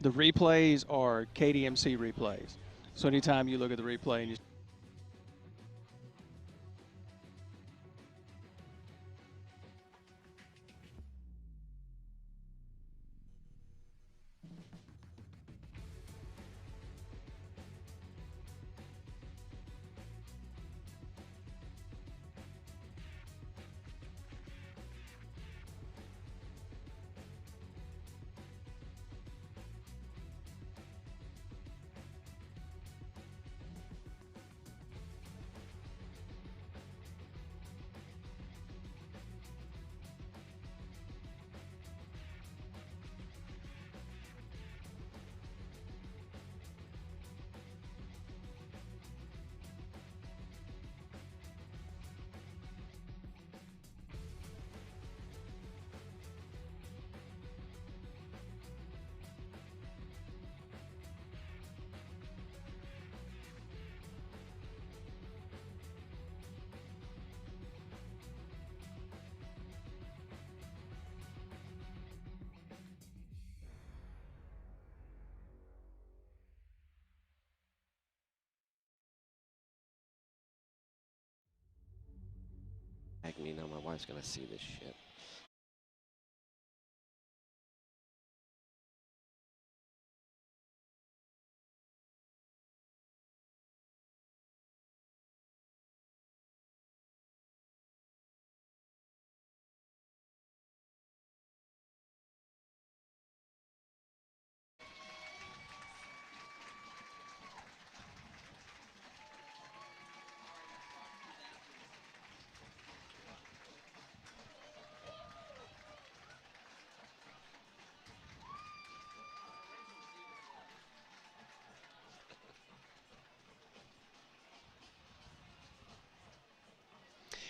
the replays are KDMC replays. So anytime you look at the replay and you me now, my wife's gonna see this shit.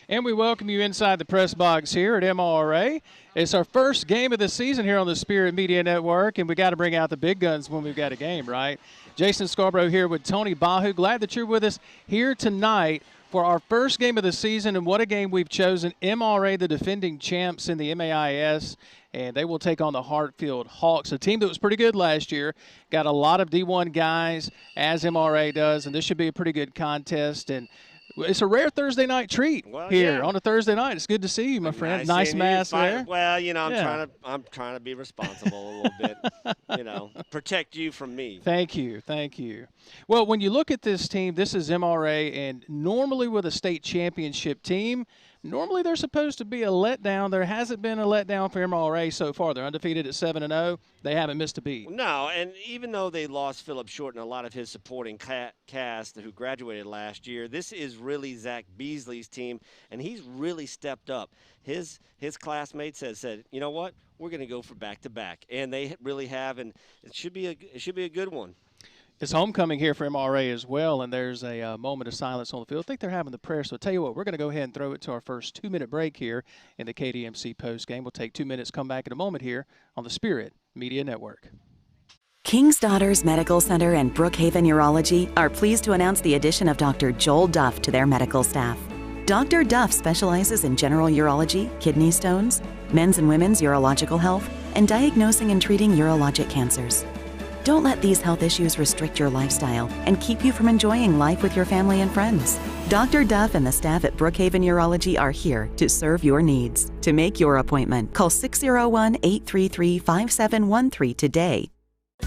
And we welcome you inside the press box here at MRA. It's our first game of the season here on the Spirit Media Network, and we got to bring out the big guns when we've got a game, right? Jason Scarborough here with Tony Bahu. Glad that you're with us here tonight for our first game of the season, and what a game we've chosen. MRA, the defending champs in the MAIS, and they will take on the Hartfield Hawks, a team that was pretty good last year. Got a lot of D1 guys, as MRA does, and this should be a pretty good contest. And it's a rare Thursday night treat here on a Thursday night. It's good to see you, my friend. Nice mask there. Well, you know, I'm trying to be responsible a little bit. You know, protect you from me. Thank you, thank you. Well, when you look at this team, this is MRA, and normally with a state championship team, normally there's supposed to be a letdown. There hasn't been a letdown for MRA so far. They're undefeated at 7-0. They haven't missed a beat. No, and even though they lost Philip Short and a lot of his supporting cast who graduated last year, this is really Zach Beasley's team, and he's really stepped up. His classmates said, you know what, we're going to go for back-to-back, and they really have, and it should be a good one. It's homecoming here for MRA as well, and there's a moment of silence on the field. I think they're having the prayer, so I'll tell you what, we're going to go ahead and throw it to our first 2-minute break here in the KDMC postgame. We'll take 2 minutes, come back in a moment here on the Spirit Media Network. King's Daughters Medical Center and Brookhaven Urology are pleased to announce the addition of Dr. Joel Duff to their medical staff. Dr. Duff specializes in general urology, kidney stones, men's and women's urological health, and diagnosing and treating urologic cancers. Don't let these health issues restrict your lifestyle and keep you from enjoying life with your family and friends. Dr. Duff and the staff at Brookhaven Urology are here to serve your needs. To make your appointment, call 601-833-5713 today.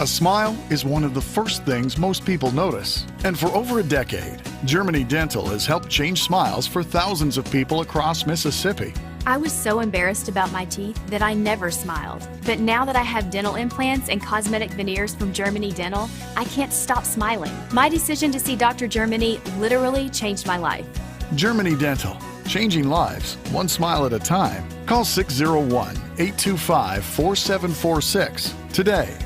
A smile is one of the first things most people notice. And for over a decade, Germany Dental has helped change smiles for thousands of people across Mississippi. I was so embarrassed about my teeth that I never smiled. But now that I have dental implants and cosmetic veneers from Germany Dental, I can't stop smiling. My decision to see Dr. Germany literally changed my life. Germany Dental, changing lives, one smile at a time. Call 601-825-4746 today.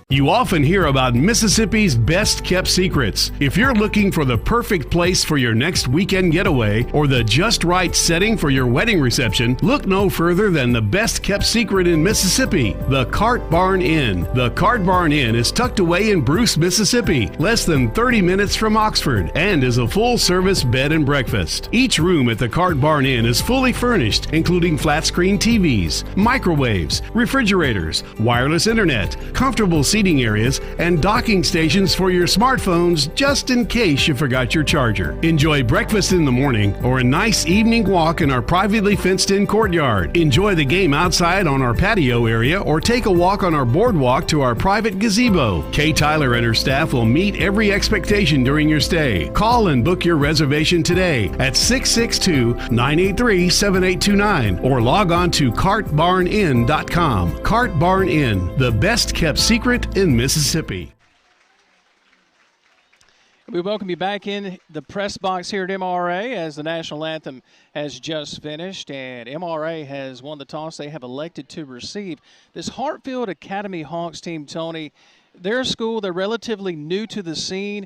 You often hear about Mississippi's best-kept secrets. If you're looking for the perfect place for your next weekend getaway or the just right setting for your wedding reception, look no further than the best-kept secret in Mississippi, the Cart Barn Inn. The Cart Barn Inn is tucked away in Bruce, Mississippi, less than 30 minutes from Oxford, and is a full-service bed and breakfast. Each room at the Cart Barn Inn is fully furnished, including flat-screen TVs, microwaves, refrigerators, wireless internet, comfortable seating, seating areas, and docking stations for your smartphones just in case you forgot your charger. Enjoy breakfast in the morning or a nice evening walk in our privately fenced-in courtyard. Enjoy the game outside on our patio area or take a walk on our boardwalk to our private gazebo. Kay Tyler and her staff will meet every expectation during your stay. Call and book your reservation today at 662-983-7829 or log on to cartbarninn.com. Cart Barn Inn, the best kept secret in Mississippi. We welcome you back in the press box here at MRA as the national anthem has just finished, and MRA has won the toss. They have elected to receive. This Hartfield Academy Hawks team, Tony, they're a school, they're relatively new to the scene.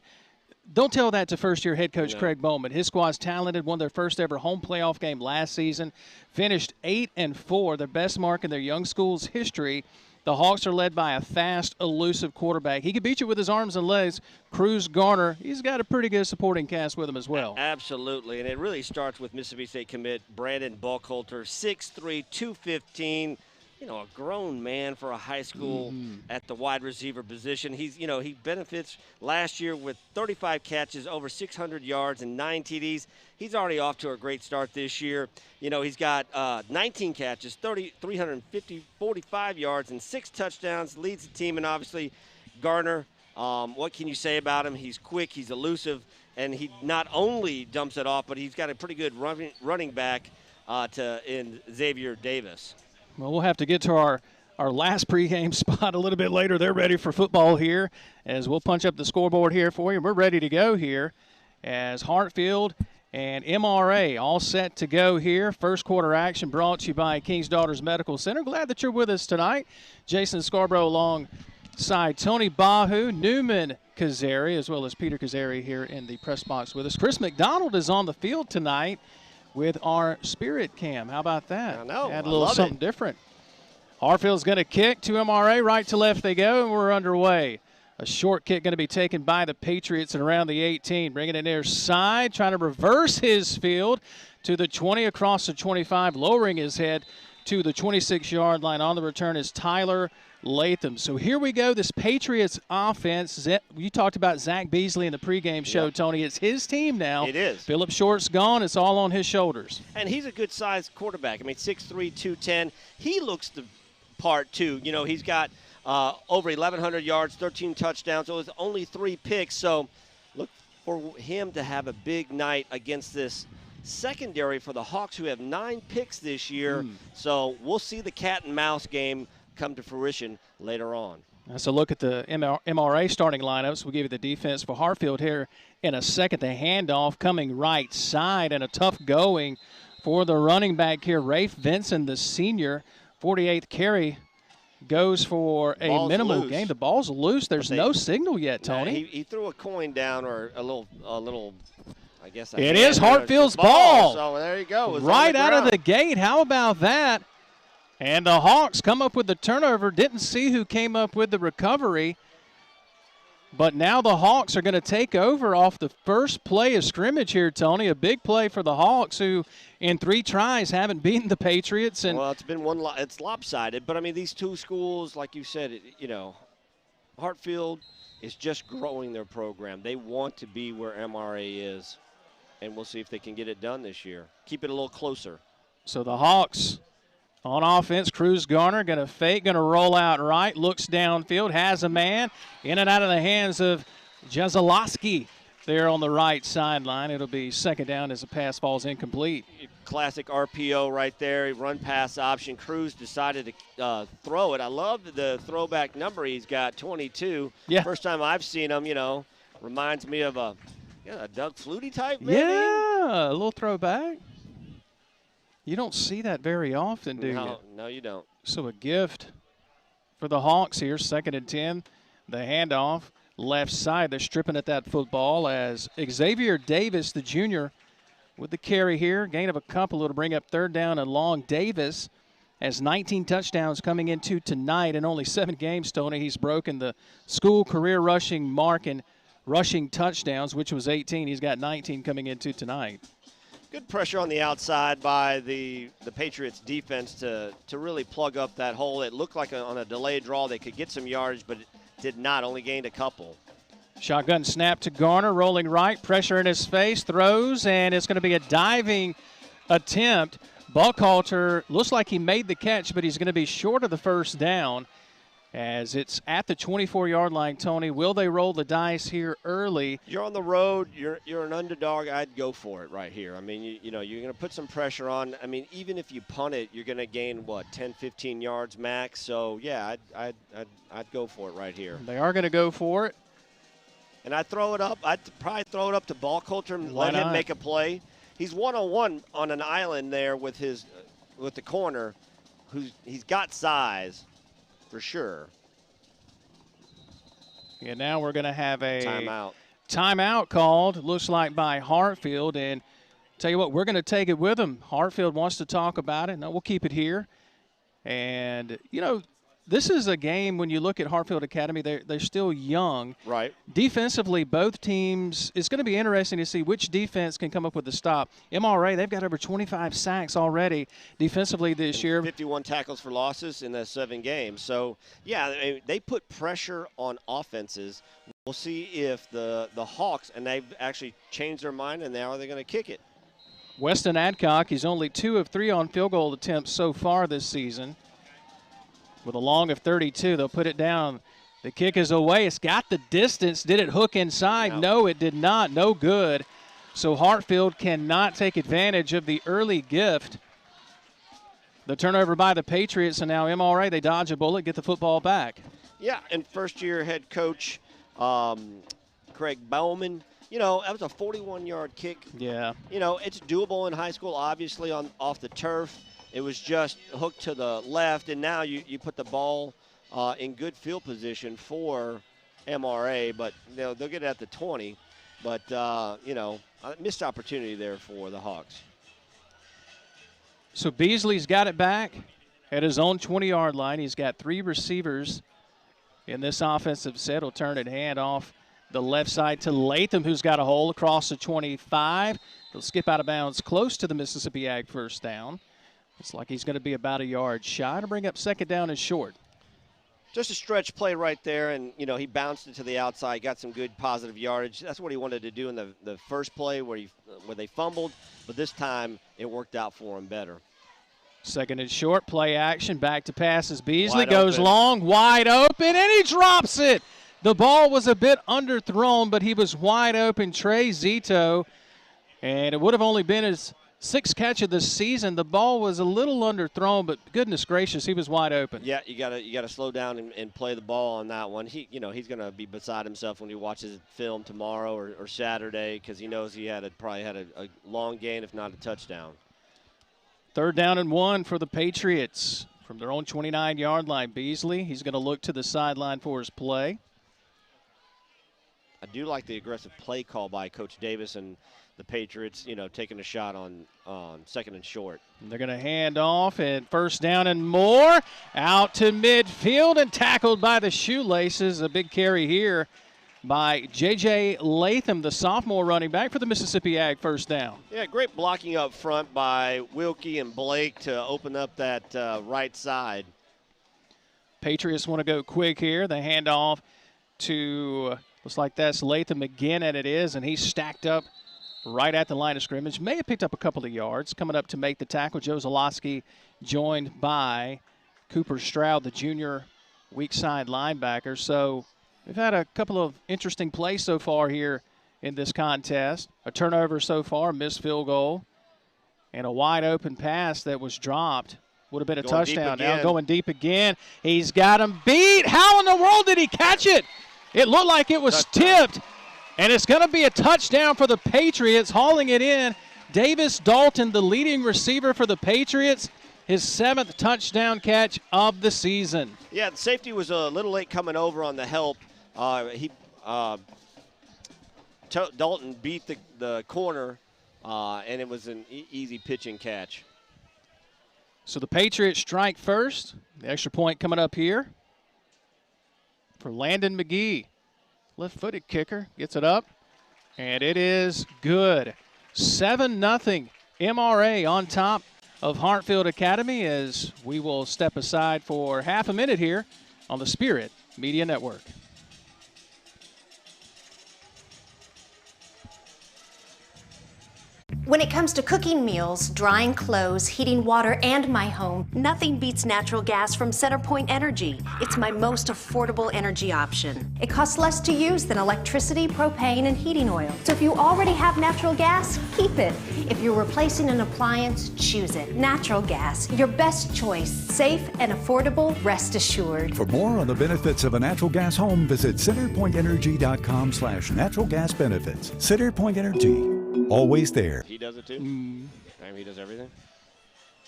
Don't tell that to first-year head coach Craig Bowman. His squad's talented, won their first ever home playoff game last season, finished 8-4, their best mark in their young school's history. The Hawks are led by a fast, elusive quarterback. He can beat you with his arms and legs. Cruz Garner, he's got a pretty good supporting cast with him as well. Absolutely, and it really starts with Mississippi State commit Brandon Buckholter, 6'3", 215. You know, a grown man for a high school at the wide receiver position. He benefits last year with 35 catches, over 600 yards, and 9 TDs. He's already off to a great start this year. You know, he's got 19 catches, 345 yards, and 6 touchdowns. Leads the team, and obviously Garner, what can you say about him? He's quick, he's elusive, and he not only dumps it off, but he's got a pretty good running back in Xavier Davis. Well, we'll have to get to our last pregame spot a little bit later. They're ready for football here as we'll punch up the scoreboard here for you. We're ready to go here as Hartfield and MRA all set to go here. First quarter action brought to you by King's Daughters Medical Center. Glad that you're with us tonight. Jason Scarborough alongside Tony Bahu, Newman Kazari, as well as Peter Kazari here in the press box with us. Chris McDonald is on the field tonight with our Spirit Cam. How about that? I know. Add a little something different. Hartfield's going to kick to MRA. Right to left they go, and we're underway. A short kick going to be taken by the Patriots and around the 18. Bringing it near side, trying to reverse his field to the 20, across the 25, lowering his head to the 26-yard line. On the return is Tyler Latham. So here we go, this Patriots offense. You talked about Zach Beasley in the pregame show, Tony. It's his team now. It is. Phillip Short's gone. It's all on his shoulders. And he's a good-sized quarterback. I mean, 6'3", 210. He looks the part, too. You know, he's got over 1,100 yards, 13 touchdowns, so it's only 3 picks. So look for him to have a big night against this secondary for the Hawks, who have 9 picks this year. So we'll see the cat and mouse game come to fruition later on. That's a look at the MRA starting lineups. We'll give you the defense for Hartfield here in a second. The handoff coming right side, and a tough going for the running back here. Rafe Vinson, the senior, 48th carry, goes for a minimal gain. The ball's loose. There's no signal yet, Tony. He threw a coin down, or a little. I guess it is Hartfield's ball. So there you go. Right out of the gate. How about that? And the Hawks come up with the turnover. Didn't see who came up with the recovery. But now the Hawks are going to take over off the first play of scrimmage here, Tony. A big play for the Hawks, who in 3 tries haven't beaten the Patriots. And well, it's been it's lopsided. But, I mean, these 2 schools, like you said, Hartfield is just growing their program. They want to be where MRA is. And we'll see if they can get it done this year. Keep it a little closer. So the Hawks on offense, Cruz Garner going to fake, going to roll out right, looks downfield, has a man, in and out of the hands of Jezalowski there on the right sideline. It'll be second down as the pass falls incomplete. Classic RPO right there, run pass option. Cruz decided to throw it. I love the throwback number he's got, 22. Yeah. First time I've seen him, reminds me of a Doug Flutie type, maybe? Yeah, a little throwback. You don't see that very often, do you? No, you don't. So a gift for the Hawks here, 2nd and 10. The handoff, left side. They're stripping at that football as Xavier Davis, the junior, with the carry here. Gain of a couple. It'll bring up 3rd down and long. Davis has 19 touchdowns coming into tonight in only 7 games, Tony. He's broken the school career rushing mark in rushing touchdowns, which was 18. He's got 19 coming into tonight. Good pressure on the outside by the Patriots defense to really plug up that hole. It looked like on a delayed draw they could get some yardage, but Did not, only gained a couple. Shotgun snap to Garner, rolling right, pressure in his face, throws, and it's going to be a diving attempt. Buckhalter looks like he made the catch, but he's going to be short of the first down as it's at the 24-yard line. Tony, will they roll the dice here early? You're on the road. You're an underdog. I'd go for it right here. I mean, you know, you're going to put some pressure on. I mean, even if you punt it, you're going to gain, what, 10, 15 yards max? So, yeah, I'd go for it right here. They are going to go for it. And I'd throw it up. I'd probably throw it up to Buckhalter and Why let him not? make a play. He's one-on-one on an island there with the corner. He's got size for sure. And now we're going to have a timeout called, looks like by Hartfield. And tell you what, we're going to take it with them. Hartfield wants to talk about it. No, we'll keep it here. And, you know, this is a game when you look at Hartfield Academy, they're still young. Right. Defensively, both teams, it's going to be interesting to see which defense can come up with the stop. MRA, they've got over 25 sacks already defensively this year. 51 tackles for losses in the 7 games. So, yeah, they put pressure on offenses. We'll see if the Hawks, and they've actually changed their mind, and now they're going to kick it. Weston Adcock, he's only 2 of 3 on field goal attempts so far this season. With a long of 32, they'll put it down. The kick is away. It's got the distance. Did it hook inside? No, it did not. No good. So Hartfield cannot take advantage of the early gift. The turnover by the Patriots, and now MRA, they dodge a bullet, get the football back. Yeah, and first-year head coach Craig Bowman, you know, that was a 41-yard kick. Yeah. You know, it's doable in high school, obviously, off the turf. It was just hooked to the left, and now you put the ball in good field position for MRA, but they'll get it at the 20. But, you know, missed opportunity there for the Hawks. So Beasley's got it back at his own 20-yard line. He's got 3 receivers in this offensive set. He'll turn it hand off the left side to Latham, who's got a hole across the 25. He'll skip out of bounds close to the Mississippi Ag first down. It's like he's going to be about a yard shy to bring up second down and short. Just a stretch play right there, and, you know, he bounced it to the outside, got some good positive yardage. That's what he wanted to do in the first play where they fumbled, but this time it worked out for him better. Second and short, play action, back to passes. Beasley Wide goes open. long, wide open, and he drops it. The ball was a bit underthrown, but he was wide open. Trey Zito, and it would have only been his 6th catch of the season. The ball was a little underthrown, but goodness gracious, he was wide open. Yeah, you gotta slow down and play the ball on that one. He's going to be beside himself when he watches film tomorrow or Saturday, because he knows he probably had a long gain, if not a touchdown. 3rd down and 1 for the Patriots from their own 29-yard line. Beasley, he's going to look to the sideline for his play. I do like the aggressive play call by Coach Davis and the Patriots, you know, taking a shot on 2nd and short. And they're going to hand off, and 1st down and more. Out to midfield and tackled by the shoelaces. A big carry here by J.J. Latham, the sophomore running back for the Mississippi Ag 1st down. Yeah, great blocking up front by Wilkie and Blake to open up that right side. Patriots want to go quick here. They hand off to, looks like that's Latham again, and it is, and he's stacked up right at the line of scrimmage. May have picked up a couple of yards. Coming up to make the tackle, Joe Zalowski, joined by Cooper Stroud, the junior weak side linebacker. So we've had a couple of interesting plays so far here in this contest. A turnover so far, missed field goal, and a wide open pass that was dropped. Would have been a touchdown. Now going deep again. He's got him beat. How in the world did he catch it? It looked like it was tipped. And it's going to be a touchdown for the Patriots, hauling it in. Davis Dalton, the leading receiver for the Patriots, his 7th touchdown catch of the season. Yeah, the safety was a little late coming over on the help. Dalton beat the corner, and it was an easy pitch and catch. So the Patriots strike first. The extra point coming up here for Landon McGee. Left-footed kicker, gets it up, and it is good. 7-0 MRA on top of Hartfield Academy, as we will step aside for half a minute here on the Spirit Media Network. When it comes to cooking meals, drying clothes, heating water, and my home, nothing beats natural gas from CenterPoint Energy. It's my most affordable energy option. It costs less to use than electricity, propane, and heating oil. So if you already have natural gas, keep it. If you're replacing an appliance, choose it. Natural gas, your best choice. Safe and affordable, rest assured. For more on the benefits of a natural gas home, visit centerpointenergy.com/natural gas benefits. CenterPoint Energy, always there. He does it too? Damn, he does everything.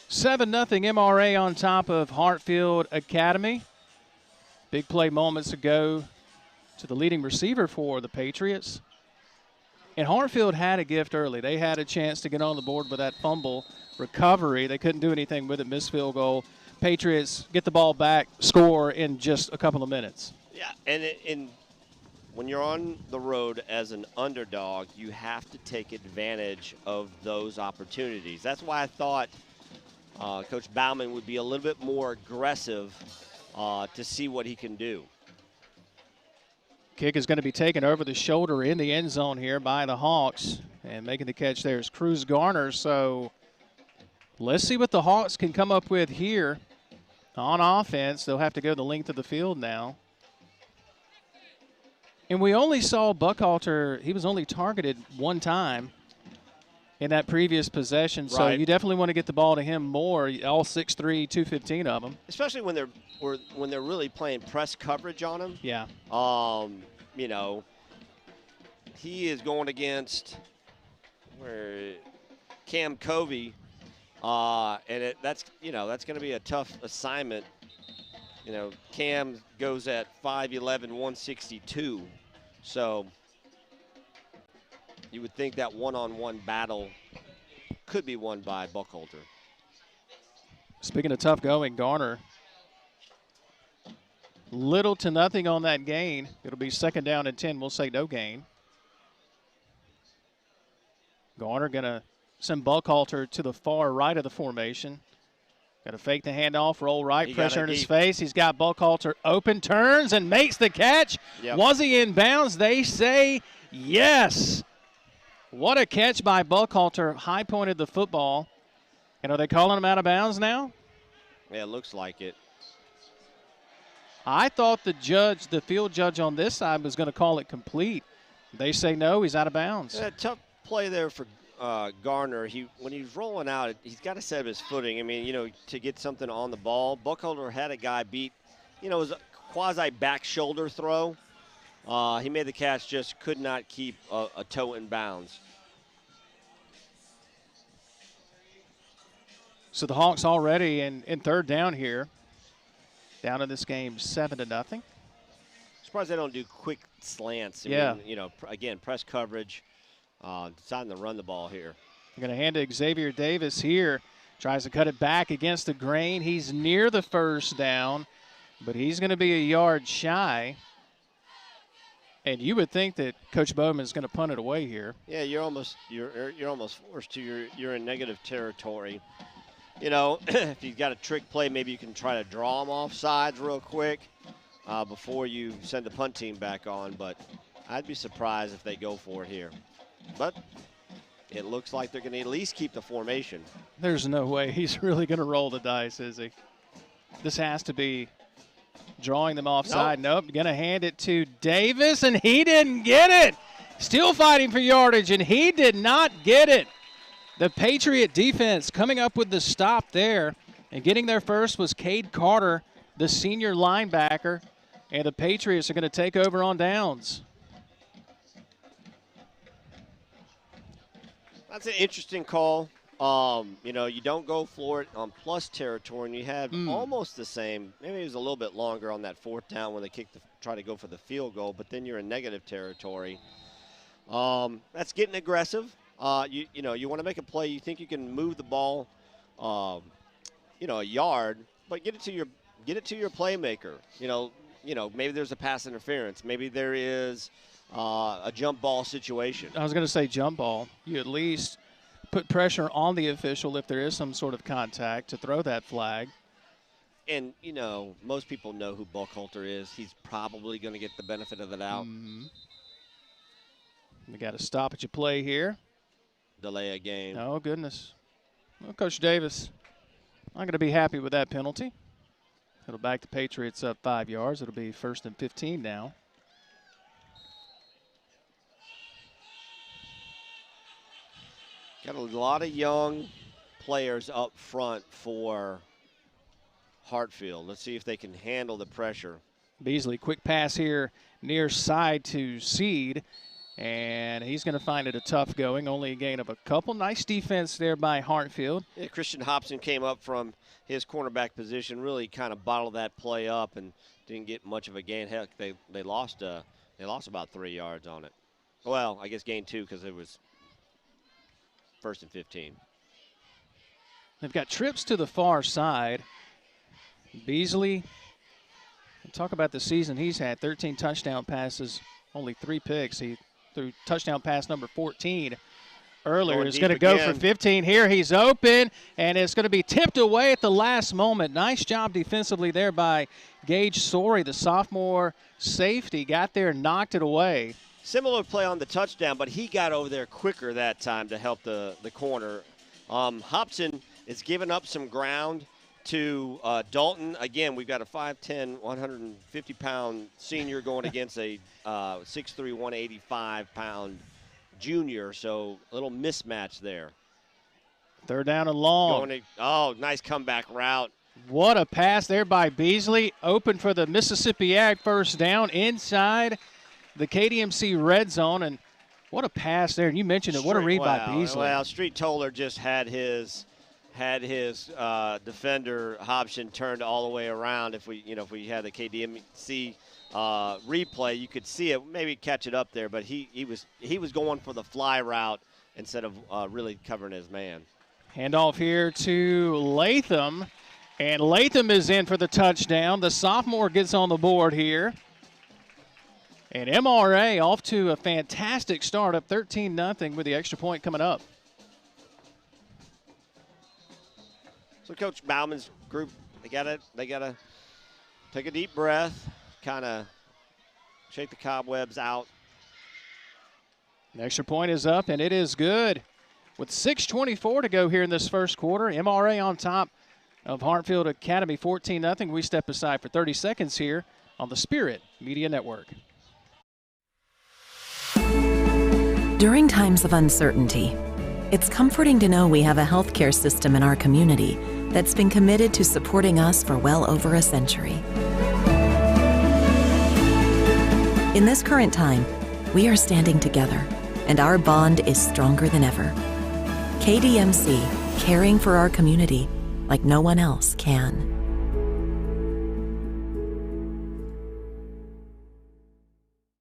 7-0 MRA on top of Hartfield Academy. Big play moments ago to the leading receiver for the Patriots. And Hartfield had a gift early. They had a chance to get on the board with that fumble recovery. They couldn't do anything with it, missed field goal. Patriots get the ball back, score in just a couple of minutes. Yeah, and when you're on the road as an underdog, you have to take advantage of those opportunities. That's why I thought Coach Bauman would be a little bit more aggressive to see what he can do. Kick is going to be taken over the shoulder in the end zone here by the Hawks. And making the catch there is Cruz Garner. So let's see what the Hawks can come up with here on offense. They'll have to go the length of the field now. And we only saw Buckhalter, he was only targeted one time in that previous possession. So you definitely want to get the ball to him more, all 6'3", 215 of them. Especially when they're really playing press coverage on him. Yeah. You know, he is going against Cam Covey, and that's going to be a tough assignment. You know, Cam goes at 5'11", 162. So you would think that one-on-one battle could be won by Buckhalter. Speaking of tough going, Garner, little to nothing on that gain. It'll be 2nd down and 10. We'll say no gain. Garner going to send Buckhalter to the far right of the formation. Got to fake the handoff, roll right, pressure in his face. He's got Buckhalter open, turns, and makes the catch. Yep. Was he in bounds? They say yes. What a catch by Buckhalter. High-pointed the football. And are they calling him out of bounds now? Yeah, it looks like it. I thought the field judge on this side was going to call it complete. They say no, he's out of bounds. Yeah, tough play there for Garner. When he's rolling out, he's got to set his footing. I mean, you know, to get something on the ball. Buckhalter had a guy beat. You know, it was a quasi back shoulder throw. He made the catch, just could not keep a toe in bounds. So the Hawks already in 3rd down here. Down in this game 7-0. Surprised they don't do quick slants. I mean, you know, again, press coverage. Deciding to run the ball here. They're going to hand to Xavier Davis here. Tries to cut it back against the grain. He's near the 1st down, but he's going to be a yard shy. And you would think that Coach Bowman is going to punt it away here. Yeah, you're almost forced to. You're in negative territory. You know, if you've got a trick play, maybe you can try to draw them off sides real quick before you send the punt team back on. But I'd be surprised if they go for it here. But it looks like they're going to at least keep the formation. There's no way he's really going to roll the dice, is he? This has to be drawing them offside. Nope. Going to hand it to Davis, and he didn't get it. Still fighting for yardage, and he did not get it. The Patriot defense coming up with the stop there, and getting there first was Cade Carter, the senior linebacker, and the Patriots are going to take over on downs. That's an interesting call. You know, you don't go for it on plus territory, and you had almost the same. Maybe it was a little bit longer on that 4th down when they try to go for the field goal, but then you're in negative territory. That's getting aggressive. You know, you want to make a play. You think you can move the ball, you know, a yard, but get it to your playmaker. You know, maybe there's a pass interference. Maybe there is a jump ball situation. I was going to say jump ball. You at least put pressure on the official if there is some sort of contact to throw that flag. And, you know, most people know who Buckhalter is. He's probably going to get the benefit of the doubt. We got a stoppage of play here. delay a game. Oh, goodness. Well, Coach Davis, I'm going to be happy with that penalty. It'll back the Patriots up 5 yards. It'll be 1st and 15 now. Got a lot of young players up front for Hartfield. Let's see if they can handle the pressure. Beasley, quick pass here near side to Seed, and he's going to find it a tough going, only a gain of a couple. Nice defense there by Hartfield. Yeah, Christian Hobson came up from his cornerback position, really kind of bottled that play up and didn't get much of a gain. Heck, they lost about 3 yards on it. Well, I guess gain 2 because it was 1st and 15. They've got trips to the far side. Beasley, talk about the season he's had, 13 touchdown passes, only 3 picks. He threw touchdown pass number 14 earlier. He's going to go for 15 here. He's open, and it's going to be tipped away at the last moment. Nice job defensively there by Gage Sorey, the sophomore safety. Got there and knocked it away. Similar play on the touchdown, but he got over there quicker that time to help the corner. Hobson is giving up some ground to Dalton. Again, we've got a 5'10", 150-pound senior going against a 6'3", 185-pound junior, so a little mismatch there. 3rd down and long. Nice comeback route. What a pass there by Beasley. Open for the Mississippi Ag 1st down inside the KDMC red zone, and what a pass there. And you mentioned it. What a read by Beasley. Well, Street Toller just had his defender Hobson turned all the way around. If we had the KDMC replay, you could see it, maybe catch it up there, but he was going for the fly route instead of really covering his man. Handoff here to Latham, and Latham is in for the touchdown. The sophomore gets on the board here. And MRA off to a fantastic start, up 13-0 with the extra point coming up. So Coach Bauman's group, they gotta take a deep breath, kind of shake the cobwebs out. The extra point is up, and it is good. With 6:24 to go here in this first quarter, MRA on top of Hartfield Academy, 14-0. We step aside for 30 seconds here on the Spirit Media Network. During times of uncertainty, it's comforting to know we have a healthcare system in our community that's been committed to supporting us for well over a century. In this current time, we are standing together, and our bond is stronger than ever. KDMC, caring for our community like no one else can.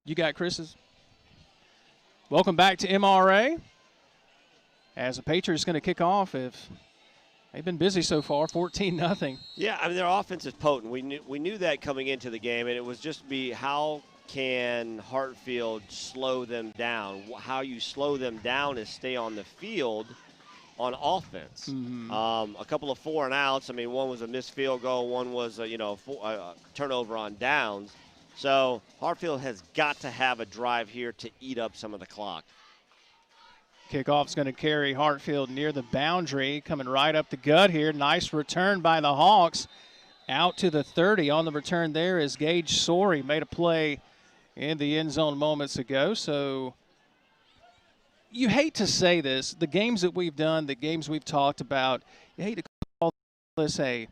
You got Chris's. Welcome back to MRA. As the Patriots going to kick off, if they've been busy so far, 14-0. Yeah, I mean, their offense is potent. We knew that coming into the game, and it was just how can Hartfield slow them down? How you slow them down is stay on the field on offense. Mm-hmm. A couple of 4 and outs. I mean, one was a missed field goal, one was a turnover on downs. So Hartfield has got to have a drive here to eat up some of the clock. Kickoff's going to carry Hartfield near the boundary, coming right up the gut here. Nice return by the Hawks out to the 30. On the return there is Gage Sorey, made a play in the end zone moments ago. So you hate to say this, the games that we've done, the games we've talked about, you hate to call this a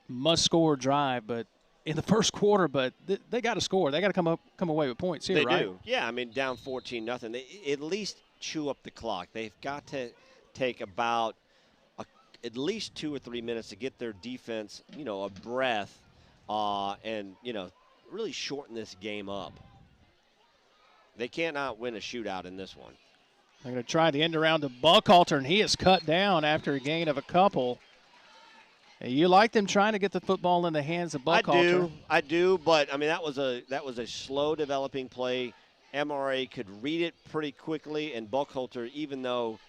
must-score drive, but in the first quarter, but they got to score. They got to come away with points here, right? They do. Yeah, I mean, down 14-0. They at least chew up the clock. They've got to take about at least 2 or 3 minutes to get their defense, a breath, and really shorten this game up. They cannot win a shootout in this one. They're going to try the end around to Buckhalter, and he is cut down after a gain of a couple. You like them trying to get the football in the hands of Buckhalter. I do, but I mean that was a slow developing play. MRA could read it pretty quickly, and Buckhalter, even though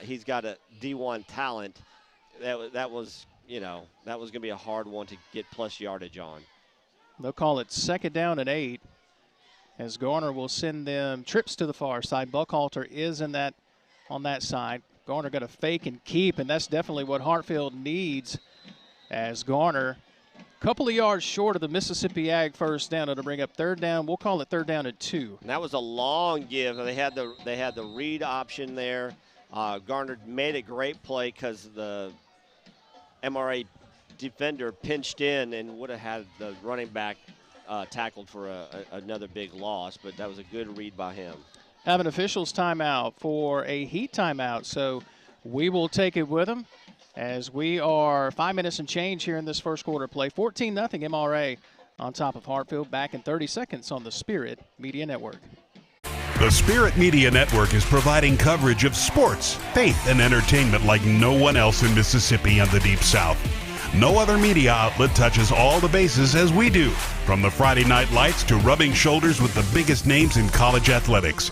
he's got a D1 talent, that was going to be a hard one to get plus yardage on. They'll call it 2nd down and 8, as Garner will send them trips to the far side. Buckhalter is in that on that side. Garner got to fake and keep, and that's definitely what Hartfield needs, as Garner a couple of yards short of the Mississippi Ag first down. It'll bring up third down. We'll call it third down and 2. And that was a long give. They had the read option there. Garner made a great play because the MRA defender pinched in and would have had the running back tackled for another big loss, but that was a good read by him. Have an official's timeout for a heat timeout, so we will take it with them as we are 5 minutes and change here in this first quarter play. 14-0 MRA on top of Hartfield. Back in 30 seconds on the Spirit Media Network. The Spirit Media Network is providing coverage of sports, faith, and entertainment like no one else in Mississippi and the Deep South. No other media outlet touches all the bases as we do, from the Friday night lights to rubbing shoulders with the biggest names in college athletics.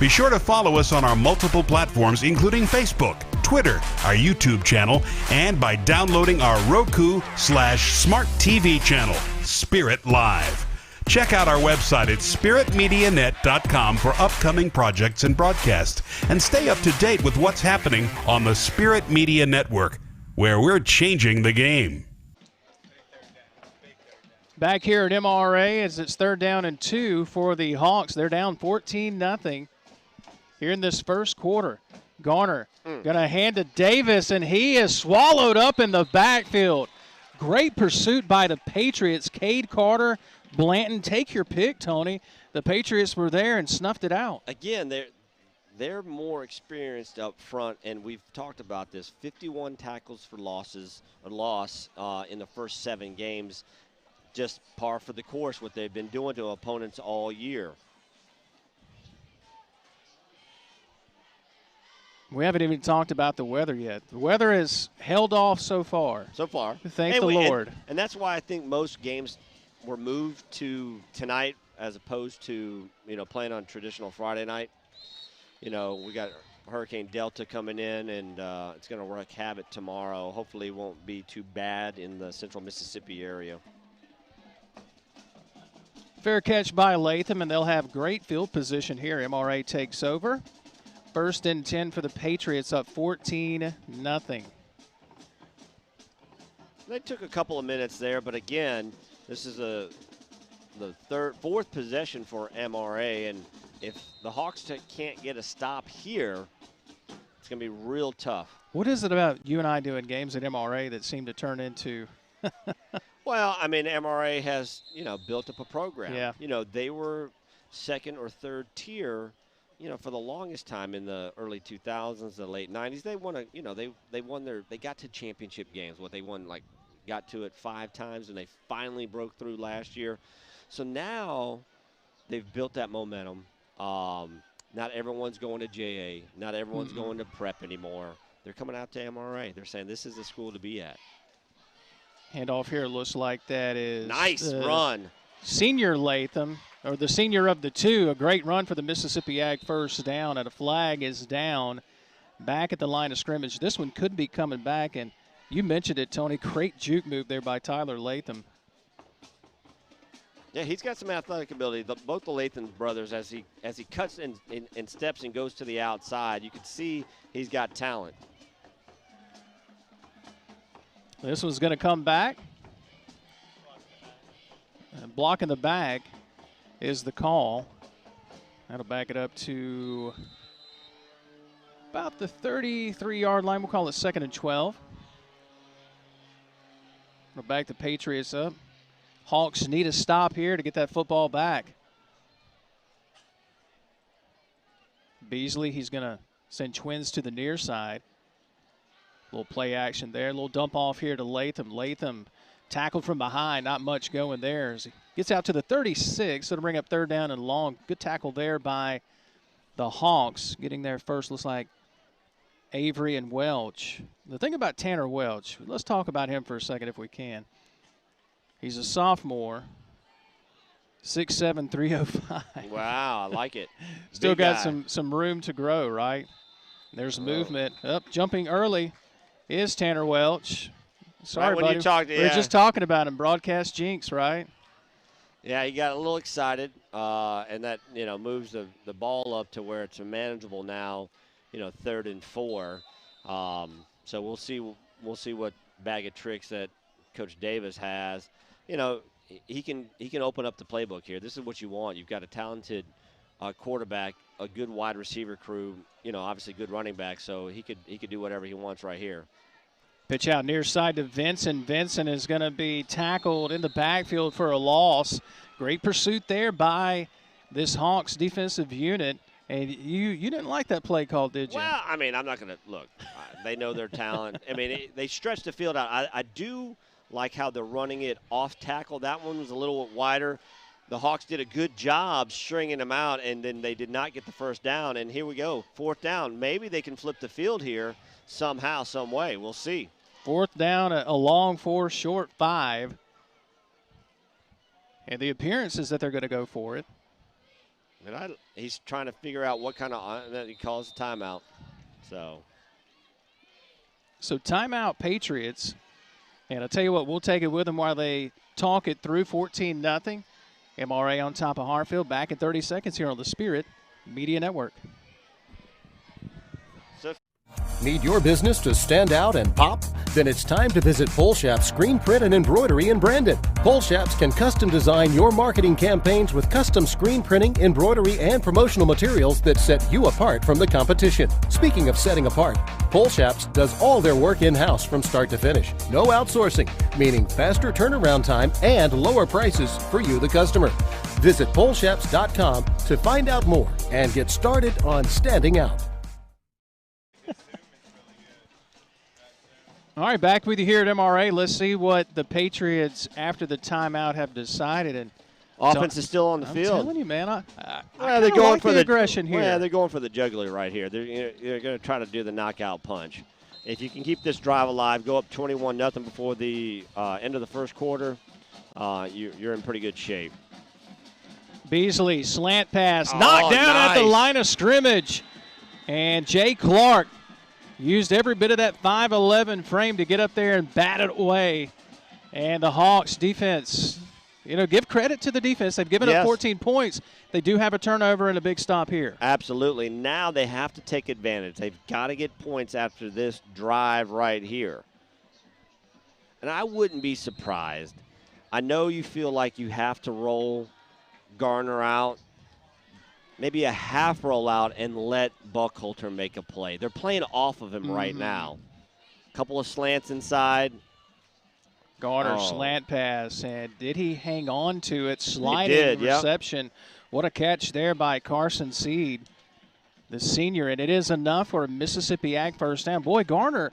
Be sure to follow us on our multiple platforms, including Facebook, Twitter, our YouTube channel, and by downloading our Roku/Smart TV channel, Spirit Live. Check out our website at spiritmedianet.com for upcoming projects and broadcasts, and stay up to date with what's happening on the Spirit Media Network, where we're changing the game. Back here at MRA as it's third down and 2 for the Hawks. They're down 14-0 here in this first quarter. Garner going to hand to Davis, and he is swallowed up in the backfield. Great pursuit by the Patriots. Cade Carter, Blanton, take your pick, Tony. The Patriots were there and snuffed it out. Again, they're more experienced up front, and we've talked about this. 51 tackles for loss in the first 7 games. Just par for the course, what they've been doing to opponents all year. We haven't even talked about the weather yet. The weather has held off so far. So far. Thank the Lord. And that's why I think most games were moved to tonight as opposed to, playing on traditional Friday night. We got Hurricane Delta coming in, and it's going to wreak havoc tomorrow. Hopefully it won't be too bad in the central Mississippi area. Fair catch by Latham, and they'll have great field position here. MRA takes over. First and 10 for the Patriots, up 14-0. They took a couple of minutes there, but again, this is the fourth possession for MRA, and if the Hawks can't get a stop here, it's going to be real tough. What is it about you and I doing games at MRA that seem to turn into Well, MRA has, built up a program. Yeah. They were second or third tier, for the longest time in the early 2000s, the late 90s. They won they got to championship games. Got to it 5 times, and they finally broke through last year. So now they've built that momentum. Not everyone's going to JA. Not everyone's going to prep anymore. They're coming out to MRA. They're saying this is the school to be at. Handoff here looks like that is nice run. Senior Latham, or the senior of the two. A great run for the Mississippi Ag first down, and a flag is down back at the line of scrimmage. This one could be coming back, and you mentioned it, Tony. Great juke move there by Tyler Latham. Yeah, he's got some athletic ability. Both the Latham brothers, as he cuts and steps and goes to the outside, you can see he's got talent. This one's going to come back. And blocking the back is the call. That'll back it up to about the 33-yard line. We'll call it 2nd and 12. We'll back the Patriots up. Hawks need a stop here to get that football back. Beasley, he's going to send Twins to the near side. Little play action there. Little dump off here to Latham. Latham tackled from behind. Not much going there as he gets out to the 36. It'll bring up third down and long. Good tackle there by the Hawks. Getting there first looks like Avery and Welch. The thing about Tanner Welch, let's talk about him for a second if we can. He's a sophomore, 6'7", 305. Wow, I like it. Still got some room to grow, right? There's movement. Up, jumping early is Tanner Welch. Sorry, right buddy. We were just talking about him. Broadcast jinx, right? Yeah, he got a little excited, and that moves the ball up to where it's manageable now. 3rd and 4. So we'll see what bag of tricks that Coach Davis has. He can open up the playbook here. This is what you want. You've got a talented quarterback, a good wide receiver crew, obviously good running back, so he could do whatever he wants right here. Pitch out near side to Vincent. Vincent is going to be tackled in the backfield for a loss. Great pursuit there by this Hawks defensive unit. And you didn't like that play call, did you? Well, I mean, I'm not going to look. They know their talent. I mean, they stretched the field out. I do like how they're running it off tackle. That one was a little wider. The Hawks did a good job stringing them out, and then they did not get the first down. And here we go, 4th down. Maybe they can flip the field here somehow, some way. We'll see. 4th down, a long 4, short 5. And the appearance is that they're going to go for it. And he's trying to figure out what kind of – he calls a timeout. So timeout Patriots. And I'll tell you what, we'll take it with them while they talk it through. 14-0. MRA on top of Hartfield. Back in 30 seconds here on the Spirit Media Network. Need your business to stand out and pop? Then it's time to visit Polshap's Screen Print and Embroidery in Brandon. Polshap's can custom design your marketing campaigns with custom screen printing, embroidery, and promotional materials that set you apart from the competition. Speaking of setting apart, Polshap's does all their work in-house from start to finish. No outsourcing, meaning faster turnaround time and lower prices for you, the customer. Visit Polshaps.com to find out more and get started on standing out. All right, back with you here at MRA. Let's see what the Patriots, after the timeout, have decided. And offense is still on the field. I'm telling you, man, they're going like for the aggression here. Yeah, they're going for the jugular right here. They're going to try to do the knockout punch. If you can keep this drive alive, go up 21-0 before the end of the first quarter, you're in pretty good shape. Beasley, slant pass, knocked down at the line of scrimmage. And Jay Clark used every bit of that 5'11" frame to get up there and bat it away. And the Hawks defense, give credit to the defense. They've given up 14 points. They do have a turnover and a big stop here. Absolutely. Now they have to take advantage. They've got to get points after this drive right here. And I wouldn't be surprised. I know you feel like you have to roll Garner out, maybe a half rollout, and let Buckholter make a play. They're playing off of him right now. Couple of slants inside. Garner slant pass, and did he hang on to it? Sliding reception. Yep. What a catch there by Carson Seed, the senior, and it is enough for a Mississippi Ag first down. Boy, Garner,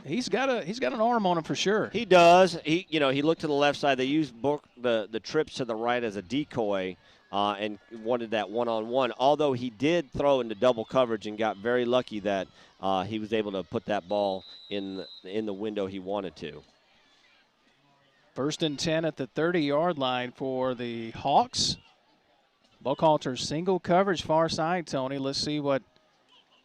he's got an arm on him for sure. He does. He looked to the left side. They used the trips to the right as a decoy. And wanted that one-on-one, although he did throw into double coverage and got very lucky that he was able to put that ball in the window he wanted to. 1st and 10 at the 30-yard line for the Hawks. Buckhalter single coverage far side, Tony. Let's see what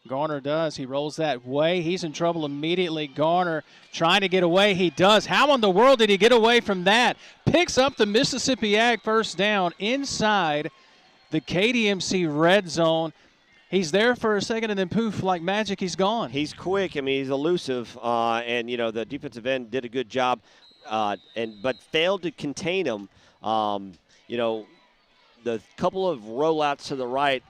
Garner does. He rolls that way. He's in trouble immediately. Garner trying to get away. He does. How in the world did he get away from that? Picks up the Mississippi Ag first down inside the KDMC red zone. He's there for a second, and then poof, like magic, he's gone. He's quick. I mean, he's elusive, and the defensive end did a good job, but failed to contain him. The couple of rollouts to the right.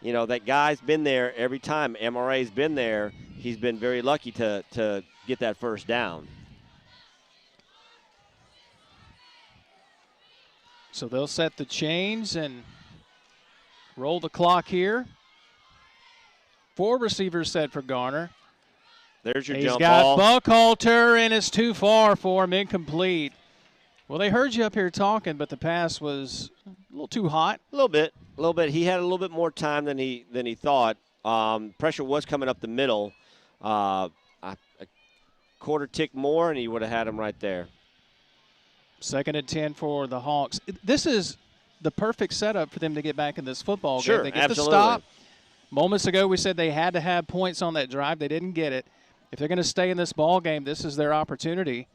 That guy's been there every time. MRA's been there. He's been very lucky to get that first down. So they'll set the chains and roll the clock here. 4 receivers set for Garner. There's your jump ball. He's got Buckholter, and it's too far for him, incomplete. Well, they heard you up here talking, but the pass was a little too hot. A little bit. He had a little bit more time than he thought. Pressure was coming up the middle. A quarter tick more, and he would have had him right there. 2nd and 10 for the Hawks. This is the perfect setup for them to get back in this football game. Sure, They get absolutely. the stop. Moments ago, we said they had to have points on that drive. They didn't get it. If they're going to stay in this ball game, this is their opportunity.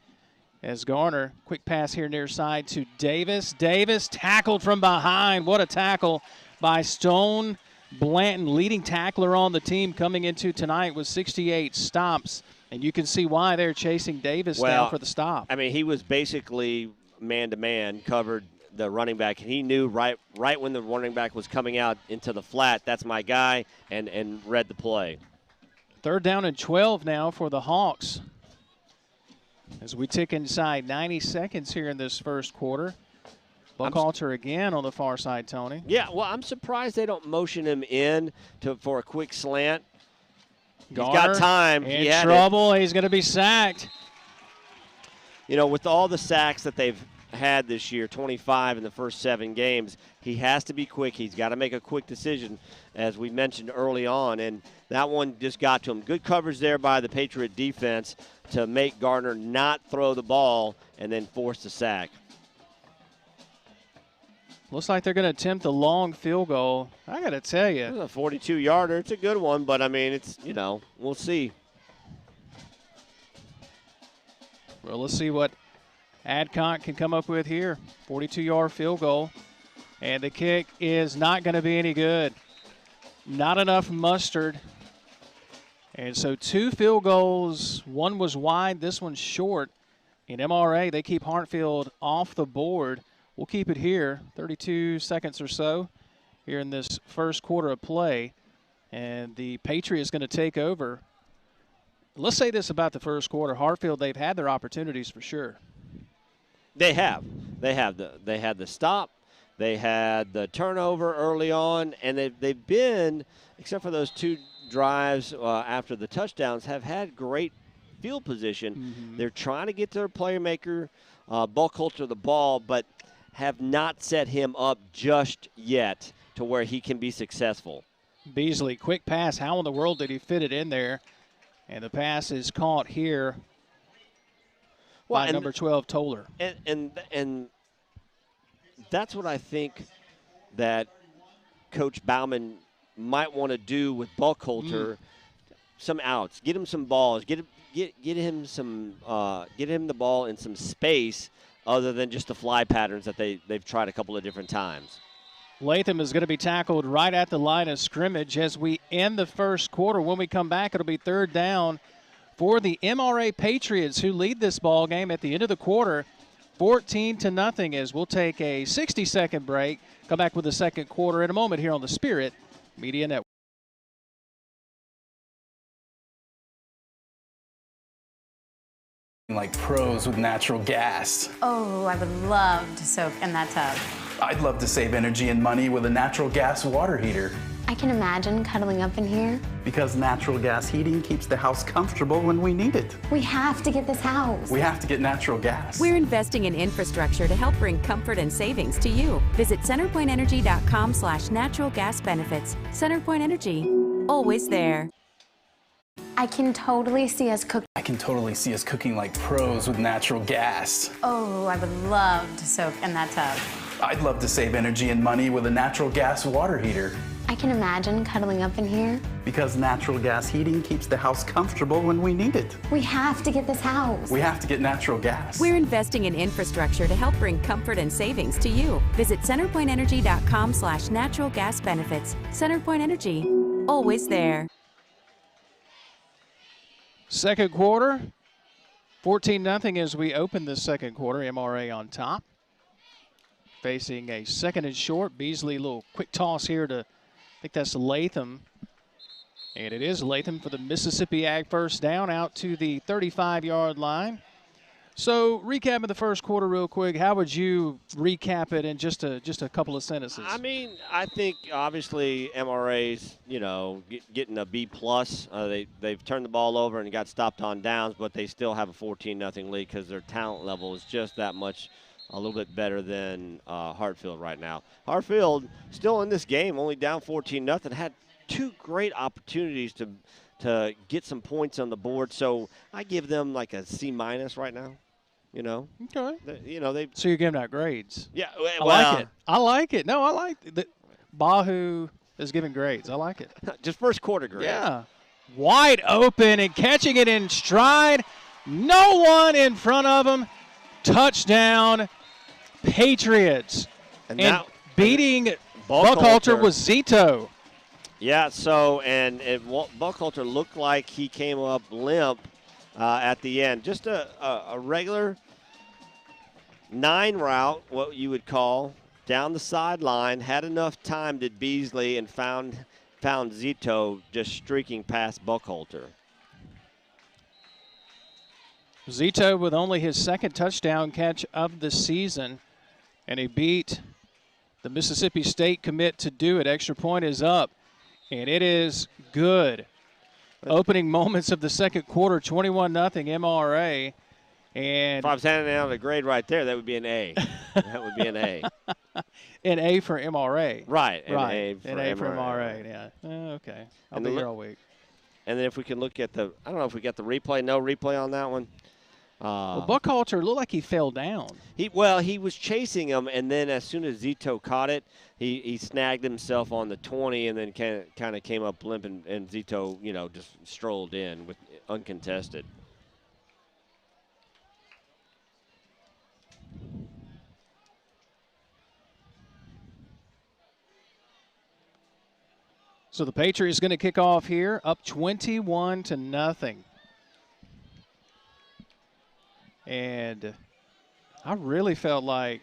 As Garner, quick pass here near side to Davis. Davis tackled from behind. What a tackle by Stone Blanton, leading tackler on the team coming into tonight with 68 stops. And you can see why they're chasing Davis down for the stop. I mean, he was basically man-to-man, covered the running back. He knew right when the running back was coming out into the flat, that's my guy, and read the play. 3rd down and 12 now for the Hawks. As we tick inside 90 seconds here in this first quarter. Buckhalter again on the far side, Tony. Yeah, well, I'm surprised they don't motion him in for a quick slant. Garner he's got time. In trouble. He's going to be sacked. You know, with all the sacks that they've had this year, 25 in the first 7 games, he has to be quick. He's got to make a quick decision, as we mentioned early on, and that one just got to him. Good coverage there by the Patriot defense to make Gardner not throw the ball and then force the sack. Looks like they're going to attempt a long field goal. I got to tell you. It's a 42-yarder. It's a good one, but, I mean, it's, you know, we'll see. Well, let's see what Adcock can come up with here. 42-yard field goal. And the kick is not going to be any good. Not enough mustard. And so 2 field goals. One was wide. This one's short. In MRA, they keep Hartfield off the board. We'll keep it here, 32 seconds or so here in this first quarter of play. And the Patriots going to take over. Let's say this about the first quarter. Hartfield, they've had their opportunities for sure. They have. They had the stop. They had the turnover early on. And they've been, except for those 2 drives after the touchdowns, have had great field position. Mm-hmm. They're trying to get their playmaker, Buckhalter, the ball, but have not set him up just yet to where he can be successful. Beasley, quick pass. How in the world did he fit it in there? And the pass is caught here by number 12, Toller. And that's what I think that Coach Bauman might want to do with Buckhalter. Some outs, get him some balls, get him the ball in some space, other than just the fly patterns that they've tried a couple of different times. Latham is going to be tackled right at the line of scrimmage as we end the first quarter. When we come back, it'll be 3rd down for the MRA Patriots, who lead this ball game at the end of the quarter, 14-0. As we'll take a 60-second break, come back with the second quarter in a moment here on the Spirit Media Network. Like pros with natural gas. Oh, I would love to soak in that tub. I'd love to save energy and money with a natural gas water heater. I can imagine cuddling up in here. Because natural gas heating keeps the house comfortable when we need it. We have to get this house. We have to get natural gas. We're investing in infrastructure to help bring comfort and savings to you. Visit centerpointenergy.com/natural gas benefits. CenterPoint Energy, always there. I can totally see us cook. I can totally see us cooking like pros with natural gas. Oh, I would love to soak in that tub. I'd love to save energy and money with a natural gas water heater. I can imagine cuddling up in here. Because natural gas heating keeps the house comfortable when we need it. We have to get this house. We have to get natural gas. We're investing in infrastructure to help bring comfort and savings to you. Visit centerpointenergy.com/natural gas benefits. CenterPoint Energy, always there. Second quarter, 14-0 as we open the second quarter. MRA on top. Facing a 2nd and short. Beasley, little quick toss here to, I think that's Latham. And it is Latham for the Mississippi Ag first down out to the 35-yard line. So recapping the first quarter real quick, how would you recap it in just a couple of sentences? I mean, I think obviously MRA's, getting a B+. They've turned the ball over and got stopped on downs, but they still have a 14-0 lead because their talent level is just that much a little bit better than Hartfield right now. Hartfield still in this game, only down 14-0, had 2 great opportunities to get some points on the board. So I give them like a C- right now. Okay. They. So you're giving out grades. Yeah. I like it. I like it. No, I like it. Bahu is giving grades. I like it. Just first quarter grades. Yeah. Wide open and catching it in stride. No one in front of him. Touchdown, Patriots. And beating Buckhalter was Zito. Yeah, so, and Buckhalter looked like he came up limp at the end. Just a regular 9 route, what you would call, down the sideline. Had enough time, did Beasley, and found Zito just streaking past Buckhalter. Zito with only his second touchdown catch of the season, and he beat the Mississippi State commit to do it. Extra point is up, and it is good. Opening moments of the second quarter, 21-0 MRA. And if I was handing out a grade right there, that would be an A. That would be an A. An A for MRA. Right. Right. An A for MRA. Yeah. Okay. I'll be here all week. And then if we can look at I don't know if we got the replay. No replay on that one. Well, Buckhalter looked like he fell down. He was chasing him, and then as soon as Zito caught it, he snagged himself on the 20, and then kind of came up limp, and Zito, just strolled in with uncontested. So the Patriots going to kick off here, up 21-0. And I really felt like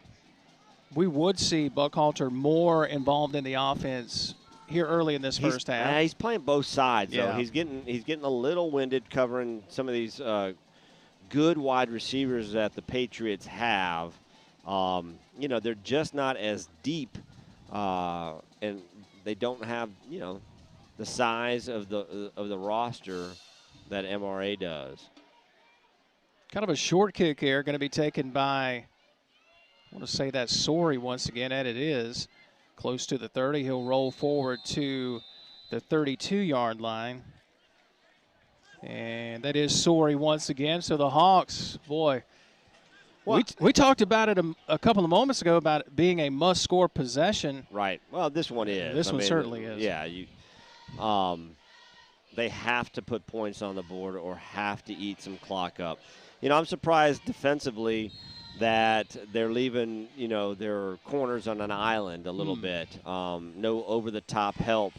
we would see Buckhalter more involved in the offense here early in this first half. He's playing both sides, though. Yeah. He's getting a little winded covering some of these good wide receivers that the Patriots have. They're just not as deep, and they don't have the size of the roster that MRA does. Kind of a short kick here, going to be taken by, I want to say that's Sorey once again, and it is. Close to the 30. He'll roll forward to the 32-yard line. And that is Sorey once again. So the Hawks, boy, we talked about it a couple of moments ago about it being a must-score possession. Right. Well, this one is. This one certainly is. Yeah. They have to put points on the board or have to eat some clock up. I'm surprised defensively that they're leaving, their corners on an island a little bit. No over-the-top help.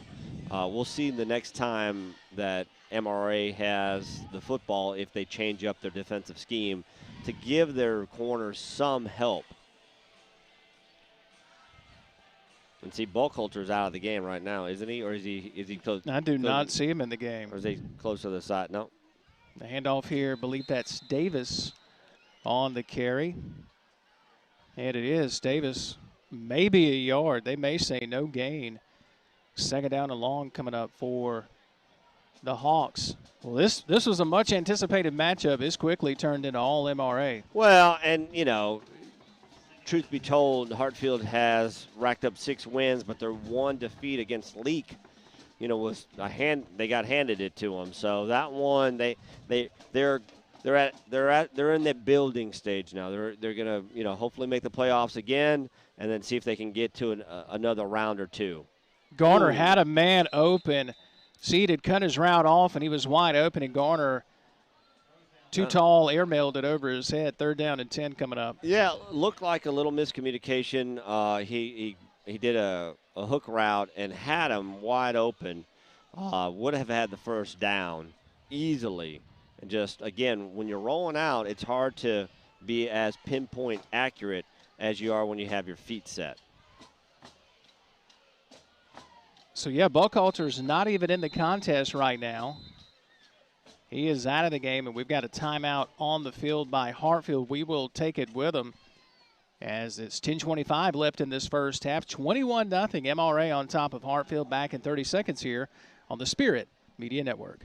We'll see the next time that MRA has the football if they change up their defensive scheme to give their corners some help. And see, Buckhalter's out of the game right now, isn't he? Or is he close? I do not see him in the game. Or is he close to the side? No. The handoff here, I believe that's Davis on the carry. And it is Davis, maybe a yard. They may say no gain. Second down and long coming up for the Hawks. Well, this was a much anticipated matchup. It's quickly turned into all MRA. Well, and, truth be told, Hartfield has racked up 6 wins, but their one defeat against Leak, was they got handed it to them. So that one, they're in that building stage now. They're gonna hopefully make the playoffs again, and then see if they can get to another round or two. Garner had a man open. Seed had cut his route off, and he was wide open, and Garner, too tall, airmailed it over his head. 3rd down and 10 coming up. Yeah, looked like a little miscommunication. He did a hook route and had him wide open. Would have had the first down easily. And just, again, when you're rolling out, it's hard to be as pinpoint accurate as you are when you have your feet set. So, yeah, Buckhalter's not even in the contest right now. He is out of the game, and we've got a timeout on the field by Hartfield. We will take it with them as it's 10:25 left in this first half. 21-0 MRA on top of Hartfield. Back in 30 seconds here on the Spirit Media Network.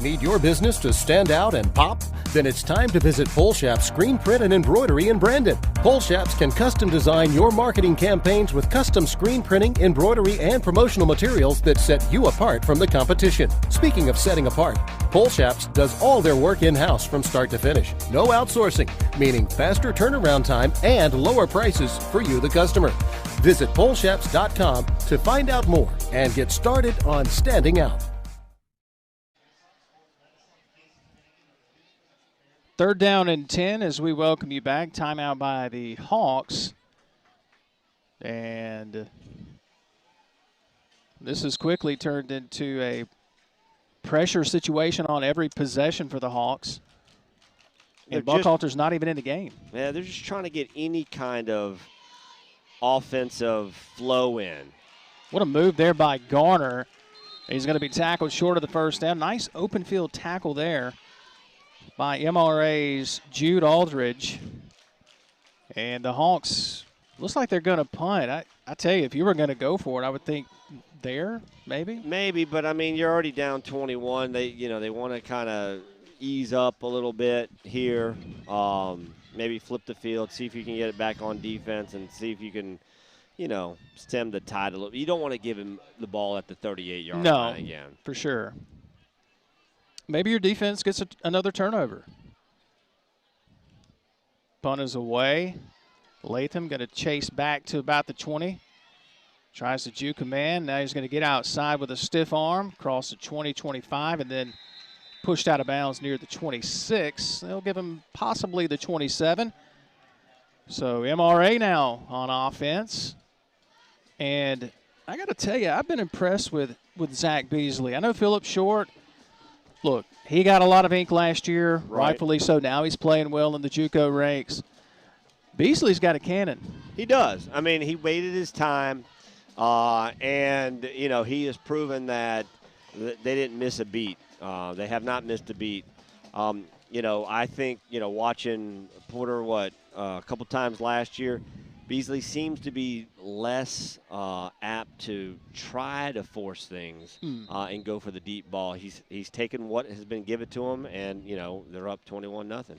Need your business to stand out and pop? Then it's time to visit Polshap's Screen Print and Embroidery in Brandon. Polshaps can custom design your marketing campaigns with custom screen printing, embroidery, and promotional materials that set you apart from the competition. Speaking of setting apart, Polshaps does all their work in-house from start to finish. No outsourcing, meaning faster turnaround time and lower prices for you, the customer. Visit Polshaps.com to find out more and get started on standing out. 3rd down and 10 as we welcome you back. Timeout by the Hawks. And this has quickly turned into a pressure situation on every possession for the Hawks. And Buckhalter's not even in the game. Yeah, they're just trying to get any kind of offensive flow in. What a move there by Garner. He's going to be tackled short of the first down. Nice open field tackle there by MRA's Jude Aldridge. And the Hawks, looks like they're going to punt. I tell you, if you were going to go for it, I would think there, maybe? Maybe, but, I mean, you're already down 21. They want to kind of ease up a little bit here. Maybe flip the field, see if you can get it back on defense and see if you can, stem the tide a little. You don't want to give him the ball at the 38-yard line again. No, for sure. Maybe your defense gets another turnover. Punt is away. Latham going to chase back to about the 20. Tries to juke a man. Now he's going to get outside with a stiff arm, cross the 20-25, and then pushed out of bounds near the 26. They'll give him possibly the 27. So MRA now on offense. And I got to tell you, I've been impressed with Zach Beasley. I know Philip Short, look, he got a lot of ink last year, rightfully so. Now he's playing well in the JUCO ranks. Beasley's got a cannon. He does. I mean, he waited his time, and, he has proven that they didn't miss a beat. They have not missed a beat. I think, watching Porter, a couple times last year, Beasley seems to be less apt to try to force things and go for the deep ball. He's taken what has been given to him, and, they're up 21-0.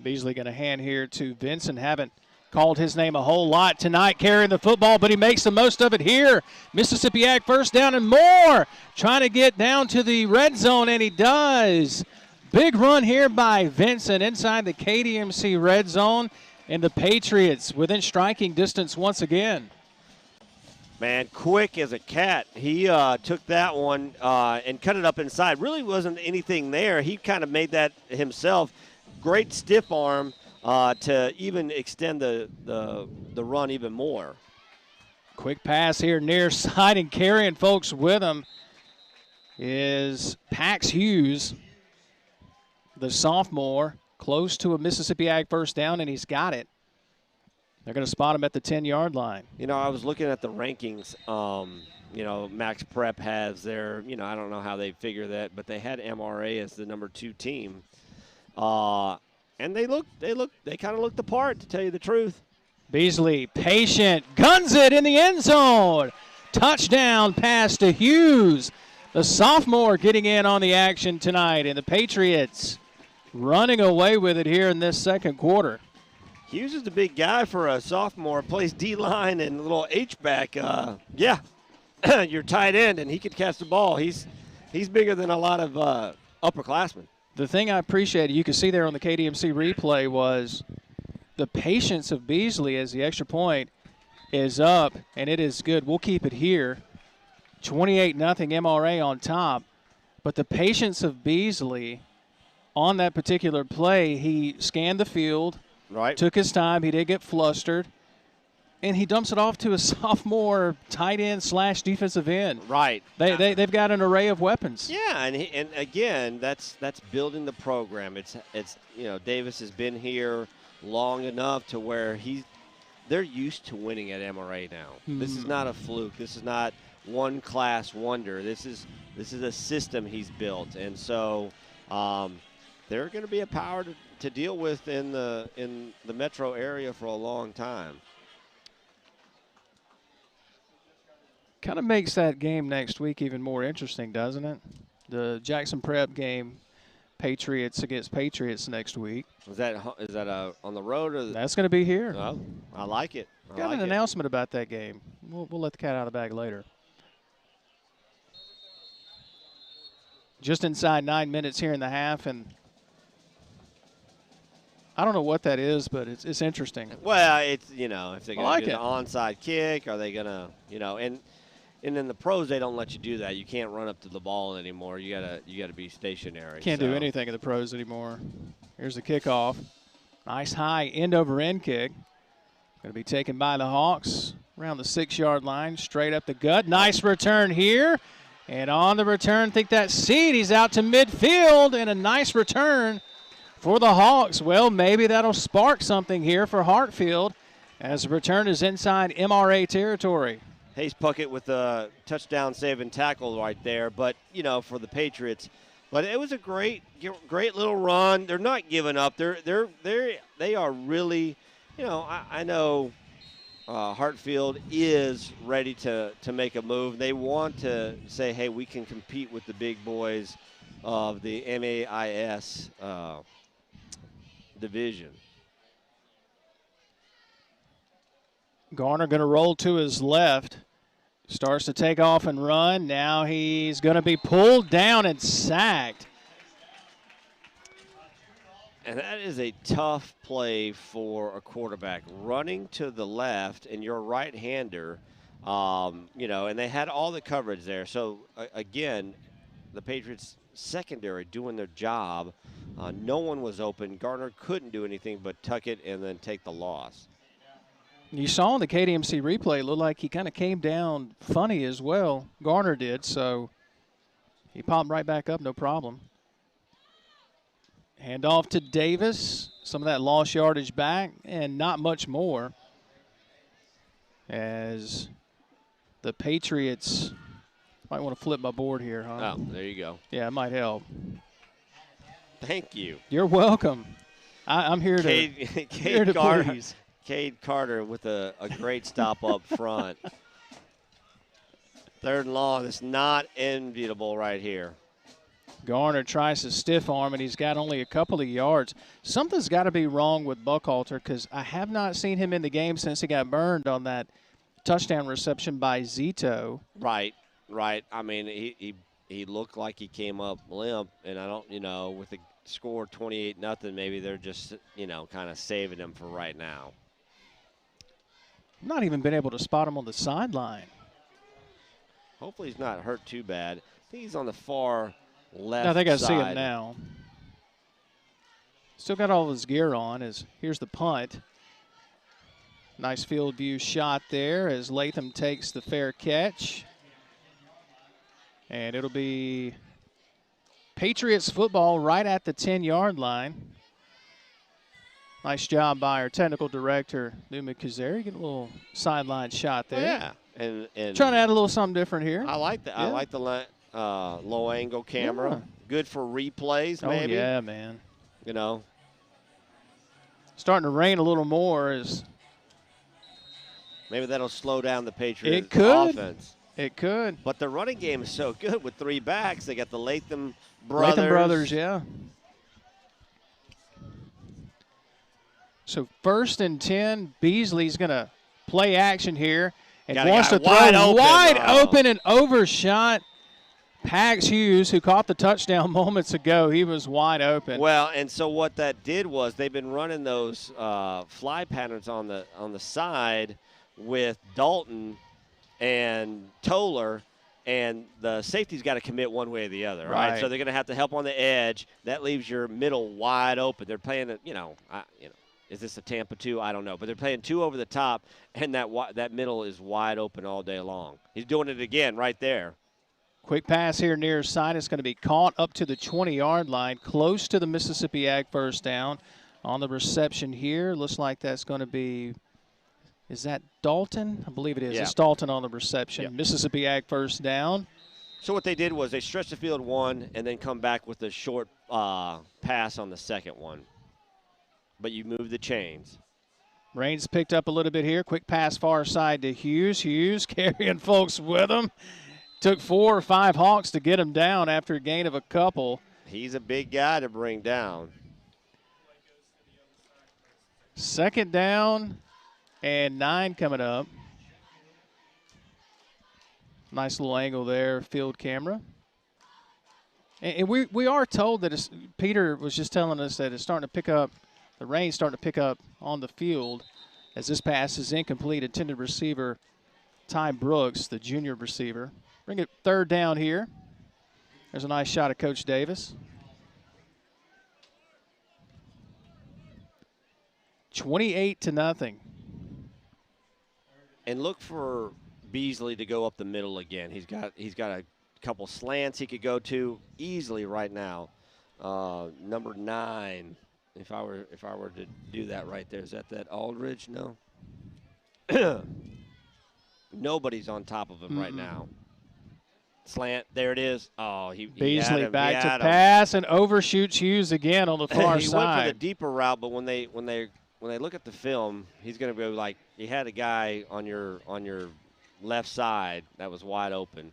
Beasley going to hand here to Vincent. Haven't called his name a whole lot tonight carrying the football, but he makes the most of it here. Mississippi Ag first down and more. Trying to get down to the red zone, and he does. Big run here by Vincent inside the KDMC red zone, and the Patriots within striking distance once again. Man, quick as a cat. He took that one and cut it up inside. Really wasn't anything there. He kind of made that himself. Great stiff arm to even extend the run even more. Quick pass here near side, and carrying folks with him is Pax Hughes, the sophomore, close to a Mississippi Ag first down, and he's got it. They're going to spot him at the 10-yard line. I was looking at the rankings. Max Prep has their, I don't know how they figure that, but they had MRA as the number 2 team. And they kind of looked the part, to tell you the truth. Beasley, patient, guns it in the end zone. Touchdown pass to Hughes. The sophomore getting in on the action tonight, and the Patriots running away with it here in this second quarter. Hughes is the big guy for a sophomore, plays D-line and a little H-back. You're tight end, and he could catch the ball. He's bigger than a lot of upperclassmen. The thing I appreciated, you could see there on the KDMC replay, was the patience of Beasley as the extra point is up, and it is good. We'll keep it here. 28-0 MRA on top. But the patience of Beasley on that particular play, he scanned the field, took his time. He did get flustered, and he dumps it off to a sophomore tight end / defensive end. Right. They've got an array of weapons. Yeah, and again, that's building the program. It's Davis has been here long enough to where they're used to winning at MRA now. This is not a fluke. This is not one class wonder. This is a system he's built, and so they're going to be a power to deal with in the metro area for a long time. Kind of makes that game next week even more interesting, doesn't it? The Jackson Prep game, Patriots against Patriots next week. Is that on the road? Or That's going to be here. Oh, I like it. Got an announcement about that game. We'll let the cat out of the bag later. Just inside 9 minutes here in the half, and I don't know what that is, but it's interesting. Well, it's if they're going to do an onside kick, are they going to and in the pros they don't let you do that. You can't run up to the ball anymore. You gotta be stationary. Can't do anything in the pros anymore. Here's the kickoff. Nice high end over end kick. Going to be taken by the Hawks around the 6-yard line, straight up the gut. Nice return here. And on the return, think that seed. He's out to midfield, and a nice return for the Hawks. Well, maybe that'll spark something here for Hartfield as the return is inside MRA territory. Hayes Puckett with a touchdown save and tackle right there, but, you know, for the Patriots. But it was a great little run. They're not giving up. They are really, you know, I know Hartfield is ready to make a move. They want to say, hey, we can compete with the big boys of the MAIS division. Garner going to roll to his left. Starts to take off and run. Now he's going to be pulled down and sacked. And that is a tough play for a quarterback. Running to the left and your right-hander, you know, and they had all the coverage there. So, again, the Patriots secondary doing their job. No one was open. Garner couldn't do anything but tuck it and then take the loss. You saw in the KDMC replay, it looked like he kind of came down funny as well. Garner did, so he popped right back up, no problem. Hand off to Davis. Some of that lost yardage back and not much more as the Patriots might want to flip my board here, huh? Oh, there you go. Yeah, it might help. Thank you. You're welcome. I'm here to please. Cade Carter with a great stop up front. 3rd and long. It's not enviable right here. Garner tries to stiff arm, and he's got only a couple of yards. Something's got to be wrong with Buckhalter because I have not seen him in the game since he got burned on that touchdown reception by Zito. Right. I mean, he looked like he came up limp, and I don't, you know, with the score 28-0, maybe they're just, you know, kind of saving him for right now. Not even been able to spot him on the sideline. Hopefully he's not hurt too bad. I think he's on the far left I think I side. see him now. Still got all his gear on. Here's the punt. Nice field view shot there as Latham takes the fair catch. And it'll be Patriots football right at the 10-yard line. Nice job by our technical director, Newman Kazari. Get a little sideline shot there. Yeah, and trying to add a little something different here. I like that. Yeah. I like the low angle camera. Yeah. Good for replays, maybe. Oh yeah, man. You know, starting to rain a little more as maybe that'll slow down the Patriots offense. It could. But the running game is so good with 3 backs. They got the Latham brothers. Latham brothers, yeah. So 1st and 10, Beasley's going to play action here and wants to throw wide open and overshot Pax Hughes, who caught the touchdown moments ago. He was wide open. Well, and so what that did was they've been running those fly patterns on the side with Dalton and Toller, and the safety's got to commit one way or the other, right? So they're going to have to help on the edge. That leaves your middle wide open. They're playing, is this a Tampa 2? I don't know. But they're playing 2 over the top, and that middle is wide open all day long. He's doing it again right there. Quick pass here near side. It's going to be caught up to the 20-yard line, close to the Mississippi Ag first down. On the reception here, looks like that's going to be, is that Dalton? I believe it is. Yeah. It's Dalton on the reception. Yep. Mississippi Ag first down. So what they did was they stretched the field 1 and then come back with a short pass on the second one. But you move the chains. Rain's picked up a little bit here. Quick pass far side to Hughes. Hughes carrying folks with him. Took 4 or 5 Hawks to get him down after a gain of a couple. He's a big guy to bring down. 2nd down and 9 coming up. Nice little angle there, field camera. And we are told that Peter was just telling us that it's starting to pick up. The rain's starting to pick up on the field as this pass is incomplete. Intended receiver Ty Brooks, the junior receiver. Bring it 3rd down here. There's a nice shot of Coach Davis. 28-0. and look for Beasley to go up the middle again. He's got a couple slants he could go to easily right now. Number 9, if I were to do that right there, is that Aldridge? No. Nobody's on top of him right now. Slant, there it is. Oh, Beasley back to pass and overshoots Hughes again on the far he side. Went for the deeper route, but when they look at the film, he's going to go like you had a guy on your left side that was wide open.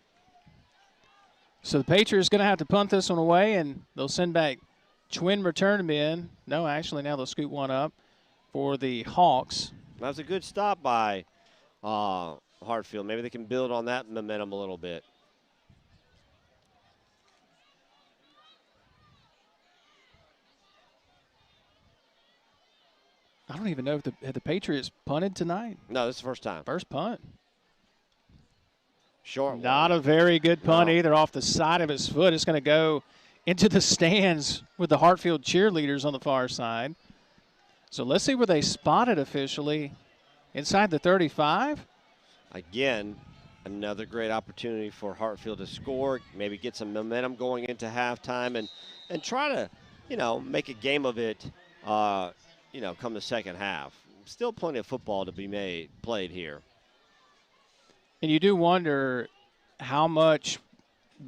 So the Patriots going to have to punt this one away, and they'll send back twin return men. No, actually, now they'll scoot one up for the Hawks. That was a good stop by Hartfield. Maybe they can build on that momentum a little bit. I don't even know if the Patriots punted tonight. No, this is the first time. First punt. Short. Not a very good punt either off the side of his foot. It's going to go into the stands with the Hartfield cheerleaders on the far side. So let's see where they spot it officially. Inside the 35. Again, another great opportunity for Hartfield to score, maybe get some momentum going into halftime and try to, make a game of it, come the second half. Still plenty of football to be played here. And you do wonder how much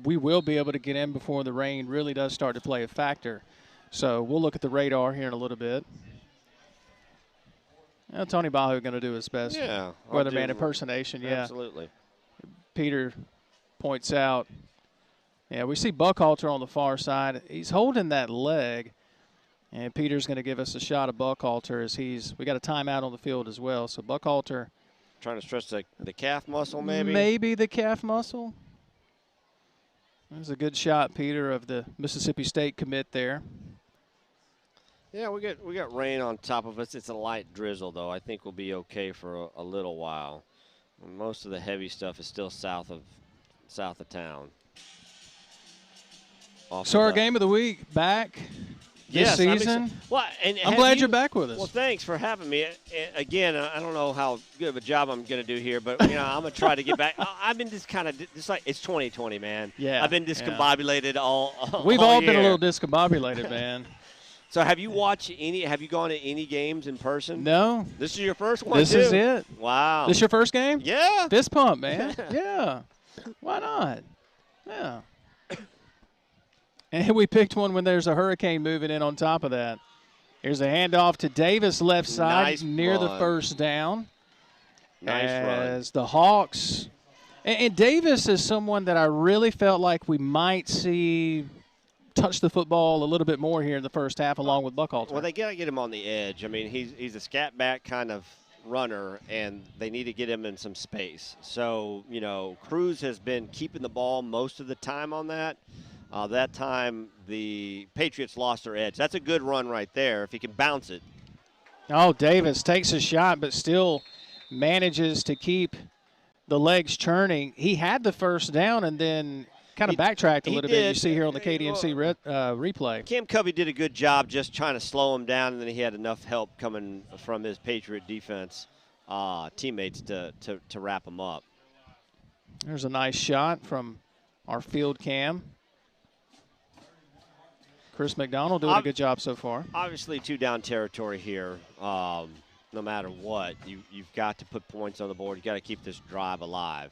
we will be able to get in before the rain really does start to play a factor. So we'll look at the radar here in a little bit. Tony Bahu going to do his best. Yeah. Weatherman impersonation, yeah. Absolutely. Peter points out, we see Buckhalter on the far side. He's holding that leg, and Peter's going to give us a shot of Buckhalter as we got a timeout on the field as well. So Buckhalter. Trying to stretch the calf muscle, maybe? Maybe the calf muscle. There's a good shot, Peter, of the Mississippi State commit there. Yeah, we got rain on top of us. It's a light drizzle, though. I think we'll be okay for a little while. Most of the heavy stuff is still south of town. So our game of the week back this season. I'm glad you're back with us. Well, thanks for having me. Again, I don't know how good of a job I'm going to do here, but I'm going to try to get back. I've been just like it's 2020, man. Yeah, I've been discombobulated all We've all year. been a little discombobulated, man. So have you watched have you gone to any games in person? No. This is your first one, This is it. Wow. This your first game? Yeah. Fist pump, man. Yeah. Why not? Yeah. And we picked one when there's a hurricane moving in on top of that. Here's a handoff to Davis left side near the first down. Nice as the Hawks. And Davis is someone that I really felt like we might see touch the football a little bit more here in the first half along with Buckhalter. Well, they got to get him on the edge. I mean, he's a scat back kind of runner, and they need to get him in some space. So, Cruz has been keeping the ball most of the time on that. That time, the Patriots lost their edge. That's a good run right there if he can bounce it. Oh, Davis takes a shot but still manages to keep the legs churning. He had the first down and then kind of backtracked a little bit. You see here on the KDMC replay. Cam Covey did a good job just trying to slow him down, and then he had enough help coming from his Patriot defense teammates to wrap him up. There's a nice shot from our field cam. Chris McDonald doing a good job so far. Obviously, 2-down territory here. No matter what, you've got to put points on the board. You've got to keep this drive alive.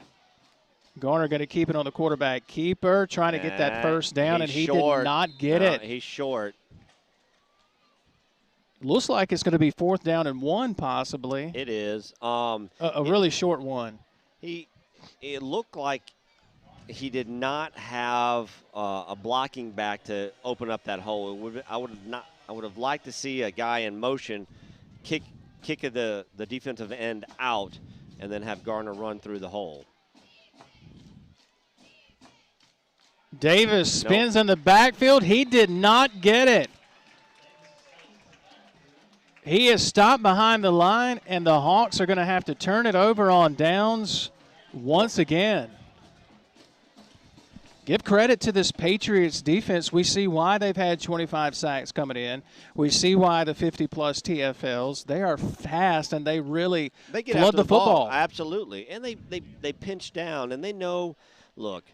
Garner going to keep it on the quarterback keeper, trying to get that first down, and he did not get it. He's short. Looks like it's going to be 4th down and 1 possibly. It is. A really short one. It looked like he did not have a blocking back to open up that hole. I would have liked to see a guy in motion kick the defensive end out and then have Garner run through the hole. Davis spins in the backfield. He did not get it. He is stopped behind the line, and the Hawks are going to have to turn it over on downs once again. Give credit to this Patriots defense. We see why they've had 25 sacks coming in. We see why the 50-plus TFLs. They are fast, and they really flood the football. Absolutely. And they pinch down, and they know, look,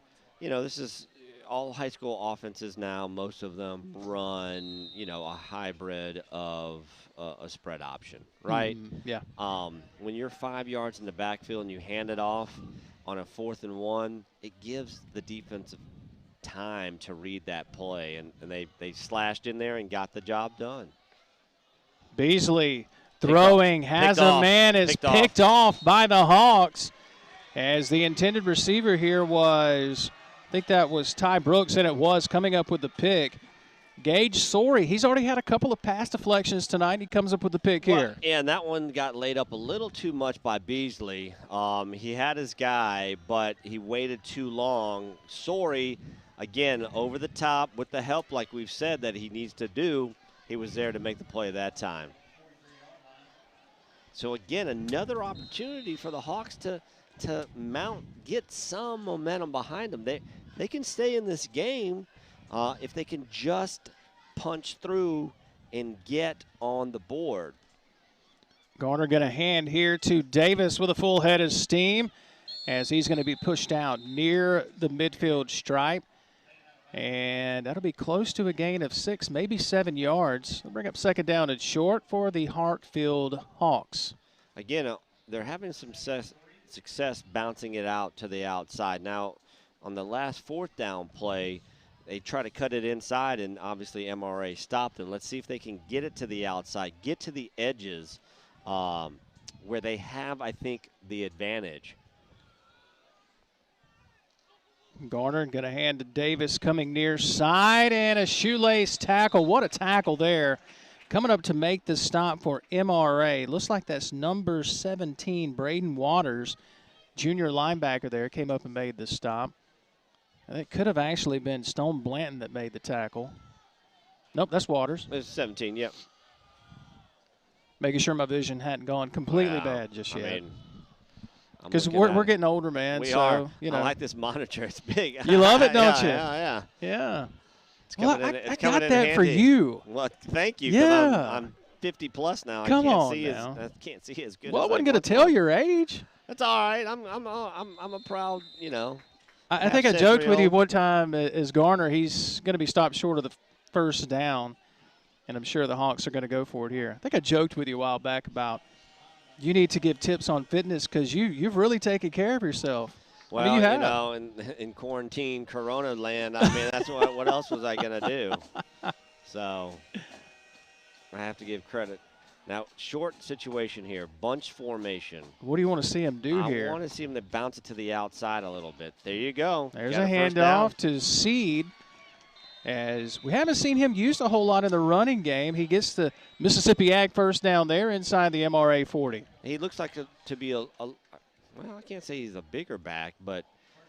this is all high school offenses now. Most of them run, a hybrid of a spread option, right? Yeah. When you're 5 yards in the backfield and you hand it off on a 4th and 1, it gives the defensive time to read that play, and they slashed in there and got the job done. Beasley throwing, has a man, is picked off by the Hawks, as the intended receiver here was, I think that was Ty Brooks, and it was coming up with the pick. Gage Sorey, he's already had a couple of pass deflections tonight. He comes up with the pick here. Yeah, and that one got laid up a little too much by Beasley. He had his guy, but he waited too long. Sorey, again, over the top with the help, like we've said, that he needs to do. He was there to make the play that time. So, again, another opportunity for the Hawks to get some momentum behind them. They can stay in this game if they can just punch through and get on the board. Garner going to hand here to Davis with a full head of steam, as he's going to be pushed out near the midfield stripe. And that'll be close to a gain of 6, maybe 7 yards. They'll bring up second down and short for the Hartfield Hawks. Again, they're having some success bouncing it out to the outside. Now, on the last 4th down play, they try to cut it inside, and obviously MRA stopped them. Let's see if they can get it to the outside, get to the edges where they have, I think, the advantage. Garner going to hand to Davis, coming near side, and a shoelace tackle. What a tackle there. Coming up to make the stop for MRA. Looks like that's number 17, Braden Waters, junior linebacker there, came up and made the stop. And it could have actually been Stone Blanton that made the tackle. Nope, that's Waters. It's 17, yep. Making sure my vision hadn't gone completely bad just yet. I mean, because we're getting older, man. We so, are. You know. I like this monitor. It's big. You love it, don't you? Yeah. It's well, coming I got that for you. Well, thank you. Yeah. I'm 50 plus now. Come I can't on see now. I can't see as good. Well, as I wasn't going to tell your age. That's all right. I'm a proud, I think I joked with you one time as Garner. He's going to be stopped short of the first down, and I'm sure the Hawks are going to go for it here. I think I joked with you a while back about you need to give tips on fitness because you've really taken care of yourself. Well, I mean, you have. in quarantine, Corona land, I mean, that's what else was I going to do? So I have to give credit. Now, short situation here, bunch formation. What do you want to see him do here? I want to see him to bounce it to the outside a little bit. There you go. There's a handoff to Seed, as we haven't seen him used a whole lot in the running game. He gets the Mississippi Ag first down there inside the MRA 40. He looks like to be well, I can't say he's a bigger back, but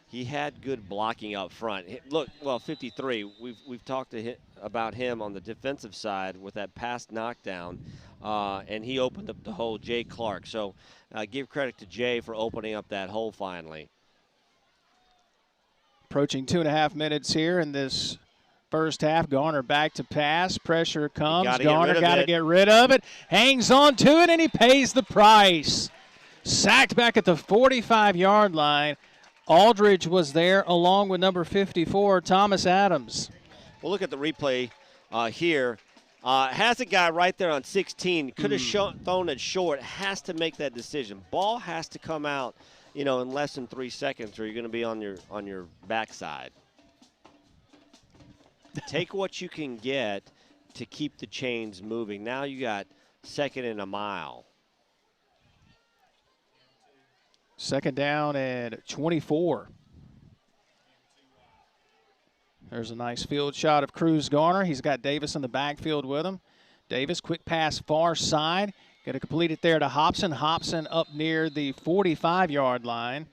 he had good blocking up front. Look, well, 53. We've talked about him on the defensive side with that pass knockdown, and he opened up the hole, Jay Clark. So give credit to Jay for opening up that hole finally. Approaching 2.5 minutes here in this first half. Garner back to pass. Pressure comes. Garner got to get rid of it. Hangs on to it, and he pays the price. Sacked back at the 45-yard line. Aldridge was there along with number 54, Thomas Adams. Well, look at the replay here. Has a guy right there on 16. Could have thrown it short. Has to make that decision. Ball has to come out, in less than 3 seconds, or you're going to be on your backside. Take what you can get to keep the chains moving. Now you got 2nd and a mile. Second down and 24. There's a nice field shot of Cruz Garner. He's got Davis in the backfield with him. Davis, quick pass far side. Going to complete it there to Hobson. Hobson up near the 45-yard line.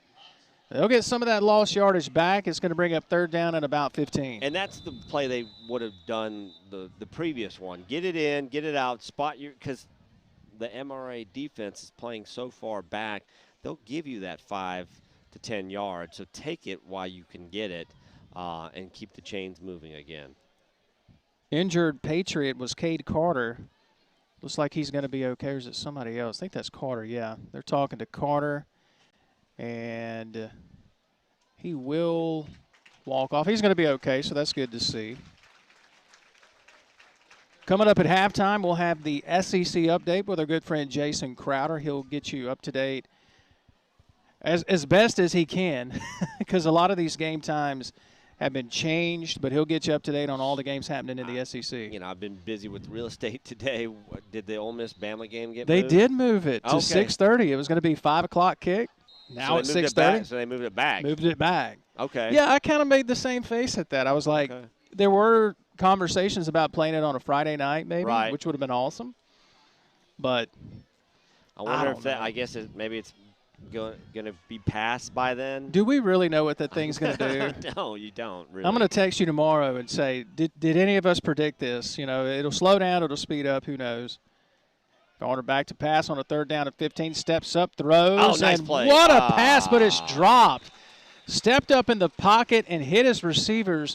They'll get some of that lost yardage back. It's going to bring up 3rd down and about 15. And that's the play they would have done the previous one. Get it in, get it out, spot your – because the MRA defense is playing so far back, they'll give you that 5 to 10 yards. So take it while you can get it. and keep the chains moving again. Injured Patriot was Cade Carter. Looks like he's going to be okay. Or is it somebody else? I think that's Carter, yeah. They're talking to Carter, and he will walk off. He's going to be okay, so that's good to see. Coming up at halftime, we'll have the SEC update with our good friend Jason Crowder. He'll get you up to date as best as he can because a lot of these game times have been changed, but he'll get you up to date on all the games happening in the SEC. You know, I've been busy with real estate today. Did the Ole Miss Bama game get They moved? did move it to Okay. 6:30. It was going to be 5 o'clock kick. Now it's 6:30. So they moved it back. Moved it back. Okay. Yeah, I kind of made the same face at that. I was like, there were conversations about playing it on a Friday night maybe, Right. which would have been awesome. But I wonder if that, know. I guess maybe it's going to be passed by then. Do we really know what that thing's going to do? No, you don't really. I'm going to text you tomorrow and say, did any of us predict this? You know, it'll slow down, it'll speed up, who knows. Garner back to pass on a 3rd down and 15, steps up, throws. Oh, nice and play. What a pass, but it's dropped. Stepped up in the pocket and hit his receiver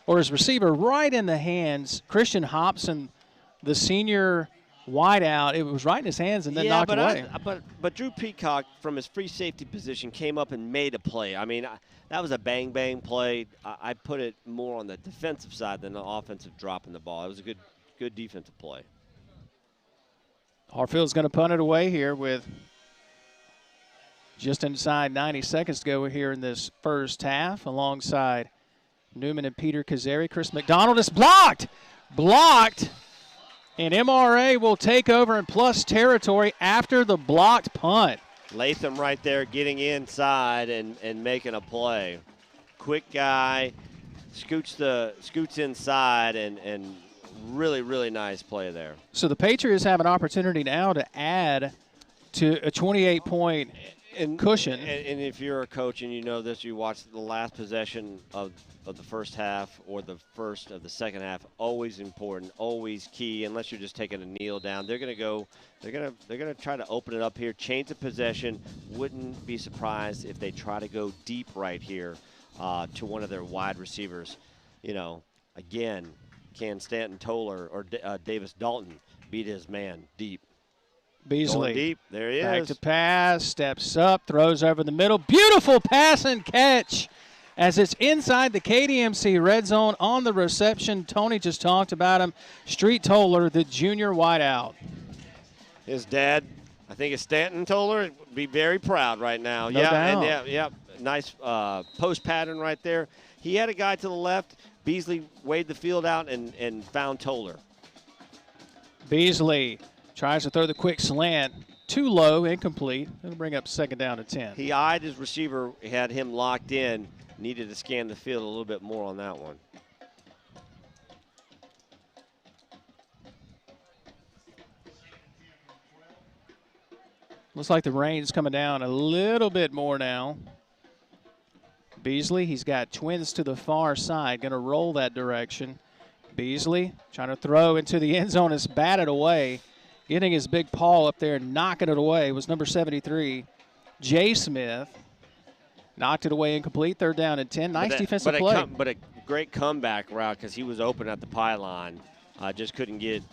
right in the hands. Christian Hobson, the senior wideout, it was right in his hands and then knocked away. But Drew Peacock, from his free safety position, came up and made a play. I mean, that was a bang-bang play. I put it more on the defensive side than the offensive dropping the ball. It was a good defensive play. Hartfield's going to punt it away here with just inside 90 seconds to go here in this first half alongside Newman and Peter Kazari. Chris McDonald is blocked. Blocked. And MRA will take over in plus territory after the blocked punt. Latham right there getting inside and making a play. Quick guy, scoots inside and really, really nice play there. So the Patriots have an opportunity now to add to a 28-point cushion. And if you're a coach and you know this, you watch the last possession of the first half or the first of the second half, always important, always key, unless you're just taking a kneel down. They're going to go, they're going to try to open it up here, change the possession. Wouldn't be surprised if they try to go deep right here to one of their wide receivers. You know, again, can Stanton Toller or Davis Dalton beat his man deep? Beasley. Going deep. There he Back is. to pass, steps up, throws over the middle. Beautiful pass and catch as it's inside the KDMC red zone on the reception. Tony just talked about him. Street Toller, the junior wideout. His dad, I think it's Stanton Toller, would be very proud right now. No doubt. And nice post pattern right there. He had a guy to the left. Beasley weighed the field out and found Toller. Beasley tries to throw the quick slant. Too low, incomplete. It'll bring up 2nd down and 10. He eyed his receiver, had him locked in, needed to scan the field a little bit more on that one. Looks like the rain's coming down a little bit more now. Beasley, he's got twins to the far side, going to roll that direction. Beasley trying to throw into the end zone, is batted away. Getting his big paw up there and knocking it away was number 73, Jay Smith. Knocked it away incomplete, 3rd down and 10. Nice defensive play. But a great comeback route because he was open at the pylon. Just couldn't get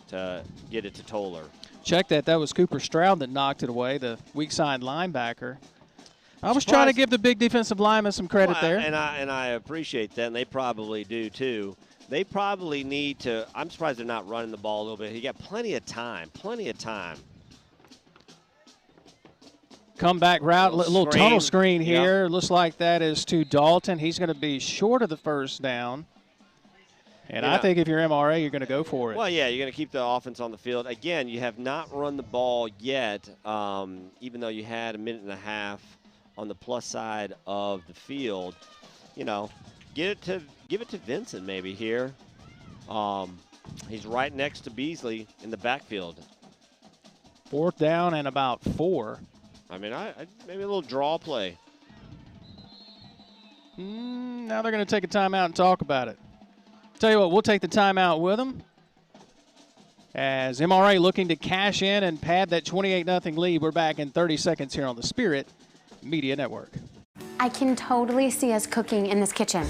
it to Toller. Check that. That was Cooper Stroud that knocked it away, the weak side linebacker. I was trying to give the big defensive lineman some credit there. And I appreciate that, and they probably do too. They probably need to – I'm surprised they're not running the ball a little bit. He got plenty of time. Comeback route, little screen. tunnel screen here. Looks like that is to Dalton. He's going to be short of the 1st down. And I think if you're MRA, you're going to go for it. Well, yeah, you're going to keep the offense on the field. Again, you have not run the ball yet, even though you had a minute and a half on the plus side of the field. You know, give it to Vincent maybe here. He's right next to Beasley in the backfield. 4th down and about 4. I mean, maybe a little draw play. Now they're going to take a timeout and talk about it. Tell you what, we'll take the timeout with them as MRA looking to cash in and pad that 28-0 lead. We're back in 30 seconds here on the Spirit Media Network. I can totally see us cooking in this kitchen.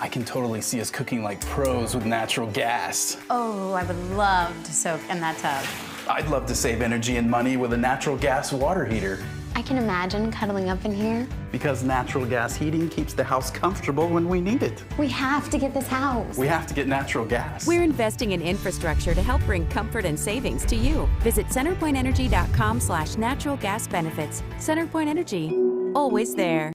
I can totally see us cooking like pros with natural gas. Oh, I would love to soak in that tub. I'd love to save energy and money with a natural gas water heater. I can imagine cuddling up in here. Because natural gas heating keeps the house comfortable when we need it. We have to get this house. We have to get natural gas. We're investing in infrastructure to help bring comfort and savings to you. Visit centerpointenergy.com/natural gas benefits. CenterPoint Energy, always there.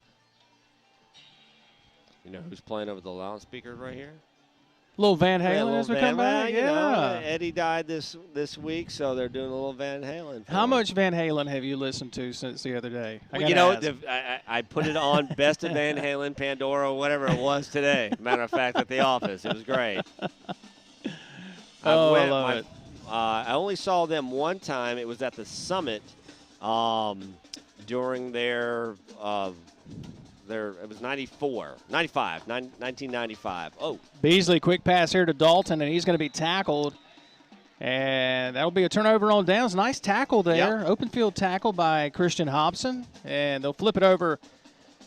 You know who's playing over the loudspeakers right here? Little Van Halen as we come back. You know, Eddie died this week, so they're doing a little Van Halen. How much Van Halen have you listened to since the other day? I put it on Best of Van Halen, Pandora, whatever it was today. Matter of fact, at the office, it was great. I love it. I only saw them one time. It was at the Summit during their it was 1995. Oh. Beasley, quick pass here to Dalton, and he's going to be tackled. And that'll be a turnover on downs. Nice tackle there. Yep. Open field tackle by Christian Hobson. And they'll flip it over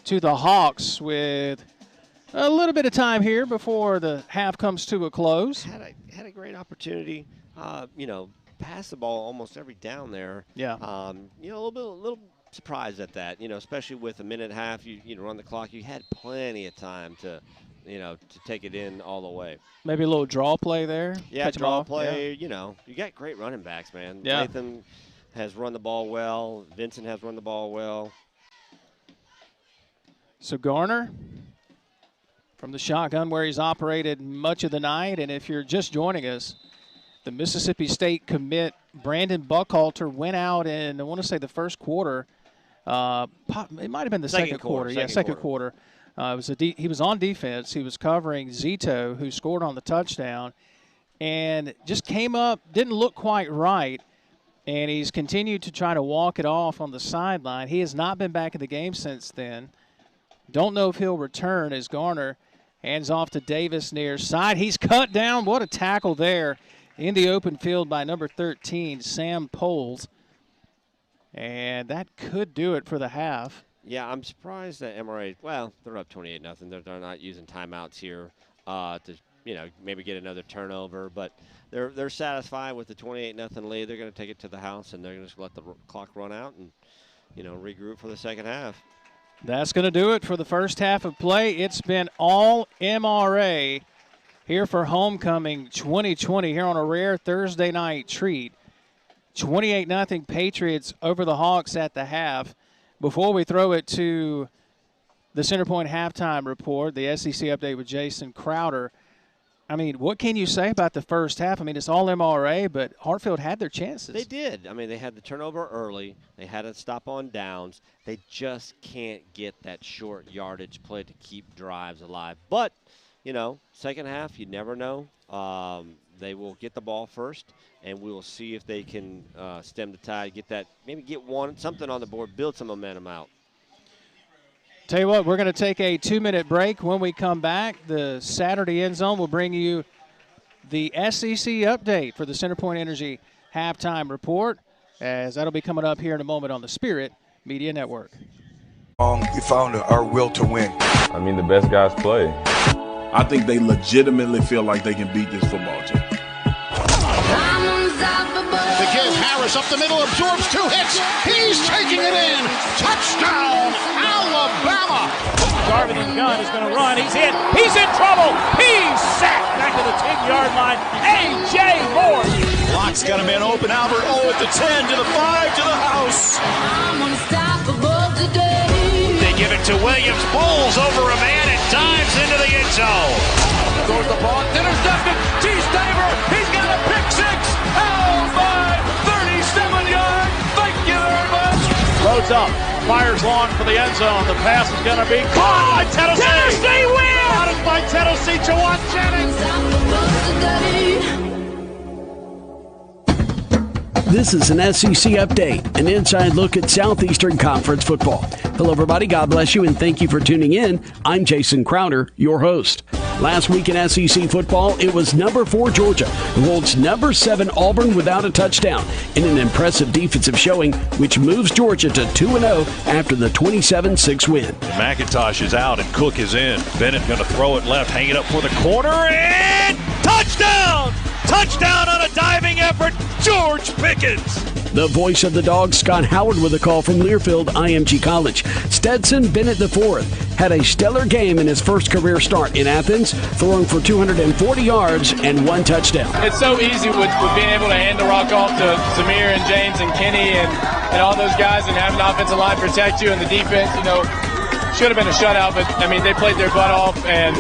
to the Hawks with a little bit of time here before the half comes to a close. Had a great opportunity. Pass the ball almost every down there. Yeah. A little surprised at that, especially with a minute and a half, you run the clock. You had plenty of time to take it in all the way. Maybe a little draw play there. Yeah, draw play. Yeah. You got great running backs, man. Yeah. Nathan has run the ball well. Vincent has run the ball well. So Garner from the shotgun where he's operated much of the night. And if you're just joining us, the Mississippi State commit Brandon Buckhalter went out in, I want to say, the first quarter. It might have been the second quarter. Second quarter. He was on defense. He was covering Zito, who scored on the touchdown, and just came up, didn't look quite right, and he's continued to try to walk it off on the sideline. He has not been back in the game since then. Don't know if he'll return as Garner hands off to Davis near side. He's cut down. What a tackle there in the open field by number 13, Sam Poles. And that could do it for the half. Yeah, I'm surprised that MRA, they're up 28-0. They're not using timeouts here to, maybe get another turnover. But they're satisfied with the 28-0 lead. They're going to take it to the house, and they're going to just let the clock run out and, regroup for the second half. That's going to do it for the first half of play. It's been all MRA here for Homecoming 2020 here on a rare Thursday night treat. 28-0 Patriots over the Hawks at the half. Before we throw it to the Centerpoint halftime report, the SEC update with Jason Crowder, I mean, what can you say about the first half? I mean, it's all MRA, but Hartfield had their chances. They did. I mean, they had the turnover early. They had a stop on downs. They just can't get that short yardage play to keep drives alive. But, second half, you never know. They will get the ball first, and we will see if they can stem the tide, get something on the board, build some momentum out. Tell you what, we're going to take a 2-minute break. When we come back, the Saturday End Zone will bring you the SEC update for the Centerpoint Energy halftime report, as that'll be coming up here in a moment on the Spirit Media Network. We found our will to win. I mean, the best guys play. I think they legitimately feel like they can beat this football team. The give, Harris up the middle, absorbs 2 hits. He's taking it in. Touchdown, Alabama. Garvin in the gun is going to run. He's in. He's in trouble. He's sacked back to the 10-yard line. A.J. Moore. Clock's got a man open. Albert, to the 10, to the 5, to the house. I'm unstoppable today. They give it to Williams. Bowls over a man and dives into the end zone. Throws the ball. Intercepted. T-Staver. He's got a pick 6. Oh, my 37-yard. Thank you very much. Loads up. Fires long for the end zone. The pass is going to be caught by Tennessee. Tennessee wins! Caught it by Tennessee. Jawan Jennings. This is an SEC update, an inside look at Southeastern Conference football. Hello, everybody. God bless you, and thank you for tuning in. I'm Jason Crowder, your host. Last week in SEC football, it was number 4 Georgia who holds number 7 Auburn without a touchdown in an impressive defensive showing, which moves Georgia to 2-0 after the 27-6 win. McIntosh is out and Cook is in. Bennett going to throw it left, hang it up for the corner, and touchdown! Touchdown on a diving effort, George Pickens! The voice of the Dogs, Scott Howard, with a call from Learfield IMG College. Stetson Bennett IV had a stellar game in his first career start in Athens, throwing for 240 yards and 1 touchdown. It's so easy with being able to hand the rock off to Zamir and James and Kenny and all those guys and having the offensive line protect you and the defense, should have been a shutout, but, they played their butt off, and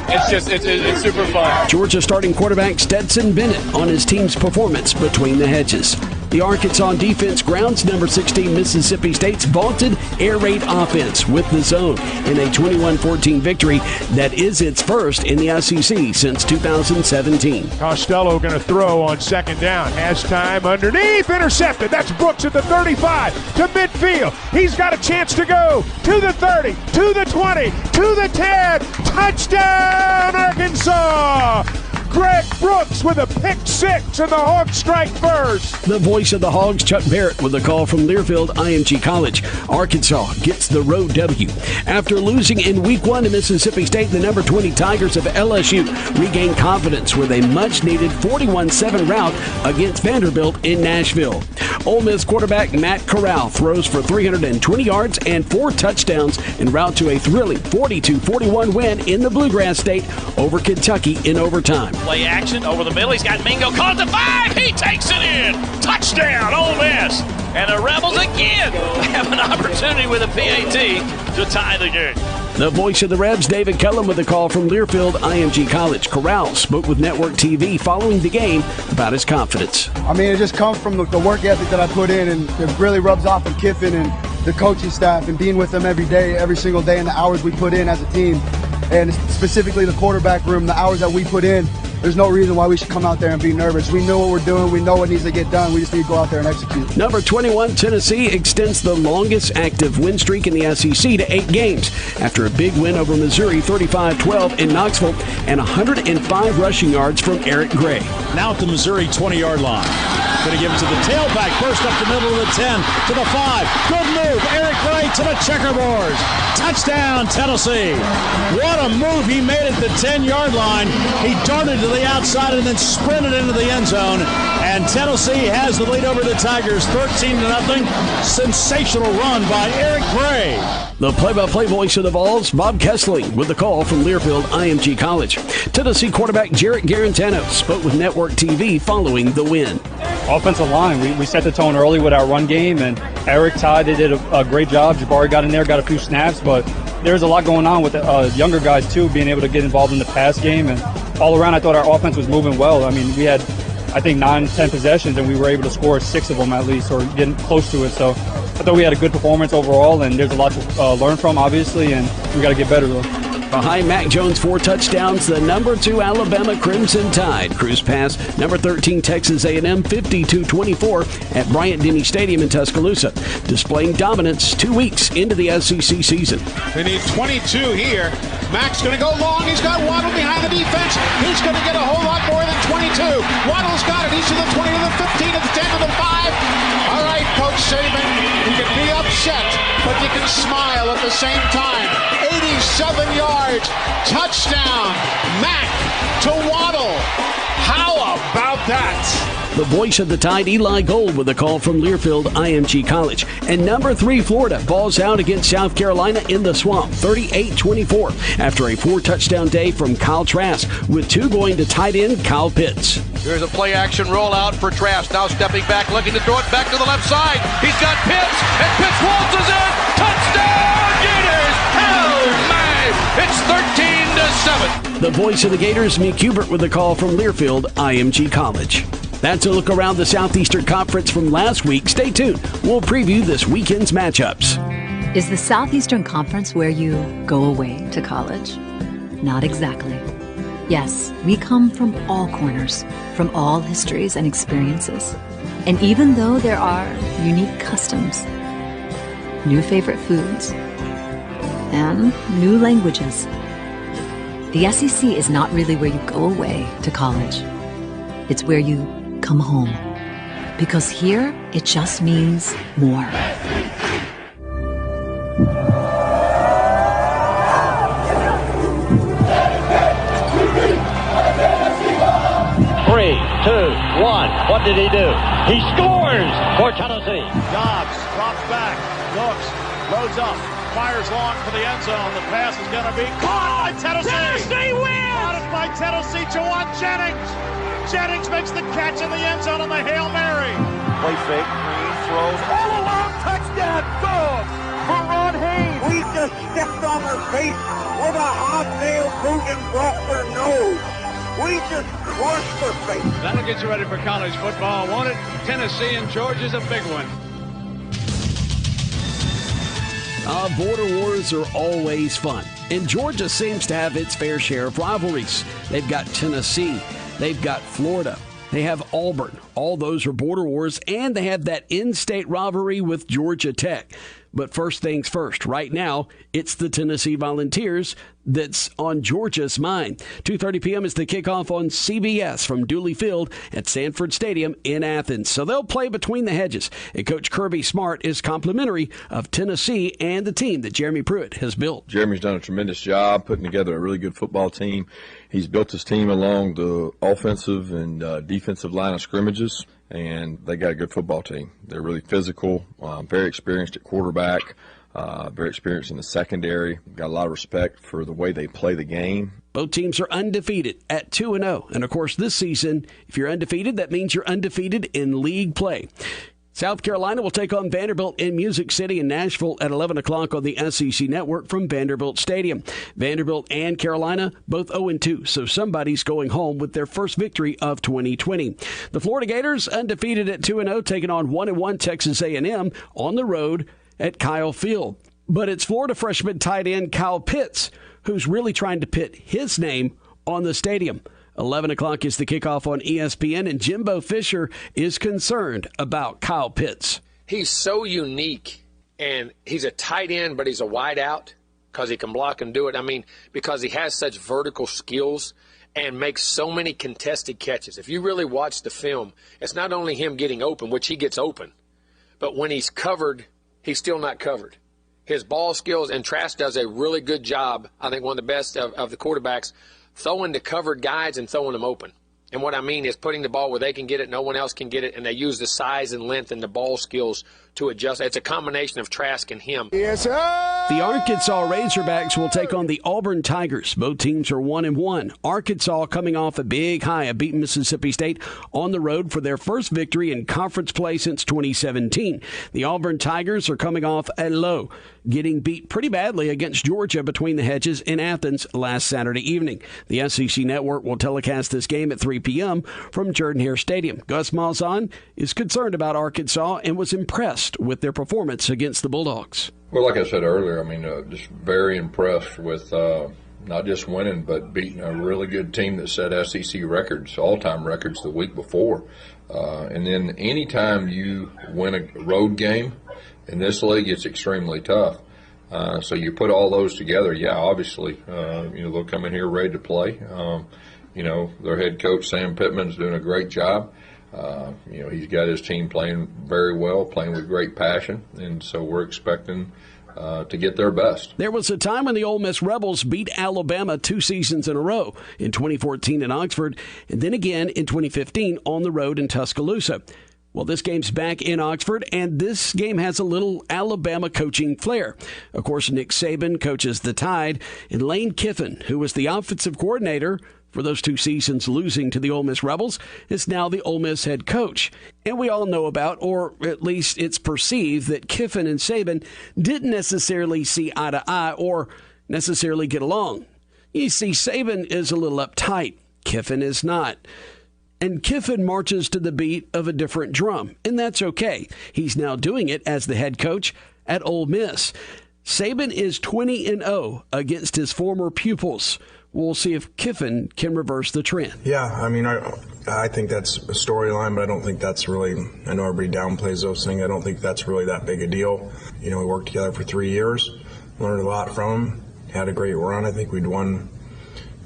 it's super fun. Georgia starting quarterback Stetson Bennett on his team's performance between the hedges. The Arkansas defense grounds number 16 Mississippi State's vaunted air raid offense with the zone in a 21-14 victory that is its first in the SEC since 2017. Costello going to throw on second down. Has time underneath. Intercepted. That's Brooks at the 35 to midfield. He's got a chance to go to the 30, to the 20, to the 10. Touchdown, Arkansas! Greg Brooks with a pick 6 and the Hogs strike first. The voice of the Hogs, Chuck Barrett, with a call from Learfield IMG College. Arkansas gets the road W. After losing in Week 1 to Mississippi State, the number 20 Tigers of LSU regained confidence with a much-needed 41-7 rout against Vanderbilt in Nashville. Ole Miss quarterback Matt Corral throws for 320 yards and 4 touchdowns en route to a thrilling 42-41 win in the Bluegrass State over Kentucky in overtime. Play action over the middle. He's got Mingo caught at the 5. He takes it in. Touchdown, Ole Miss. And the Rebels again have an opportunity with a PAT to tie the game. The voice of the Rebs, David Cullum, with a call from Learfield IMG College. Corral spoke with Network TV following the game about his confidence. It just comes from the work ethic that I put in, and it really rubs off on Kiffin and the coaching staff and being with them every day, every single day, and the hours we put in as a team. And specifically the quarterback room, the hours that we put in, there's no reason why we should come out there and be nervous. We know what we're doing. We know what needs to get done. We just need to go out there and execute. Number 21, Tennessee, extends the longest active win streak in the SEC to 8 games after a big win over Missouri 35-12 in Knoxville and 105 rushing yards from Eric Gray. Now at the Missouri 20-yard line. Going to give it to the tailback. First up the middle of the 10 to the 5. Good move. Eric Gray to the checkerboards. Touchdown, Tennessee. What a move he made at the 10-yard line. He darted to the outside and then sprinted into the end zone. And Tennessee has the lead over the Tigers 13-0. Sensational run by Eric Gray. The play-by-play voice of the Vols, Bob Kessling, with the call from Learfield IMG College. Tennessee quarterback Jarrett Garantano spoke with Network TV following the win. Offensive line, we set the tone early with our run game, and Eric, Ty, they did a great job. Jabari got in there, got a few snaps, but there's a lot going on with the younger guys, too, being able to get involved in the pass game. And all around, I thought our offense was moving well. We had, I think, 9-10 possessions, and we were able to score 6 of them at least, or getting close to it. So I thought we had a good performance overall, and there's a lot to learn from, obviously, and we got to get better, though. Behind Mac Jones' 4 touchdowns, the number 2 Alabama Crimson Tide cruise past number 13 Texas A&M 52-24 at Bryant-Denny Stadium in Tuscaloosa, displaying dominance 2 weeks into the SEC season. They need 22 here. Mac's going to go long. He's got Waddle behind the defense. He's going to get a whole lot more than 22. Waddle's got it. He's to the 20, to the 15, to the 10, to the 5. All right, Coach Saban, you can be upset, but you can smile at the same time. 87 yards, touchdown, Mac to Waddle. How about that? The voice of the Tide, Eli Gold, with a call from Learfield IMG College. And number 3, Florida, balls out against South Carolina in the Swamp, 38-24, after a 4-touchdown day from Kyle Trask, with 2 going to tight end Kyle Pitts. Here's a play-action rollout for Trask, now stepping back, looking to throw it back to the left side. He's got Pitts, and Pitts waltzes in. Touchdown, Gators! Oh, my! It's 13-7. The voice of the Gators, Mick Hubert, with a call from Learfield IMG College. That's a look around the Southeastern Conference from last week. Stay tuned. We'll preview this weekend's matchups. Is the Southeastern Conference where you go away to college? Not exactly. Yes, we come from all corners, from all histories and experiences. And even though there are unique customs, new favorite foods, and new languages, The SEC is not really where you go away to college. It's where you come home. Because here, it just means more. 3, 2, 1. What did he do? He scores for Tennessee. Dobbs drops back, looks, loads up, fires long for the end zone. The pass is going to be caught by Tennessee. Tennessee wins! Caught it by Tennessee. Jawan Jennings. Jennings makes the catch in the end zone on the Hail Mary. Play fake, Green throws all along, touchdown, goal for Ron Hayes. We just stepped on their face with a hot-nail boot and brought their nose. We just crushed their face. That'll get you ready for college football, won't it? Tennessee and Georgia's a big one. Border wars are always fun, and Georgia seems to have its fair share of rivalries. They've got Tennessee, they've got Florida, they have Auburn. All those are border wars, and they have that in-state rivalry with Georgia Tech. But first things first, right now, it's the Tennessee Volunteers that's on Georgia's mind. 2:30 p.m. is the kickoff on CBS from Dooley Field at Sanford Stadium in Athens. So they'll play between the hedges. And Coach Kirby Smart is complimentary of Tennessee and the team that Jeremy Pruitt has built. Jeremy's done a tremendous job putting together a really good football team. He's built his team along the offensive and defensive line of scrimmages, and they got a good football team. They're really physical, very experienced at quarterback, very experienced in the secondary. Got a lot of respect for the way they play the game. Both teams are undefeated at 2-0. And, of course, this season, if you're undefeated, that means you're undefeated in league play. South Carolina will take on Vanderbilt in Music City in Nashville at 11 o'clock on the SEC Network from Vanderbilt Stadium. Vanderbilt and Carolina both 0-2, so somebody's going home with their first victory of 2020. The Florida Gators undefeated at 2-0, taking on 1-1 Texas A&M on the road at Kyle Field. But it's Florida freshman tight end Kyle Pitts who's really trying to put his name on the stadium. 11 o'clock is the kickoff on ESPN, and Jimbo Fisher is concerned about Kyle Pitts. He's so unique, and he's a tight end, but he's a wide out because he can block and do it. I mean, because he has such vertical skills and makes so many contested catches. If you really watch the film, it's not only him getting open, which he gets open, but when he's covered, he's still not covered. His ball skills, and Trask does a really good job, I think one of the best of the quarterbacks, throwing to covered guys and throwing them open. And what I mean is putting the ball where they can get it, no one else can get it, and they use the size and length and the ball skills to adjust. It's a combination of Trask and him. Yes, sir! The Arkansas Razorbacks will take on the Auburn Tigers. Both teams are 1-1. Arkansas coming off a big high of beating Mississippi State on the road for their first victory in conference play since 2017. The Auburn Tigers are coming off a low, getting beat pretty badly against Georgia between the hedges in Athens last Saturday evening. The SEC Network will telecast this game at 3 p.m. from Jordan-Hare Stadium. Gus Malzahn is concerned about Arkansas and was impressed with their performance against the Bulldogs. Well, like I said earlier, I mean, just very impressed with not just winning, but beating a really good team that set SEC records, all-time records the week before. And then anytime you win a road game in this league, it's extremely tough. So you put all those together, obviously, they'll come in here ready to play. Their head coach, Sam Pittman's doing a great job. He's got his team playing very well, playing with great passion, and so we're expecting to get their best. There was a time when the Ole Miss Rebels beat Alabama 2 seasons in a row, in 2014 in Oxford, and then again in 2015 on the road in Tuscaloosa. Well, this game's back in Oxford, and this game has a little Alabama coaching flair. Of course, Nick Saban coaches the Tide, and Lane Kiffin, who was the offensive coordinator for those 2 seasons losing to the Ole Miss Rebels, is now the Ole Miss head coach. And we all know about, or at least it's perceived, that Kiffin and Saban didn't necessarily see eye to eye or necessarily get along. You see, Saban is a little uptight. Kiffin is not. And Kiffin marches to the beat of a different drum, and that's okay. He's now doing it as the head coach at Ole Miss. Saban is 20-0 against his former pupils. We'll see if Kiffin can reverse the trend. Yeah, I mean, I think that's a storyline, but I don't think that's really, I know everybody downplays those things. I don't think that's really that big a deal. We worked together for 3 years, learned a lot from him, had a great run. I think we'd won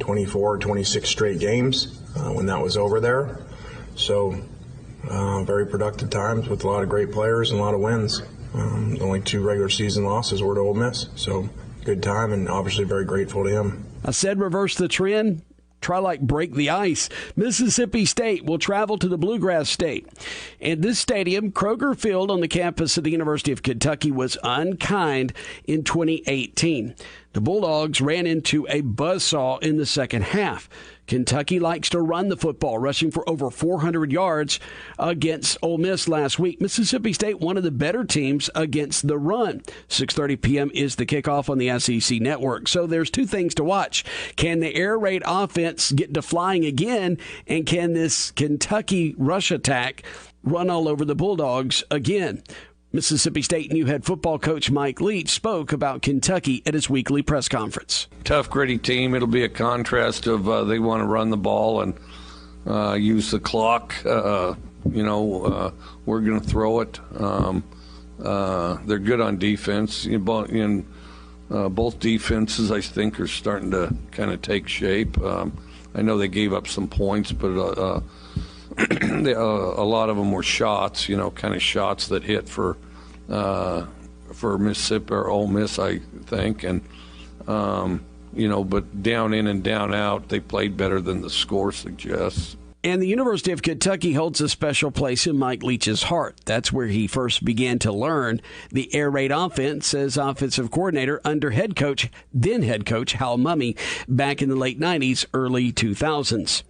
24, 26 straight games when that was over there. So very productive times with a lot of great players and a lot of wins. Only 2 regular season losses were to Ole Miss. So good time, and obviously very grateful to him. I said reverse the trend. Try like break the ice. Mississippi State will travel to the Bluegrass State. And this stadium, Kroger Field on the campus of the University of Kentucky, was unkind in 2018. The Bulldogs ran into a buzzsaw in the second half. Kentucky likes to run the football, rushing for over 400 yards against Ole Miss last week. Mississippi State, one of the better teams against the run. 6:30 p.m. is the kickoff on the SEC network. So there's 2 things to watch. Can the air raid offense get to flying again? And can this Kentucky rush attack run all over the Bulldogs again? Mississippi State new head football coach Mike Leach spoke about Kentucky at his weekly press conference. Tough, gritty team. It'll be a contrast of they want to run the ball and use the clock. We're going to throw it. They're good on defense. Both defenses, I think, are starting to kind of take shape. I know they gave up some points, but a lot of them were shots, kind of shots that hit for Mississippi or Ole Miss, I think. And, but down in and down out, they played better than the score suggests. And the University of Kentucky holds a special place in Mike Leach's heart. That's where he first began to learn the air raid offense as offensive coordinator under then head coach Hal Mumme back in the late 90s, early 2000s.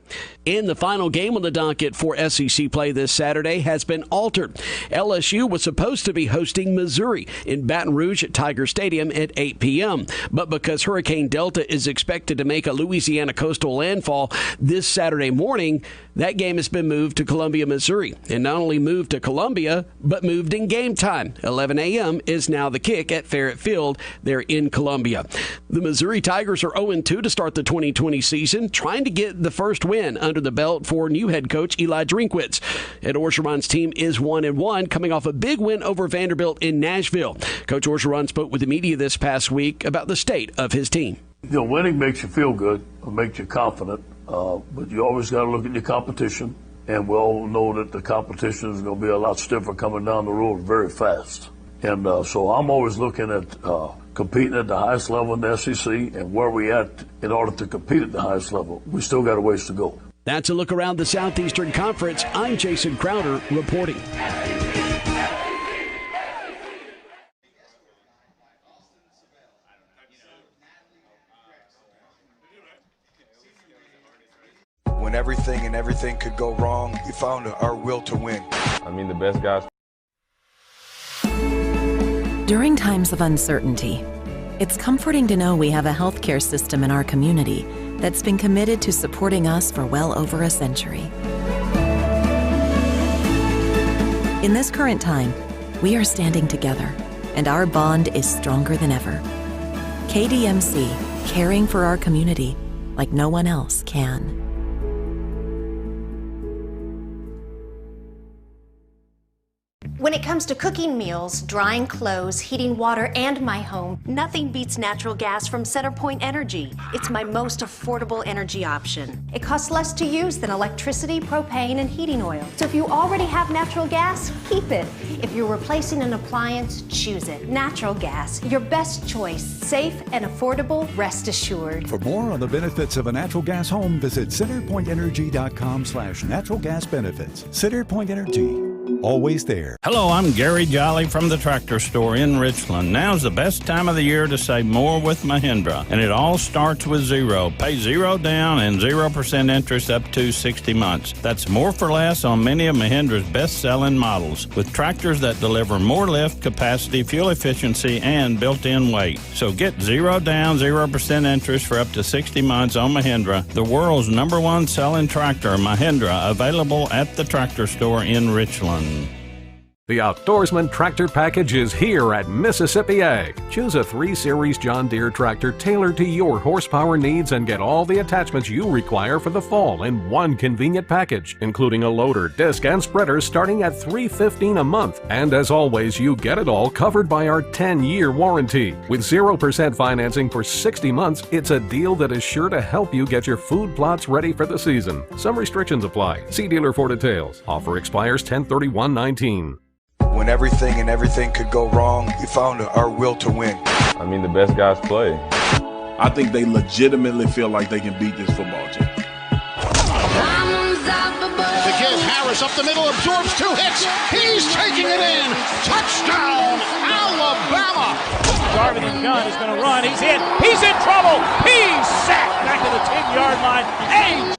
And the final game on the docket for SEC play this Saturday has been altered. LSU was supposed to be hosting Missouri in Baton Rouge at Tiger Stadium at 8 p.m. But because Hurricane Delta is expected to make a Louisiana coastal landfall this Saturday morning, that game has been moved to Columbia, Missouri. And not only moved to Columbia, but moved in game time. 11 a.m. is now the kick at Farrett Field there in Columbia. The Missouri Tigers are 0-2 to start the 2020 season, trying to get the first win under the belt for new head coach Eli Drinkwitz. Ed Orgeron's team is 1-1, coming off a big win over Vanderbilt in Nashville. Coach Orgeron spoke with the media this past week about the state of his team. Winning makes you feel good, it makes you confident, but you always got to look at your competition, and we all know that the competition is going to be a lot stiffer coming down the road very fast. And so I'm always looking at competing at the highest level in the SEC and where we at in order to compete at the highest level. We still got a ways to go. That's a look around the Southeastern Conference. I'm Jason Crowder reporting. When everything could go wrong, we found our will to win. The best guys. During times of uncertainty, it's comforting to know we have a healthcare system in our community that's been committed to supporting us for well over a century. In this current time, we are standing together, and our bond is stronger than ever. KDMC, caring for our community like no one else can. When it comes to cooking meals, drying clothes, heating water, and my home, nothing beats natural gas from CenterPoint Energy. It's my most affordable energy option. It costs less to use than electricity, propane, and heating oil. So if you already have natural gas, keep it. If you're replacing an appliance, choose it. Natural gas, your best choice. Safe and affordable, rest assured. For more on the benefits of a natural gas home, visit centerpointenergy.com/natural gas benefits. CenterPoint Energy. Always there. Hello, I'm Gary Jolly from the Tractor Store in Richland. Now's the best time of the year to save more with Mahindra, and it all starts with zero. Pay zero down and 0% interest up to 60 months. That's more for less on many of Mahindra's best-selling models, with tractors that deliver more lift, capacity, fuel efficiency, and built-in weight. So get zero down, 0% interest for up to 60 months on Mahindra, the world's #1 selling tractor, Mahindra, available at the Tractor Store in Richland. The Outdoorsman Tractor Package is here at Mississippi Ag. Choose a 3 Series John Deere tractor tailored to your horsepower needs and get all the attachments you require for the fall in one convenient package, including a loader, disc, and spreader starting at $315 a month. And as always, you get it all covered by our 10-year warranty. With 0% financing for 60 months, it's a deal that is sure to help you get your food plots ready for the season. Some restrictions apply. See dealer for details. Offer expires 10/31/19. When everything could go wrong, we found our will to win. I mean, the best guys play. I think they legitimately feel like they can beat this football team. The kid Harris up the middle, absorbs 2 hits. He's taking it in. Touchdown, Alabama. Garvin and Gunn is going to run. He's in. He's in trouble. He's sacked back to the 10-yard line. Hey!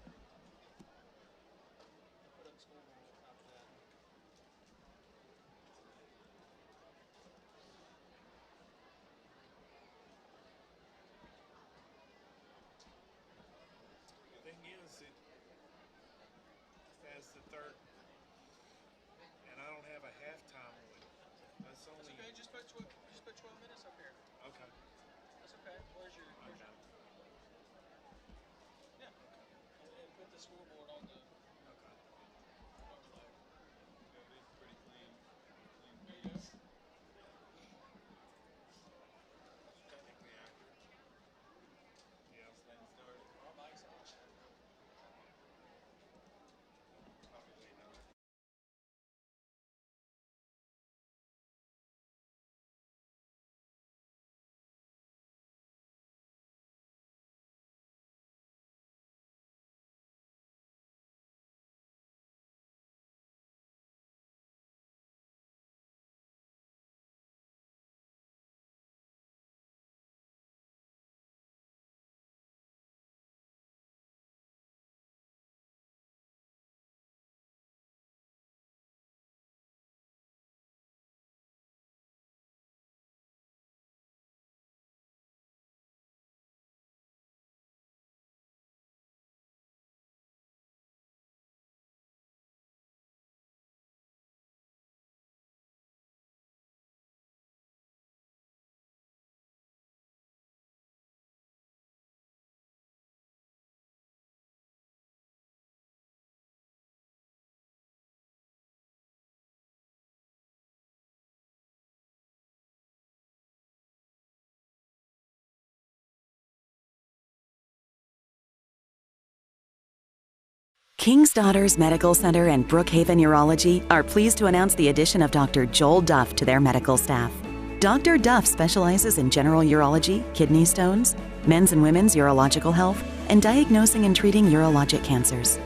King's Daughters Medical Center and Brookhaven Urology are pleased to announce the addition of Dr. Joel Duff to their medical staff. Dr. Duff specializes in general urology, kidney stones, men's and women's urological health, and diagnosing and treating urologic cancers.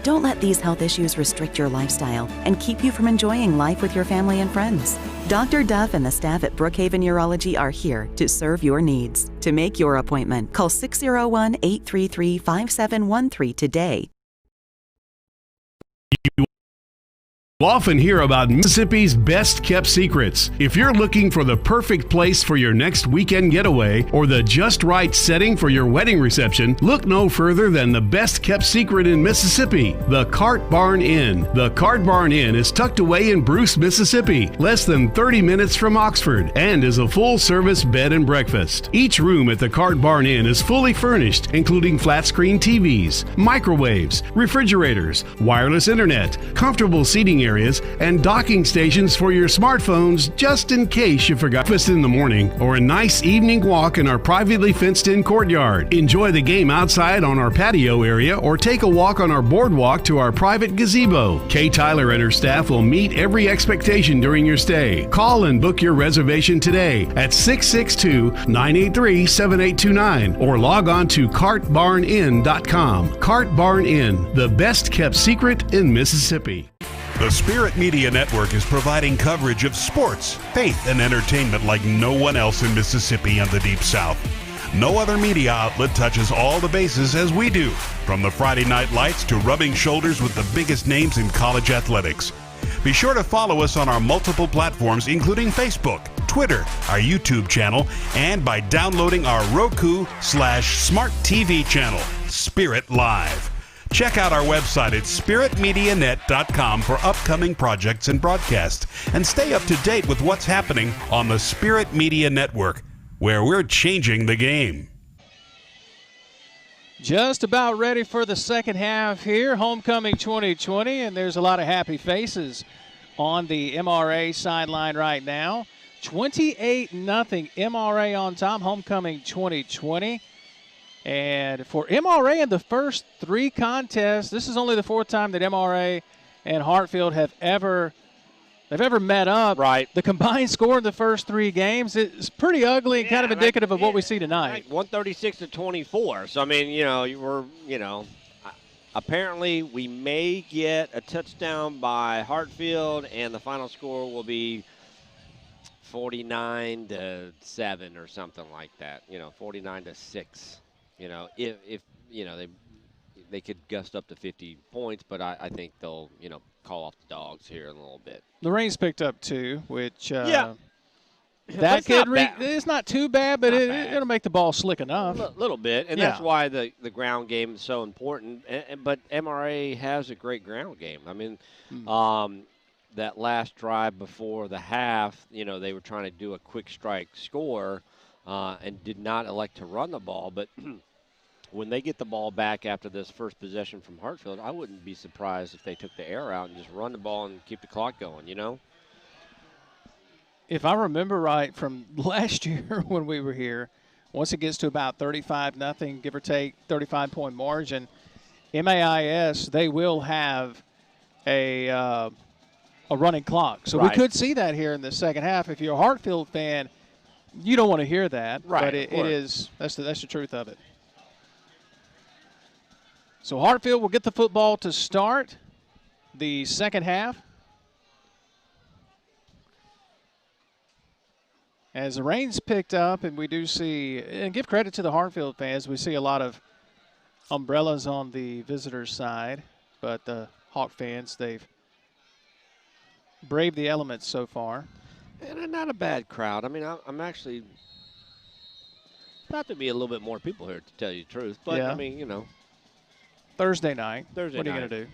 Don't let these health issues restrict your lifestyle and keep you from enjoying life with your family and friends. Dr. Duff and the staff at Brookhaven Urology are here to serve your needs. To make your appointment, call 601-833-5713 today. You often hear about Mississippi's best kept secrets. If you're looking for the perfect place for your next weekend getaway or the just right setting for your wedding reception, look no further than the best kept secret in Mississippi, the Cart Barn Inn. The Cart Barn Inn is tucked away in Bruce, Mississippi, less than 30 minutes from Oxford, and is a full-service bed and breakfast. Each room at the Cart Barn Inn is fully furnished, including flat-screen TVs, microwaves, refrigerators, wireless internet, comfortable seating areas, and docking stations for your smartphones just in case you forgot breakfast in the morning or a nice evening walk in our privately fenced-in courtyard. Enjoy the game outside on our patio area or take a walk on our boardwalk to our private gazebo. Kay Tyler and her staff will meet every expectation during your stay. Call and book your reservation today at 662-983-7829 or log on to cartbarninn.com. Cart Barn Inn, the best kept secret in Mississippi. The Spirit Media Network is providing coverage of sports, faith, and entertainment like no one else in Mississippi and the Deep South. No other media outlet touches all the bases as we do, from the Friday Night Lights to rubbing shoulders with the biggest names in college athletics. Be sure to follow us on our multiple platforms, including Facebook, Twitter, our YouTube channel, and by downloading our Roku/Smart TV channel, Spirit Live. Check out our website at spiritmedianet.com for upcoming projects and broadcasts, and stay up to date with what's happening on the Spirit Media Network, where we're changing the game. Just about ready for the second half here, homecoming 2020, and there's a lot of happy faces on the MRA sideline right now. 28-0 MRA on top, homecoming 2020. And for MRA in the first 3 contests, this is only the 4th time that MRA and Hartfield have ever met up. Right. The combined score in the first 3 games is pretty ugly and kind of indicative of what we see tonight. 136-24. So I mean, apparently we may get a touchdown by Hartfield, and the final score will be 49-7 or something like that. 49-6. If they could gust up to 50 points, but I think they'll, call off the dogs here in a little bit. The rain's picked up too, which that it's not too bad, but it'll make the ball slick enough. A little bit, and that's why the ground game is so important. But MRA has a great ground game. I mean, that last drive before the half, they were trying to do a quick strike score and did not elect to run the ball, but when they get the ball back after this first possession from Hartfield, I wouldn't be surprised if they took the air out and just run the ball and keep the clock going, If I remember right from last year when we were here, once it gets to about 35-0, give or take, 35-point margin, MAIS, they will have a running clock. So we could see that here in the second half. If you're a Hartfield fan, you don't want to hear that, but that's the truth of it. So Hartfield will get the football to start the second half. As the rain's picked up, and we do see, and give credit to the Hartfield fans, we see a lot of umbrellas on the visitors' side, but the Hawk fans, they've braved the elements so far. And not a bad crowd. I mean, I'm actually thought there'd be a little bit more people here, to tell you the truth. But, I mean, Thursday night. What are you night. going to do?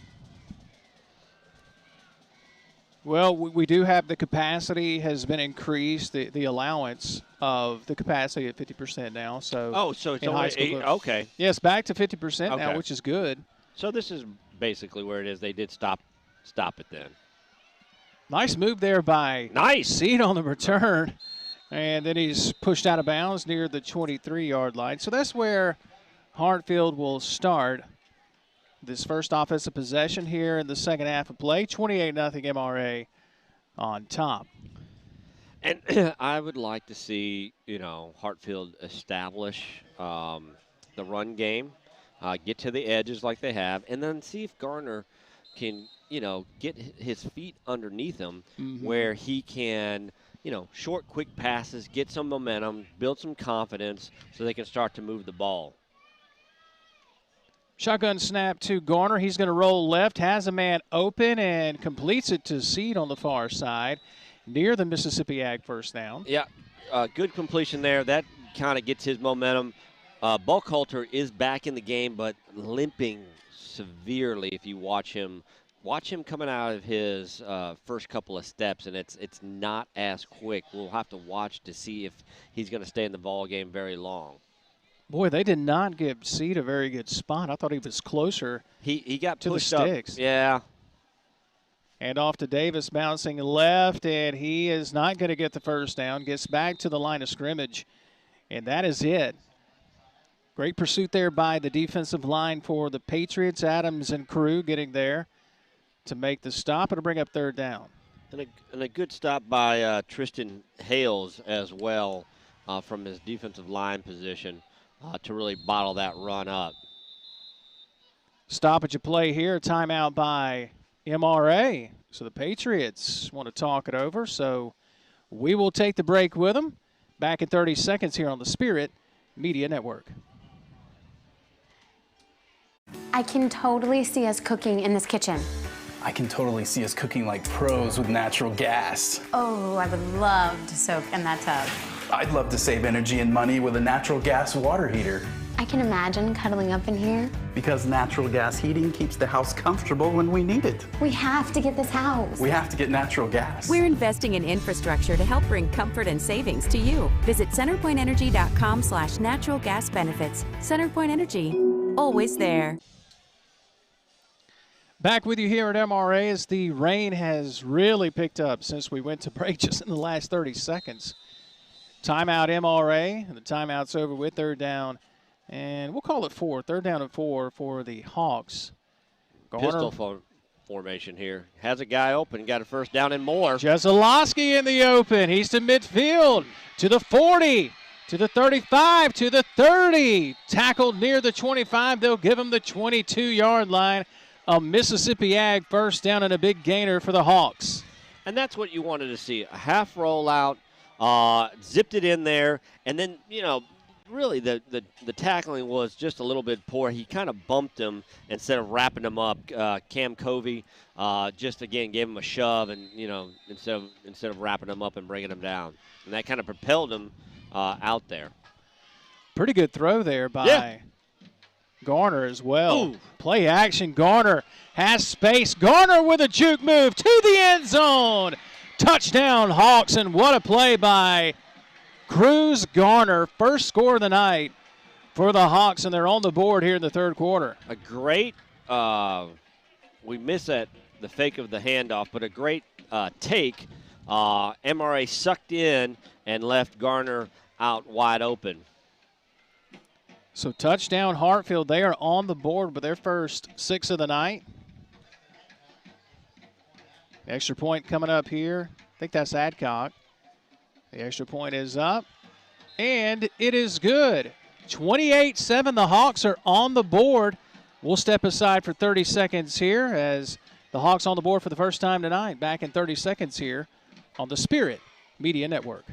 Well, we do have the capacity has been increased, the allowance of the capacity at 50% now. So so it's in only high school, okay. Yes, back to 50% now, which is good. So this is basically where it is. They did stop it then. Nice move there by Seed on the return. And then he's pushed out of bounds near the 23-yard line. So that's where Hartfield will start this first offensive possession here in the second half of play. 28-0 MRA on top. And I would like to see, Hartfield establish the run game, get to the edges like they have, and then see if Garner can, get his feet underneath him where he can, short, quick passes, get some momentum, build some confidence so they can start to move the ball. Shotgun snap to Garner. He's going to roll left, has a man open, and completes it to Seed on the far side near the Mississippi Ag first down. Yeah, good completion there. That kind of gets his momentum. Buckhalter is back in the game, but limping severely if you watch him. Watch him coming out of his first couple of steps, and it's not as quick. We'll have to watch to see if he's going to stay in the ball game very long. Boy, they did not give Seed a very good spot. I thought he was closer. He got to pushed the sticks. Up. Yeah. And off to Davis, bouncing left, and he is not going to get the first down. Gets back to the line of scrimmage, and that is it. Great pursuit there by the defensive line for the Patriots. Adams and crew getting there to make the stop and to bring up third down. And a good stop by Tristan Hales as well from his defensive line position to really bottle that run up. Stoppage of play here. Timeout by MRA. So the Patriots want to talk it over. So we will take the break with them. Back in 30 seconds here on the Spirit Media Network. I can totally see us cooking in this kitchen. I can totally see us cooking like pros with natural gas. Oh, I would love to soak in that tub. I'd love to save energy and money with a natural gas water heater. I can imagine cuddling up in here. Because natural gas heating keeps the house comfortable when we need it. We have to get this house. We have to get natural gas. We're investing in infrastructure to help bring comfort and savings to you. Visit centerpointenergy.com/natural gas benefits. CenterPoint Energy, always there. Back with you here at MRA as the rain has really picked up since we went to break just in the last 30 seconds. Timeout MRA, and the timeout's over with. Third down, and we'll call it 4. Third down and 4 for the Hawks. Pistol formation here. Has a guy open, got a first down and more. Jeselowski in the open. He's to midfield, to the 40, to the 35, to the 30. Tackled near the 25. They'll give him the 22-yard line. A Mississippi Ag first down and a big gainer for the Hawks. And that's what you wanted to see. A half rollout, zipped it in there, and then, really the tackling was just a little bit poor. He kind of bumped him instead of wrapping him up. Cam Covey just, again, gave him a shove and, instead of wrapping him up and bringing him down. And that kind of propelled him out there. Pretty good throw there by Garner as well. Ooh. Play action. Garner has space. Garner with a juke move to the end zone. Touchdown, Hawks, and what a play by Cruz Garner. First score of the night for the Hawks, and they're on the board here in the third quarter. A great, we miss the fake of the handoff, but a great take. MRA sucked in and left Garner out wide open. So touchdown Hartfield. They are on the board with their first 6 of the night. Extra point coming up here. I think that's Adcock. The extra point is up, and it is good. 28-7, the Hawks are on the board. We'll step aside for 30 seconds here as the Hawks on the board for the first time tonight. Back in 30 seconds here on the Spirit Media Network.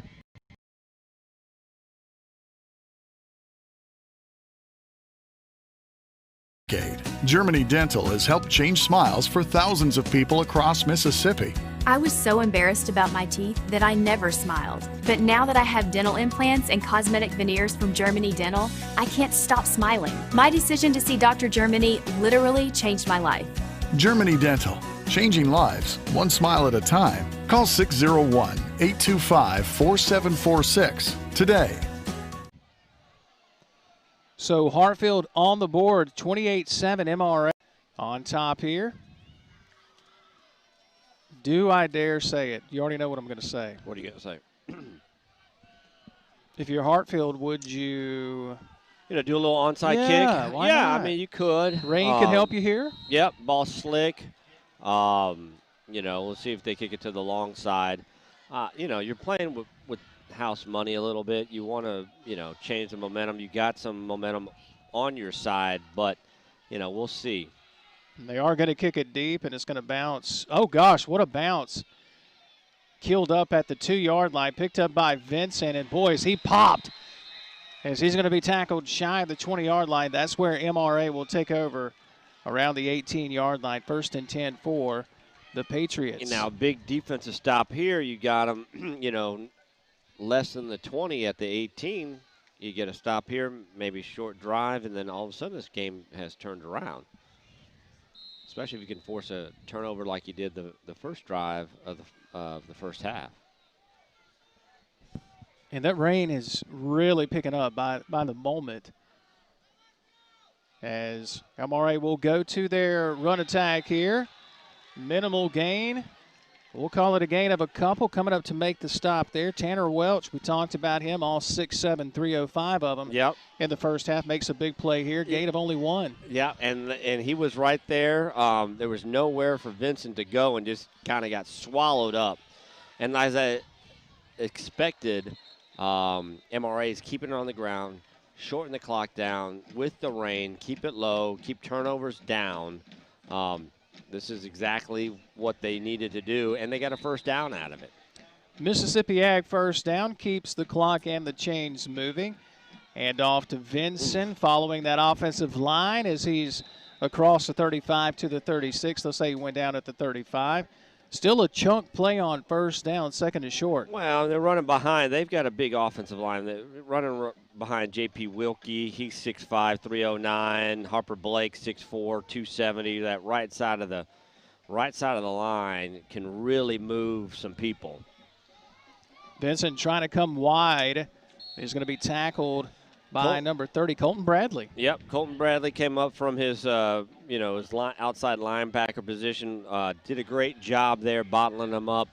Germany Dental has helped change smiles for thousands of people across Mississippi. I was so embarrassed about my teeth that I never smiled. But now that I have dental implants and cosmetic veneers from Germany Dental, I can't stop smiling. My decision to see Dr. Germany literally changed my life. Germany Dental, changing lives, one smile at a time. Call 601-825-4746 today. So Hartfield on the board, 28-7 MRA on top here. Do I dare say it? You already know what I'm going to say. What are you going to say? If you're Hartfield, would you... do a little onside kick? Why not? I mean, you could. Rain could help you here? Yep, ball slick. Let's see if they kick it to the long side. You're playing with house money a little bit. You want to, change the momentum. You got some momentum on your side, but, we'll see. And they are going to kick it deep, and it's going to bounce. Oh, gosh, what a bounce. Keeled up at the 2-yard line, picked up by Vincent, and, boys, he popped as he's going to be tackled shy of the 20-yard line. That's where MRA will take over around the 18-yard line. 1st and 10 for the Patriots. Now, big defensive stop here. You got them, less than the 20 at the 18. You get a stop here, maybe short drive, and then all of a sudden this game has turned around. Especially if you can force a turnover like you did the first drive of the first half. And that rain is really picking up by the moment. As MRA will go to their run attack here. Minimal gain. We'll call it a gain of a couple. Coming up to make the stop there, Tanner Welch. We talked about him, all 6'7", 305 of them. Yep. In the first half, makes a big play here. Gain of only 1. Yeah, and he was right there. There was nowhere for Vincent to go and just kind of got swallowed up. And as I expected, MRA is keeping it on the ground, shorten the clock down with the rain, keep it low, keep turnovers down. This is exactly what they needed to do, and they got a first down out of it. Mississippi Ag first down, keeps the clock and the chains moving. And off to Vincent following that offensive line as he's across the 35 to the 36. They'll say he went down at the 35. Still a chunk play on first down, 2nd and short. Well, they're running behind. They've got a big offensive line. They're running behind J.P. Wilkie. He's 6'5", 309. Harper Blake, 6'4", 270. That right side of the line can really move some people. Vincent trying to come wide. He's going to be tackled by number 30, Colton Bradley. Yep, Colton Bradley came up from his, his outside linebacker position. Did a great job there bottling them up,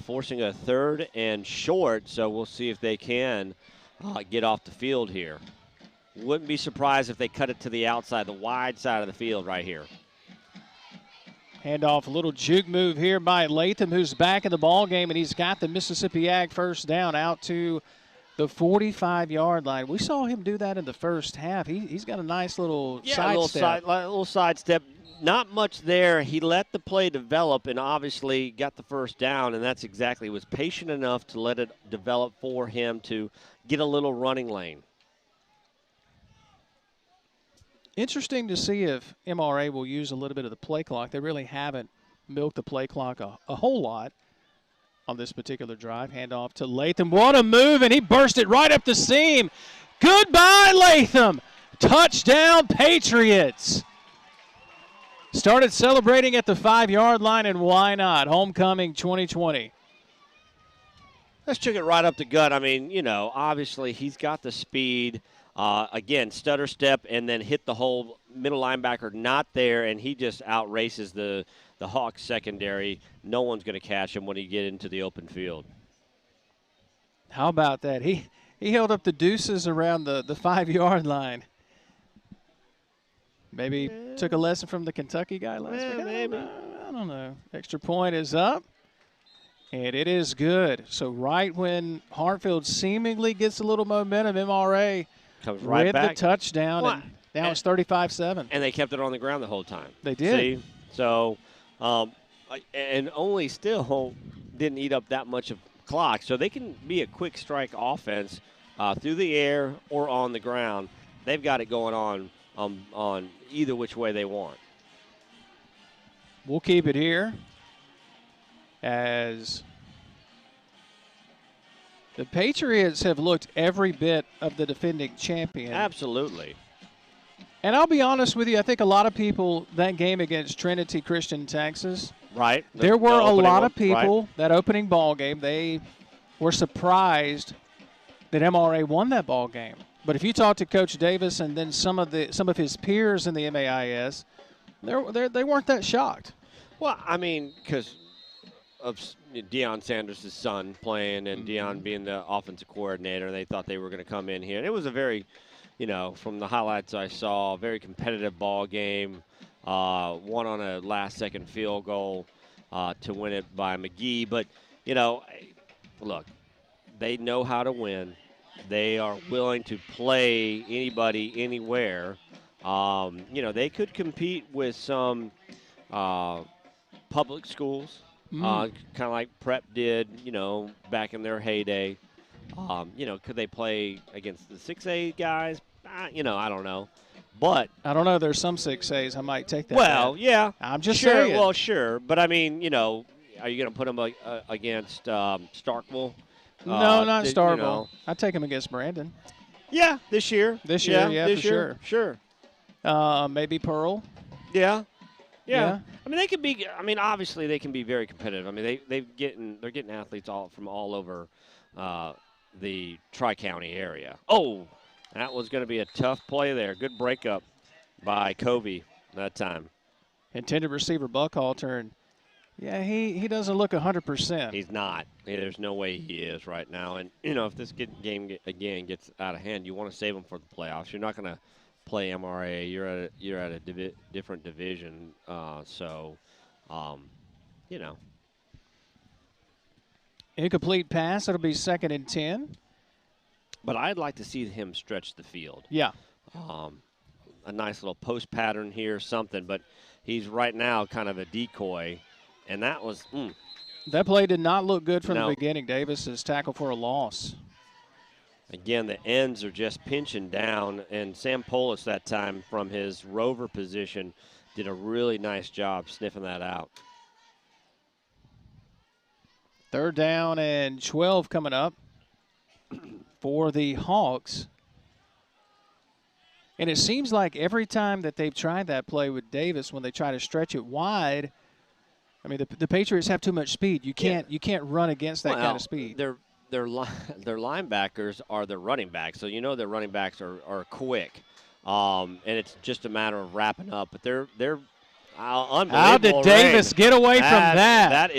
forcing a 3rd and short. So we'll see if they can get off the field here. Wouldn't be surprised if they cut it to the outside, the wide side of the field right here. Handoff, a little juke move here by Latham, who's back in the ball game, and he's got the Mississippi Ag first down out to the 45-yard line. We saw him do that in the first half. He's got a nice little sidestep. Little sidestep. Not much there. He let the play develop and obviously got the first down, and that's exactly, was patient enough to let it develop for him to get a little running lane. Interesting to see if MRA will use a little bit of the play clock. They really haven't milked the play clock a whole lot on this particular drive. Handoff to Latham. What a move, and he burst it right up the seam. Goodbye, Latham. Touchdown, Patriots. Started celebrating at the 5-yard line, and why not? Homecoming 2020. Let's took it right up the gut. I mean, obviously he's got the speed. Again, stutter step and then hit the whole middle linebacker not there, and he just outraces the Hawks secondary. No one's going to catch him when he get into the open field. How about that? He held up the deuces around the 5-yard line. Maybe took a lesson from the Kentucky guy last week. Maybe. I don't know. Extra point is up, and it is good. So right when Hartfield seemingly gets a little momentum, MRA comes right back. The touchdown, and now it's 35-7. And they kept it on the ground the whole time. They did. See? So, and only still didn't eat up that much of clock. So they can be a quick strike offense through the air or on the ground. They've got it going on either which way they want. We'll keep it here as the Patriots have looked every bit of the defending champion. Absolutely. And I'll be honest with you, I think a lot of people, that game against Trinity Christian, Texas, right? There were a lot of people, that opening ball game, they were surprised that MRA won that ball game. But if you talk to Coach Davis and then some of his peers in the MAIS, they weren't that shocked. Well, I mean, because of Deion Sanders' son playing and Deion being the offensive coordinator, they thought they were going to come in here. And it was a very, from the highlights I saw, very competitive ball game. Won on a last-second field goal to win it by McGee. But, look, they know how to win. They are willing to play anybody, anywhere. They could compete with some public schools, kind of like Prep did, back in their heyday. Could they play against the 6A guys? I don't know. But I don't know. There's some 6As I might take that. Well, bet. yeah. I'm just sure, saying. Well, sure. But, I mean, are you going to put them against Starkville? No, not Starkville. I'd take him against Brandon. Yeah, this year. This year, this for year. Sure. Maybe Pearl. Yeah. I mean, they could be. I mean, obviously, they can be very competitive. I mean, they're getting athletes from all over the Tri-County area. Oh, that was going to be a tough play there. Good breakup by Covey that time. Intended receiver Buckhalter. Yeah, he doesn't look 100%. He's not. There's no way he is right now. And, if this game again gets out of hand, you want to save him for the playoffs. You're not going to play MRA. You're at a different division. Incomplete pass. It'll be 2nd and 10. But I'd like to see him stretch the field. Yeah. A nice little post pattern here, something. But he's right now kind of a decoy. And that was that play did not look good from the beginning. Davis is tackled for a loss. Again, the ends are just pinching down, and Sam Polis that time from his rover position did a really nice job sniffing that out. 3rd down and 12 coming up for the Hawks. And it seems like every time that they've tried that play with Davis, when they try to stretch it wide, I mean, the Patriots have too much speed. You can't run against that kind of speed. Their linebackers are their running backs, so their running backs are quick, and it's just a matter of wrapping up. But they're unbelievable. How did Davis get away from that?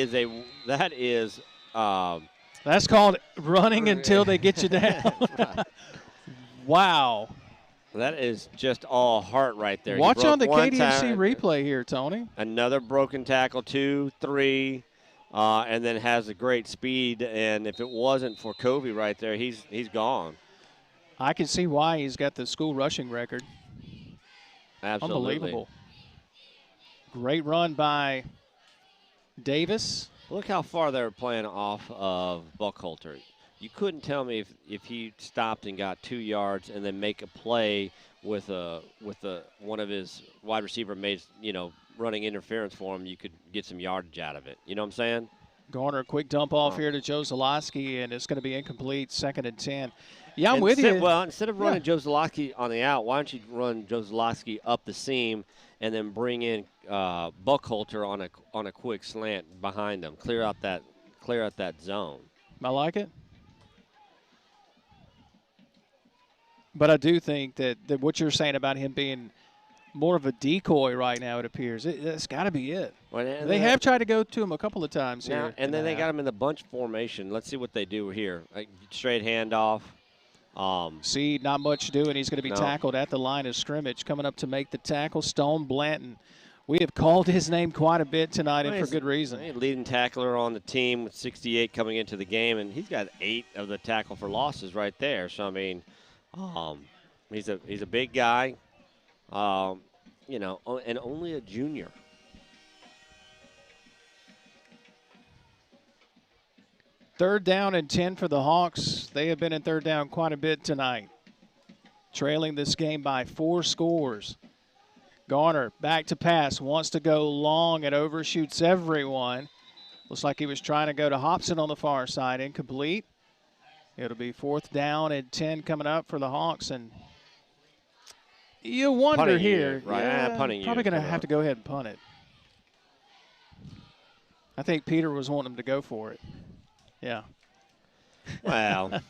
That is. That's called running until they get you down. Wow. That is just all heart right there. Watch on the KDMC replay here, Tony. Another broken tackle, 2, 3, and then has a great speed. And if it wasn't for Covey right there, he's gone. I can see why he's got the school rushing record. Absolutely. Unbelievable. Great run by Davis. Look how far they were playing off of Buckholter. You couldn't tell me if he stopped and got 2 yards and then make a play with one of his wide receiver mates, running interference for him. You could get some yardage out of it. You know what I'm saying? Garner, a quick dump off here to Joe Zalowski, and it's going to be incomplete. 2nd and 10. Yeah, I'm with you. Well, instead of running Joe Zalowski on the out, why don't you run Joe Zalowski up the seam and then bring in Buckholter on a quick slant behind them, clear out that zone. I like it. But I do think that what you're saying about him being more of a decoy right now, it appears, that's got to be it. Well, they have tried to go to him a couple of times here. And then they got him in the bunch formation. Let's see what they do here. Straight handoff. See, not much doing. He's going to be tackled at the line of scrimmage. Coming up to make the tackle, Stone Blanton. We have called his name quite a bit tonight, and for good reason. Leading tackler on the team with 68 coming into the game, and he's got 8 of the tackle for losses right there. So, I mean, he's a big guy, and only a junior. Third down and 10 for the Hawks. They have been in third down quite a bit tonight. Trailing this game by 4 scores. Garner back to pass, wants to go long and overshoots everyone. Looks like he was trying to go to Hobson on the far side. Incomplete. It'll be 4th down and 10 coming up for the Hawks. And you wonder punting here. Unit, right? Probably going to have to go ahead and punt it. I think Peter was wanting him to go for it. Yeah. Well,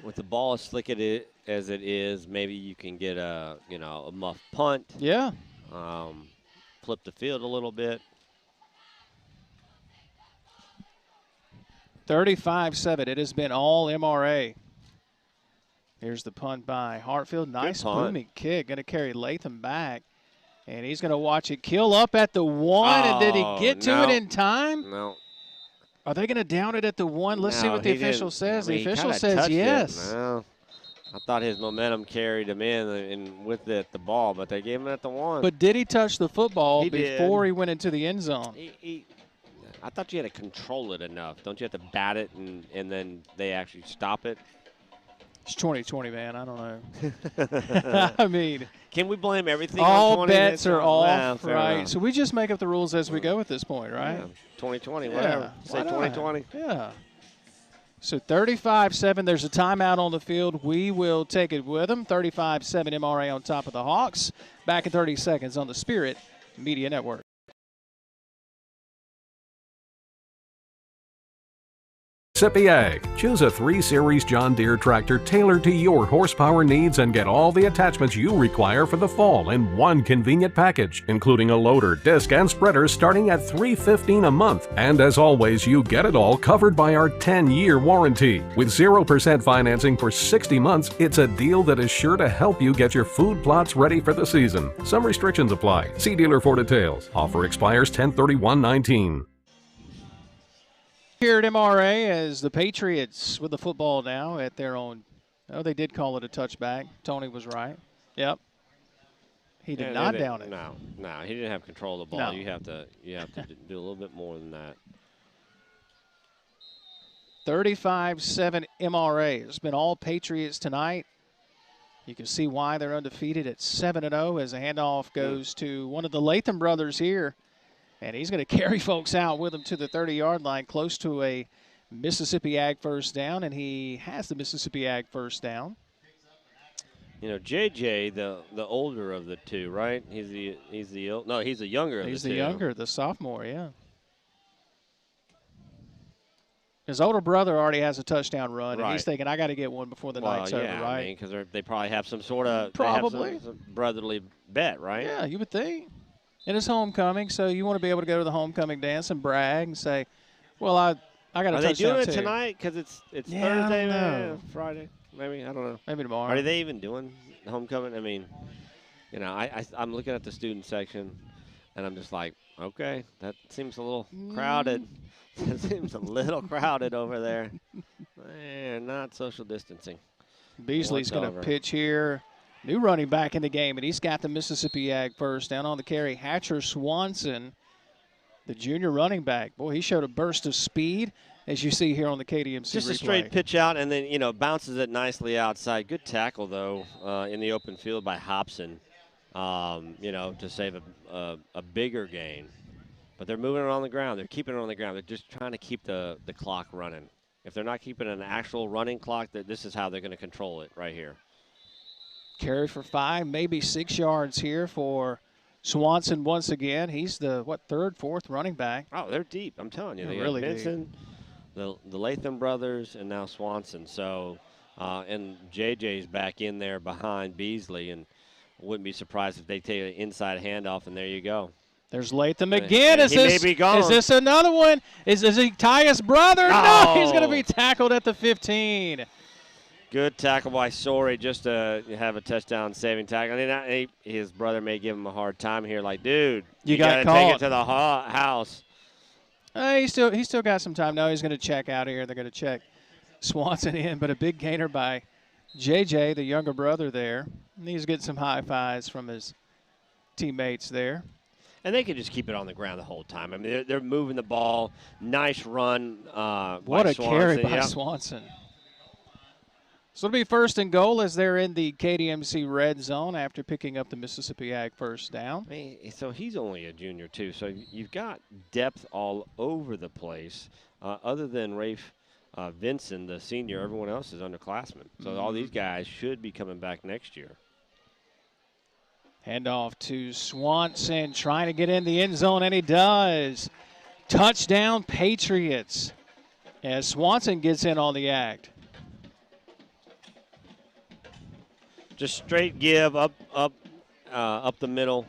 with the ball as slick as it is, maybe you can get a muff punt. Yeah. Flip the field a little bit. 35-7. It has been all MRA. Here's the punt by Hartfield. Nice booming kick. Going to carry Latham back. And he's going to watch it kill up at the 1. And did he get to it in time? No. Are they going to down it at the 1? Let's see what the official says. The official says yes. No. I thought his momentum carried him in and with it the ball, but they gave him at the 1. But did he touch the football before he went into the end zone? I thought you had to control it enough. Don't you have to bat it and then they actually stop it? It's 2020, man. I don't know. I mean, can we blame everything all on 20? All bets are off, right? Enough. So we just make up the rules as we go at this point, right? Yeah. 2020, whatever. Say 2020. Yeah. So 35-7. There's a timeout on the field. We will take it with them. 35-7 MRA on top of the Hawks. Back in 30 seconds on the Spirit Media Network. Mississippi Ag. Choose a 3 Series John Deere tractor tailored to your horsepower needs and get all the attachments you require for the fall in one convenient package, including a loader, disc, and spreader starting at $315 a month. And as always, you get it all covered by our 10-year warranty. With 0% financing for 60 months, it's a deal that is sure to help you get your food plots ready for the season. Some restrictions apply. See dealer for details. Offer expires 10/31/19. Here at MRA as the Patriots with the football now at their own. Oh, they did call it a touchback. Tony was right. Yep. He did not down it. No, he didn't have control of the ball. No. You have to do a little bit more than that. 35-7 MRA. It's been all Patriots tonight. You can see why they're undefeated at 7-0 as the handoff goes to one of the Latham brothers here. And he's going to carry folks out with him to the 30-yard line, close to a Mississippi Ag first down, and he has the Mississippi Ag first down. You know, JJ, the older of the two, right? He's the younger of the two. He's the younger, the sophomore, yeah. His older brother already has a touchdown run, and he's thinking, I got to get one before the night's over, right? I mean, because they probably have some sort of some brotherly bet, right? Yeah, you would think. And it's homecoming, so you want to be able to go to the homecoming dance and brag and say, well, I got a touchdown, too. Are they doing it tonight? Because it's Thursday, Friday, maybe? I don't know. Maybe tomorrow. Are they even doing homecoming? I mean, you know, I'm looking at the student section, and I'm just like, okay, that seems a little crowded. It seems a little crowded over there. Not social distancing. Beasley's going to pitch here. New running back in the game, and he's got the Mississippi Ag first. Down on the carry, Hatcher Swanson, the junior running back. Boy, he showed a burst of speed, as you see here on the KDMC Just replay. A straight pitch out, and then, bounces it nicely outside. Good tackle, though, in the open field by Hobson, to save a bigger gain. But they're moving it on the ground. They're keeping it on the ground. They're just trying to keep the clock running. If they're not keeping an actual running clock, this is how they're going to control it right here. Carry for 5, maybe 6 yards here for Swanson once again. He's the, third, fourth running back. Oh, they're deep. I'm telling you. They really got Benson, the Latham brothers, and now Swanson. So, and JJ's back in there behind Beasley, and wouldn't be surprised if they take an inside handoff, and there you go. There's Latham again. He may be gone. Is this another one? Is he Tyus' brother? No, he's going to be tackled at the 15. Good tackle by Sorey just to have a touchdown saving tackle. I mean, his brother may give him a hard time here. Like, dude, you got to take it to the house. He still got some time. No, he's going to check out here. They're going to check Swanson in, but a big gainer by JJ, the younger brother there. And he's getting some high fives from his teammates there. And they can just keep it on the ground the whole time. I mean, they're moving the ball. Nice run what a carry by Swanson. So it'll be 1st and goal as they're in the KDMC red zone after picking up the Mississippi Ag first down. I mean, so he's only a junior, too. So you've got depth all over the place. Other than Rafe Vinson, the senior, everyone else is underclassmen. So all these guys should be coming back next year. Handoff to Swanson, trying to get in the end zone, and he does. Touchdown, Patriots, as Swanson gets in on the act. Just straight give up the middle,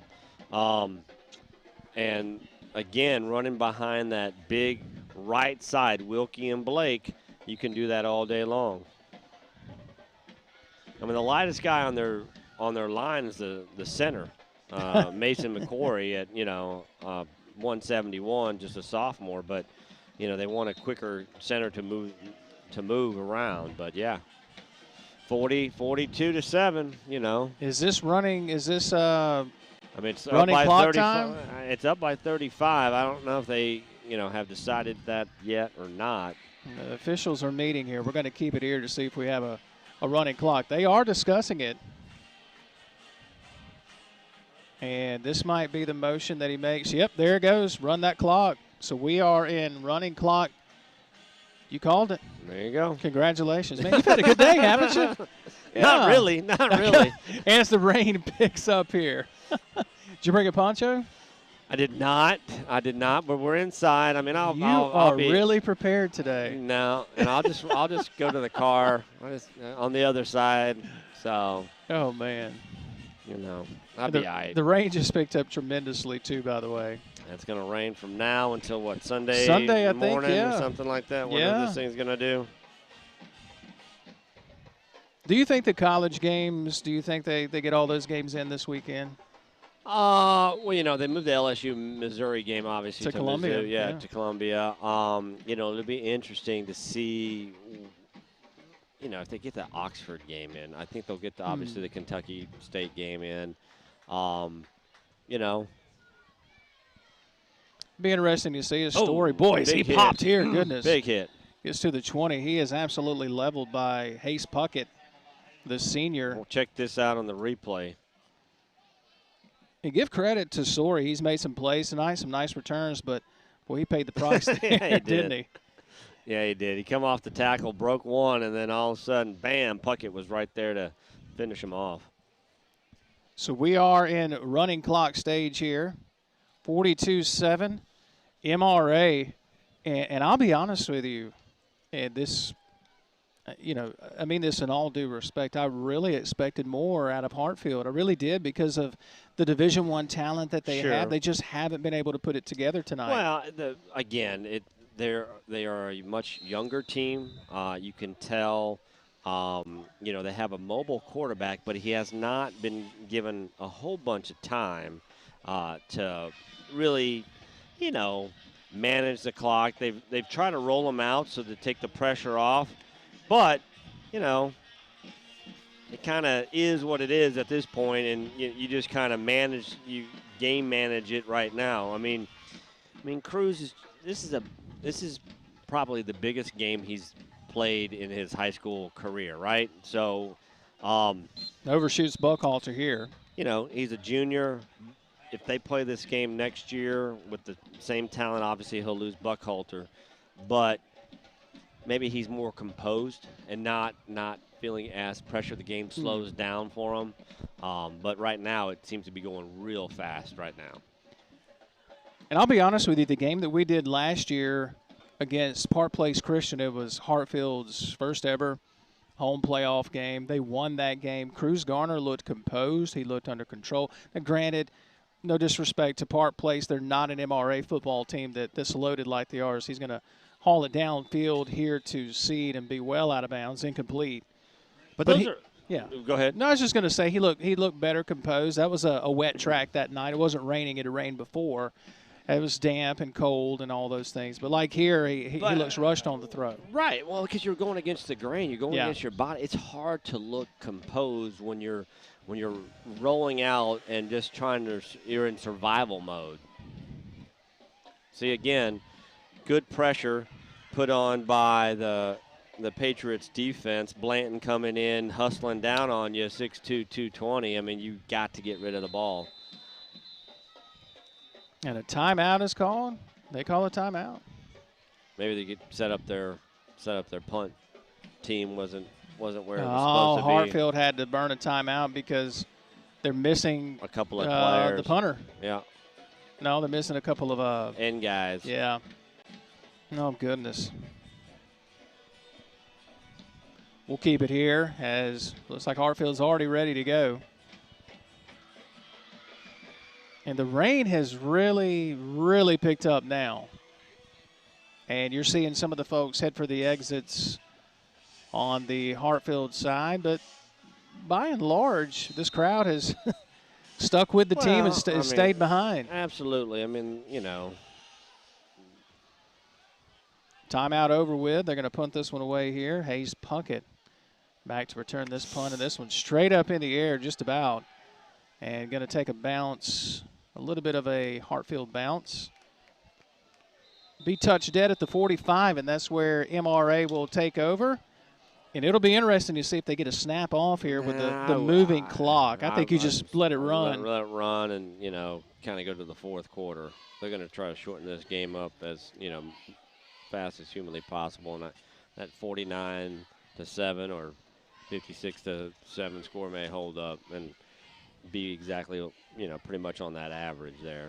and again running behind that big right side, Wilkie and Blake. You can do that all day long. I mean, the lightest guy on their line is the center, Mason McQuarrie at 171, just a sophomore. But they want a quicker center to move around. But yeah, 42-7. Is this running? Is this? I mean, it's running up by clock 35. time? It's up by 35. I don't know if they have decided that yet or not. The officials are meeting here. We're going to keep it here to see if we have a running clock. They are discussing it. And this might be the motion that he makes. Yep, there it goes. Run that clock. So we are in running clock. You called it. There you go. Congratulations. Man, you've had a good day, haven't you? Yeah. Not really. As the rain picks up here. Did you bring a poncho? I did not, but we're inside. I mean, I'll be really prepared today. No, and I'll just go to the car. On the other side. So. Oh, man. I'll be all right. The rain just picked up tremendously, too, by the way. It's going to rain from now until what, Sunday I morning think, yeah. or something like that? Whatever this thing's going to do. Do you think the college games, they get all those games in this weekend? Well, they moved the LSU Missouri game, obviously, to Columbia. Mizzou, to Columbia. It'll be interesting to see, if they get the Oxford game in. I think they'll get, obviously, the Kentucky State game in. Be interesting to see his story. Boys, he popped here. Goodness. Big hit. Gets to the 20. He is absolutely leveled by Hayes Puckett, the senior. We'll check this out on the replay. And give credit to Sorey. He's made some plays tonight, some nice returns, but, boy, he paid the price there, didn't he? Yeah, he did. He come off the tackle, broke one, and then all of a sudden, bam, Puckett was right there to finish them off. So we are in running clock stage here. 42-7, MRA. And I'll be honest with you, and this, I mean this in all due respect. I really expected more out of Hartfield. I really did, because of the Division I talent that they have. They just haven't been able to put it together tonight. Well, they are a much younger team. You can tell, they have a mobile quarterback, but he has not been given a whole bunch of time to really, manage the clock. They've tried to roll them out so to take the pressure off, but it kind of is what it is at this point, and you just kind of game manage it right now. I mean, Cruz this is probably the biggest game he's played in his high school career, right? So overshoots Buckhalter here. He's a junior. If they play this game next year with the same talent, obviously he'll lose Buckhalter, but maybe he's more composed and not feeling as pressure. The game slows down for him, but right now it seems to be going real fast right now. And I'll be honest with you, the game that we did last year against Park Place Christian, it was Hartfield's first ever home playoff game. They won that game. Cruz Garner looked composed. He looked under control. Now, granted, no disrespect to Park Place, they're not an MRA football team that's loaded like they are. So he's going to haul it downfield here to seed and be well out of bounds, incomplete. But yeah. Go ahead. No, I was just going to say he looked better composed. That was a wet track that night. It wasn't raining. It had rained before. It was damp and cold and all those things. But like here, he looks rushed on the throw. Right. Well, because you're going against the grain. You're going against your body. It's hard to look composed when you're rolling out and just you're in survival mode. See, again, good pressure put on by the Patriots defense. Blanton coming in, hustling down on you, 6'2", 220. I mean, you got to get rid of the ball. And a timeout is called. They call a timeout. Maybe they could set up their punt team wasn't where it was supposed to be. Hartfield had to burn a timeout because they're missing a couple of players. The punter. Yeah. No, they're missing a couple of end guys. Yeah. Oh goodness. We'll keep it here as looks like Hartfield's already ready to go. And the rain has really, really picked up now. And you're seeing some of the folks head for the exits on the Hartfield side. But by and large, this crowd has stuck with the team and stayed behind. Absolutely. I mean, Timeout over with. They're going to punt this one away here. Hayes Puckett back to return this punt. And this one straight up in the air just about. And going to take a bounce. A little bit of a Hartfield bounce. Be touched dead at the 45, and that's where MRA will take over. And it'll be interesting to see if they get a snap off here with the moving clock. I think you just let it run. Let it run and, kind of go to the fourth quarter. They're going to try to shorten this game up as, fast as humanly possible. And that 49-7 or 56-7 score may hold up and be exactly, pretty much on that average there.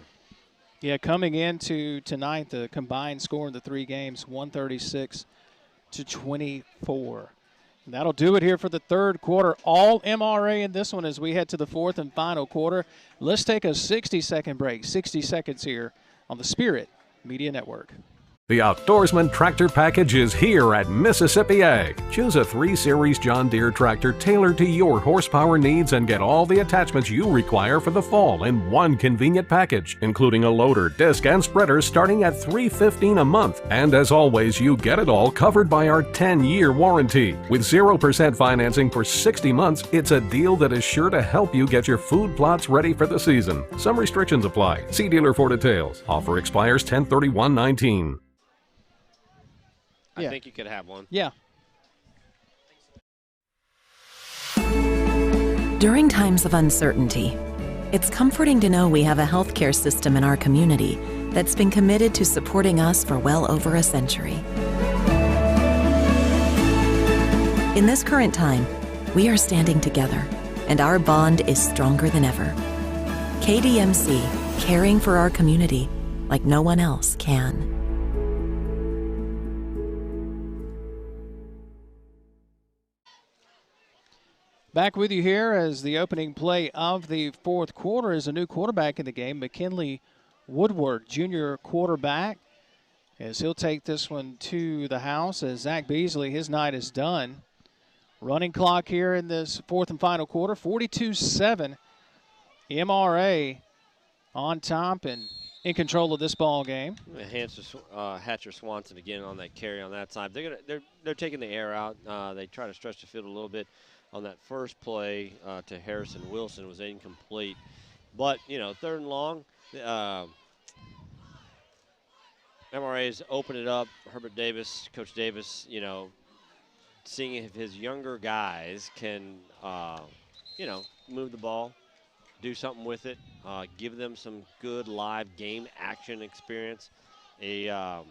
Yeah, coming into tonight, the combined score in the three games, 136-24. And that'll do it here for the third quarter. All MRA in this one as we head to the fourth and final quarter. Let's take a 60-second break, 60 seconds here on the Spirit Media Network. The Outdoorsman Tractor Package is here at Mississippi Ag. Choose a 3 Series John Deere tractor tailored to your horsepower needs and get all the attachments you require for the fall in one convenient package, including a loader, disc, and spreader starting at $315 a month. And as always, you get it all covered by our 10-year warranty. With 0% financing for 60 months, it's a deal that is sure to help you get your food plots ready for the season. Some restrictions apply. See dealer for details. Offer expires 10/31/19. I think you could have one. Yeah. During times of uncertainty, it's comforting to know we have a healthcare system in our community that's been committed to supporting us for well over a century. In this current time, we are standing together, and our bond is stronger than ever. KDMC, caring for our community like no one else can. Back with you here as the opening play of the fourth quarter is a new quarterback in the game, McKinley Woodward, junior quarterback, as he'll take this one to the house as Zach Beasley, his night is done. Running clock here in this fourth and final quarter, 42-7. MRA on top and in control of this ball game. Hatcher Swanson again on that carry on that side. They're taking the air out. They try to stretch the field a little bit. On that first play to Harrison Wilson was incomplete. But, third and long, MRA's open it up. Herbert Davis, Coach Davis, seeing if his younger guys can, move the ball, do something with it, give them some good live game action experience. He had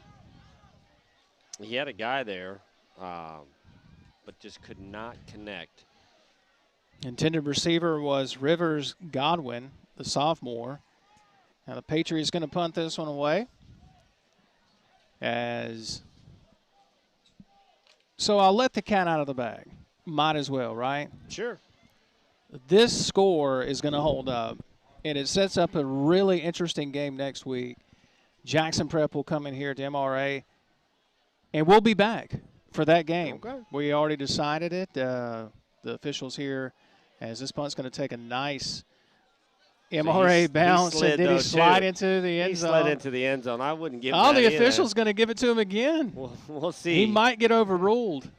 a guy there, but just could not connect. Intended receiver was Rivers Godwin, the sophomore. Now the Patriots going to punt this one away. So I'll let the cat out of the bag. Might as well, right? Sure. This score is going to hold up, and it sets up a really interesting game next week. Jackson Prep will come in here to MRA, and we'll be back for that game. Okay. We already decided it. The officials here, as this punt's going to take a nice MRA bounce, and did he slide into the end zone? He slid into the end zone. I wouldn't give him that the official's going to give it to him again. We'll see. He might get overruled.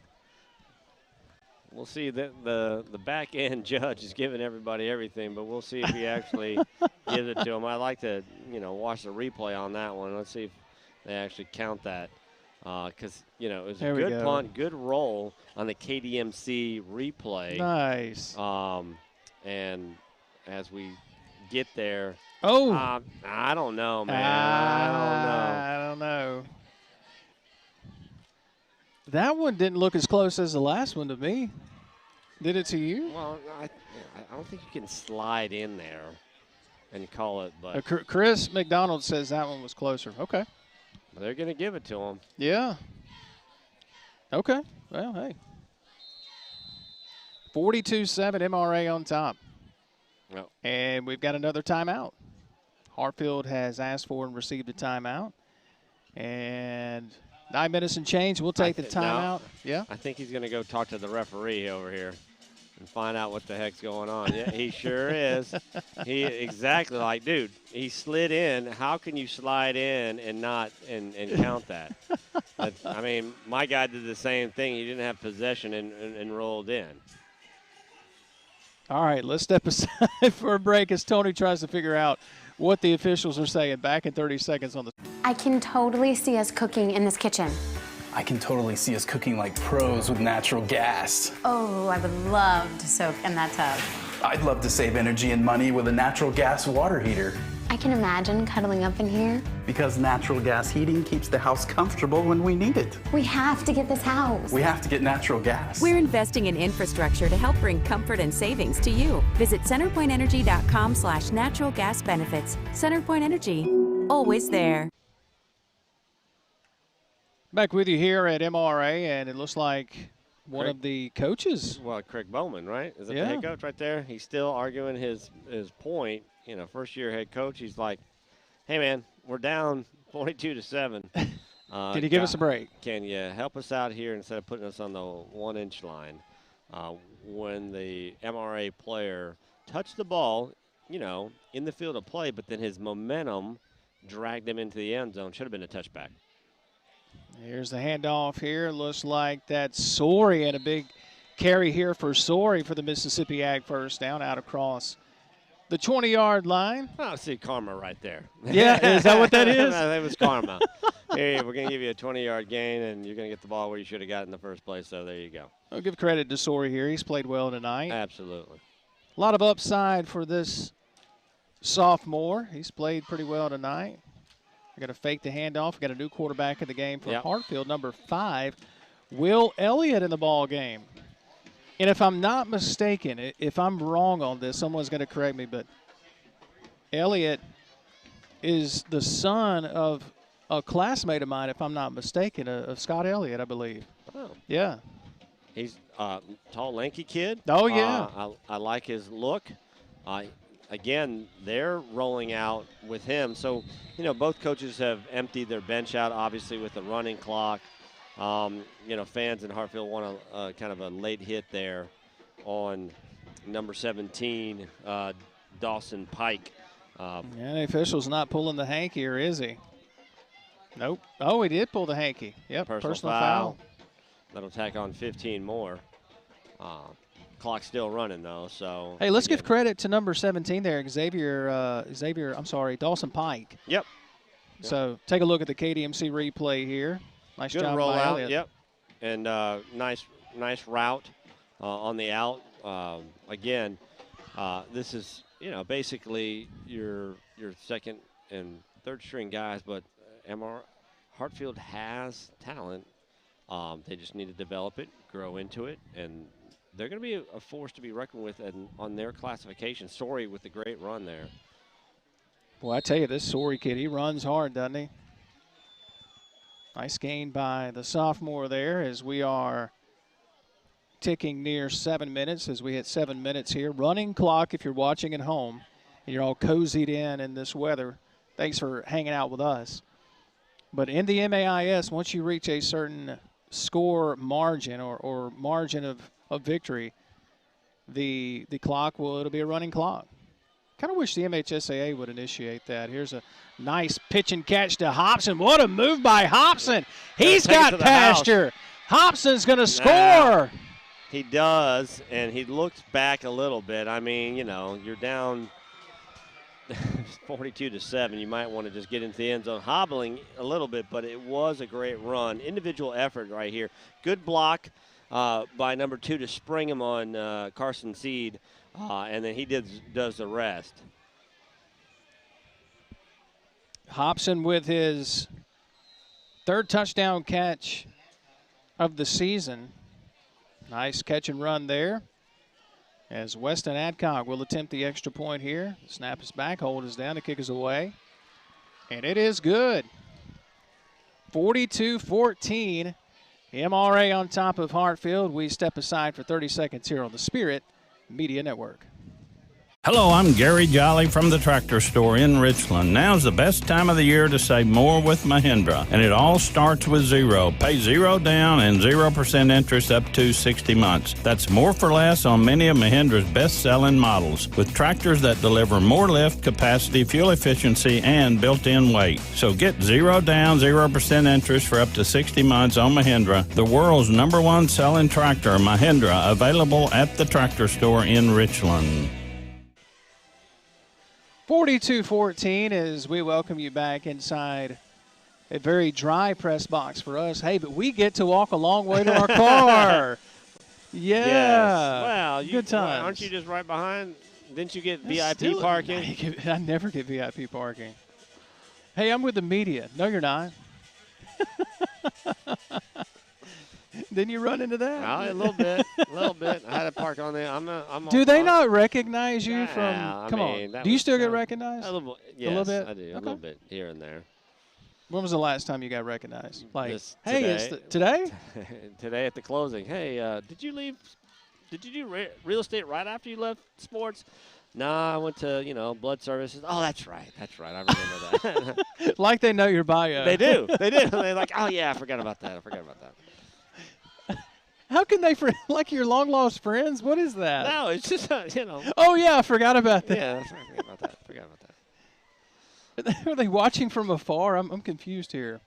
We'll see. The back end judge is giving everybody everything, but we'll see if he actually gives it to him. I'd like to, watch the replay on that one. Let's see if they actually count that. Because, it was a good punt, good roll on the KDMC replay. Nice. And as we get there. Oh. I don't know, man. I don't know. That one didn't look as close as the last one to me. Did it to you? Well, I don't think you can slide in there and call it. But Chris McDonald says that one was closer. Okay. They're going to give it to him. Yeah. Okay. Well, hey. 42-7 MRA on top. No. And we've got another timeout. Hartfield has asked for and received a timeout. And 9 minutes and change. We'll take the timeout. Yeah. I think he's going to go talk to the referee over here and find out what the heck's going on. Yeah, he sure is. He exactly like, dude, he slid in. How can you slide in and not and count that? I mean, my guy did the same thing. He didn't have possession and rolled in. All right, let's step aside for a break as Tony tries to figure out what the officials are saying. Back in 30 seconds on the. I can totally see us cooking in this kitchen. I can totally see us cooking like pros with natural gas. Oh, I would love to soak in that tub. I'd love to save energy and money with a natural gas water heater. I can imagine cuddling up in here. Because natural gas heating keeps the house comfortable when we need it. We have to get this house. We have to get natural gas. We're investing in infrastructure to help bring comfort and savings to you. Visit centerpointenergy.com/natural gas benefits. CenterPoint Energy, always there. Back with you here at MRA, and it looks like one of the coaches. Well, Craig Bowman, right? Is that the head coach right there? He's still arguing his point. First-year head coach. He's like, hey, man, we're down 42-7. Did he give us a break? Can you help us out here instead of putting us on the 1-inch line? When the MRA player touched the ball, in the field of play, but then his momentum dragged him into the end zone. Should have been a touchback. Here's the handoff here. Looks like that's Sori, and a big carry here for Sori for the Mississippi Ag first down out across the 20-yard line. Oh, see karma right there. Yeah, is that what that is? That was karma. Hey, we're going to give you a 20-yard gain, and you're going to get the ball where you should have got in the first place, so there you go. I'll give credit to Sori here. He's played well tonight. Absolutely. A lot of upside for this sophomore. He's played pretty well tonight. We're going to fake the handoff. We've got a new quarterback in the game for Hartfield, number 5, Will Elliott in the ball game. And if I'm not mistaken, if I'm wrong on this, someone's going to correct me, but Elliott is the son of a classmate of mine, if I'm not mistaken, of Scott Elliott, I believe. Oh. Yeah. He's a tall, lanky kid. Oh, yeah. I like his look. Again, they're rolling out with him. So, both coaches have emptied their bench out, obviously, with the running clock. Fans in Hartfield want a kind of a late hit there on number 17, Dawson Pike. The official's not pulling the hanky, or is he? Nope. Oh, he did pull the hanky. Yep, personal foul. That'll tack on 15 more. Clock's still running, though. So hey, let's give credit to number 17 there, Dawson Pike. Yep. So take a look at the KDMC replay here. Nice Good job rollout. by Elliott. Yep. And nice route on the out. Again, this is basically your second and third string guys, but Hartfield has talent. They just need to develop it, grow into it, and they're going to be a force to be reckoned with on their classification. Sorry with the great run there. Boy, I tell you, this Sorry kid, he runs hard, doesn't he? Nice gain by the sophomore there as we are ticking near 7 minutes as we hit 7 minutes here. Running clock if you're watching at home and you're all cozied in this weather. Thanks for hanging out with us. But in the MAIS, once you reach a certain score margin or margin of victory, the clock it'll be a running clock. Kind of wish the MHSAA would initiate that. Here's a nice pitch and catch to Hobson. What a move by Hobson. He's got pasture. Hobson's going to score. He does, and he looks back a little bit. I mean, you're down 42-7. You might want to just get into the end zone, hobbling a little bit, but it was a great run. Individual effort right here. Good block by number 2 to spring him on Carson Seed, and then he does the rest. Hobson with his third touchdown catch of the season. Nice catch and run there. As Weston Adcock will attempt the extra point here. Snap is back, hold is down, the kick is away. And it is good. 42-14. MRA on top of Hartfield. We step aside for 30 seconds here on the Spirit Media Network. Hello, I'm Gary Jolly from the Tractor Store in Richland. Now's the best time of the year to save more with Mahindra, and it all starts with zero. Pay zero down and 0% interest up to 60 months. That's more for less on many of Mahindra's best-selling models, with tractors that deliver more lift, capacity, fuel efficiency, and built-in weight. So get zero down, 0% interest for up to 60 months on Mahindra, the world's #1 selling tractor, Mahindra, available at the Tractor Store in Richland. 42-14 as we welcome you back inside a very dry press box for us. Hey, but we get to walk a long way to our car. Yeah. Yes. Well, good times. Aren't you just right behind? Didn't you get VIP parking? I never get VIP parking. Hey, I'm with the media. No, you're not. Didn't you run into that? A little bit. A little bit. I had to park on there. Do they not recognize you from? Come on. Do you still get recognized? A little bit. Yes, a little bit? I do. Okay. A little bit here and there. When was the last time you got recognized? Like, hey, it's today? Today at the closing. Hey, did you leave? Did you do real estate right after you left sports? Nah, I went to, blood services. Oh, that's right. That's right. I remember that. Like they know your bio. They do. They do. They're like, oh, yeah, I forgot about that. How can they, like your long-lost friends? What is that? No, it's just, Oh, yeah, I forgot about that. Yeah, I forgot about that. Are they watching from afar? I'm confused here.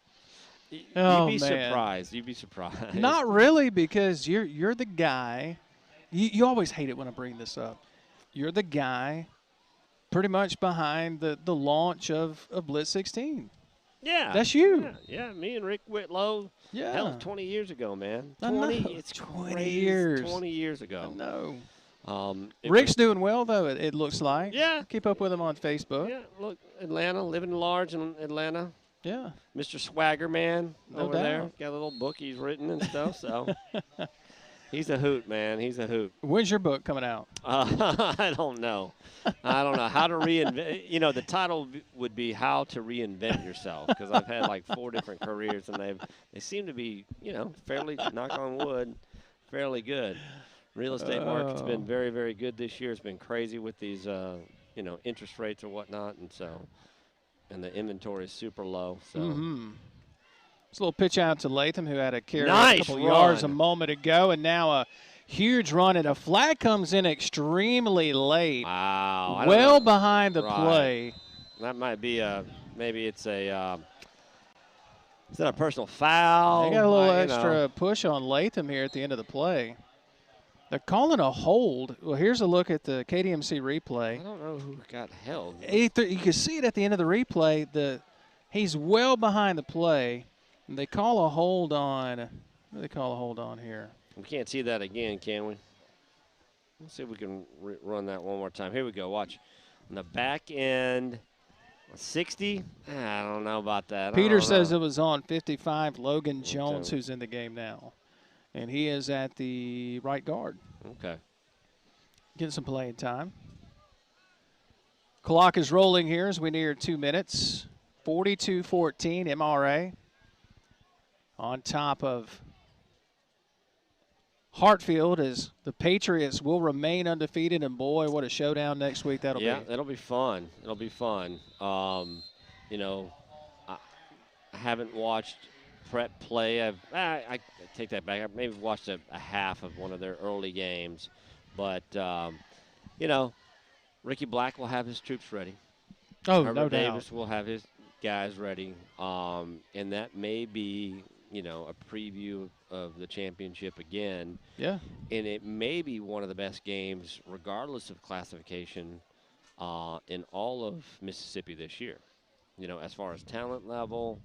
You'd be surprised. You'd be surprised. Not really, because you're the guy. You always hate it when I bring this up. You're the guy pretty much behind the launch of Blitz 16. Yeah. That's you. Yeah, me and Rick Whitlow. Yeah. Hell, 20 years ago, man. 20. It's 20 crazy. years. 20 years ago. No. Rick's doing well, though, it looks like. Yeah. Keep up with him on Facebook. Yeah, look, Atlanta, living large in Atlanta. Yeah. Mr. Swagger Man No over doubt. there. Got a little book he's written and stuff, so. He's a hoot, man. He's a hoot. When's your book coming out? I don't know. I don't know how to reinvent. You know, the title would be "How to Reinvent Yourself" because I've had like 4 different careers, and they seem to be, you know, fairly, knock on wood, fairly good. Real estate market's been very, very good this year. It's been crazy with these, you know, interest rates or whatnot, and the inventory is super low. So. It's a little pitch out to Latham, who had a carry Nice a couple run. yards a moment ago, and now a huge run, and a flag comes in extremely late. Wow. Well behind the play. That might be maybe it's a, is that a personal foul? They got a little extra push on Latham here at the end of the play. They're calling a hold. Well, here's a look at the KDMC replay. I don't know who got held. You can see it at the end of the replay. He's well behind the play. And they call a hold on. What do they call a hold on here? We can't see that again, can we? Let's see if we can run that one more time. Here we go. Watch. On the back end, 60? I don't know about that. Peter says it was on 55, Logan Jones, who's in the game now. And he is at the right guard. Okay. Getting some playing time. Clock is rolling here as we near 2 minutes. 42-14, MRA. On top of Hartfield, as the Patriots will remain undefeated, and boy, what a showdown next week that'll be. Yeah, it'll be fun. It'll be fun. You know, I haven't watched Prep play. I take that back. I maybe watched a half of one of their early games, but you know, Ricky Black will have his troops ready. Oh, Herbert no doubt. Davis will have his guys ready, and that may be, you know, a preview of the championship again. Yeah. And it may be one of the best games, regardless of classification, in all of Mississippi this year. You know, as far as talent level,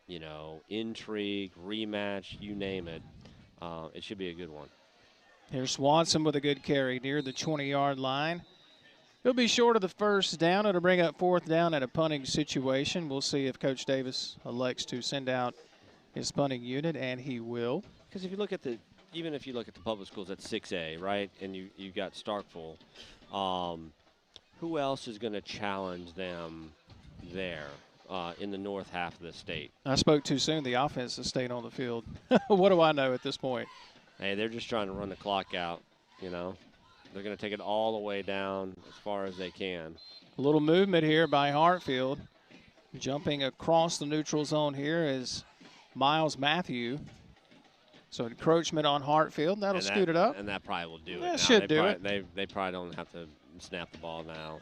you know, intrigue, rematch, you name it. It should be a good one. Here's Swanson with a good carry near the 20-yard line. He'll be short of the first down. It'll bring up 4th down at a punting situation. We'll see if Coach Davis elects to send out his punting unit, and he will. Because if you look at even if you look at the public schools at 6A, right, and you got Starkville, who else is going to challenge them there in the north half of the state? I spoke too soon. The offense has stayed on the field. What do I know at this point? Hey, they're just trying to run the clock out, you know. They're going to take it all the way down as far as they can. A little movement here by Hartfield. Jumping across the neutral zone here is Miles Matthew. So encroachment on Hartfield. That'll scoot it up. And that probably will do it. That should do it. They probably don't have to snap the ball now.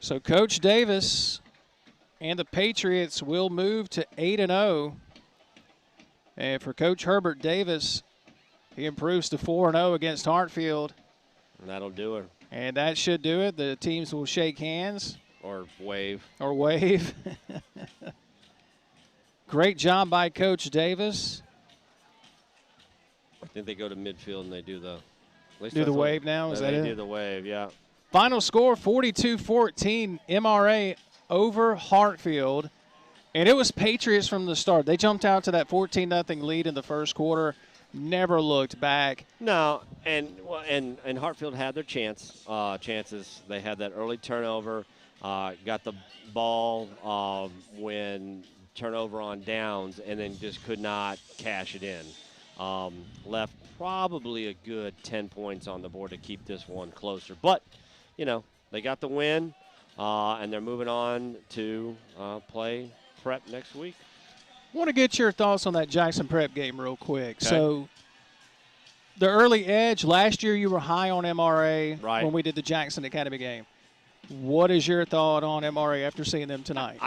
So Coach Davis and the Patriots will move to 8-0. And for Coach Herbert Davis, he improves to 4-0 against Hartfield. And that'll do it. And that should do it. The teams will shake hands. Or wave. Or wave. Great job by Coach Davis. I think they go to midfield and they do the wave now? Is that it? They do the wave, yeah. Final score, 42-14, MRA over Hartfield. And it was Patriots from the start. They jumped out to that 14-0 lead in the first quarter. Never looked back. No, and Hartfield had their chances. They had that early turnover, got the ball when turnover on downs, and then just could not cash it in. Left probably a good 10 points on the board to keep this one closer. But, you know, they got the win, and they're moving on to play Prep next week. I want to get your thoughts on that Jackson Prep game real quick. Okay. So the early edge, last year you were high on MRA when we did the Jackson Academy game. What is your thought on MRA after seeing them tonight?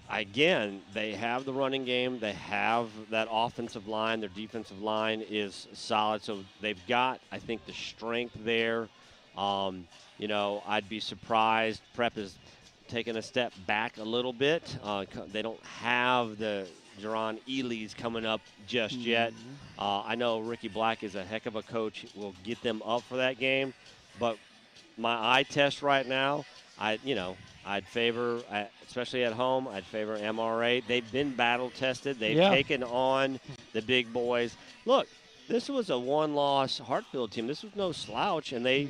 Again, they have the running game. They have that offensive line. Their defensive line is solid. So they've got, I think, the strength there. You know, I'd be surprised. Prep is taking a step back a little bit. They don't have the Jerron Ely's coming up just yet. I know Ricky Black is a heck of a coach. Will get them up for that game. But my eye test right now, I I'd favor, especially at home, I'd favor MRA. They've been battle-tested. They've taken on the big boys. Look, this was a one-loss Hartfield team. This was no slouch, and they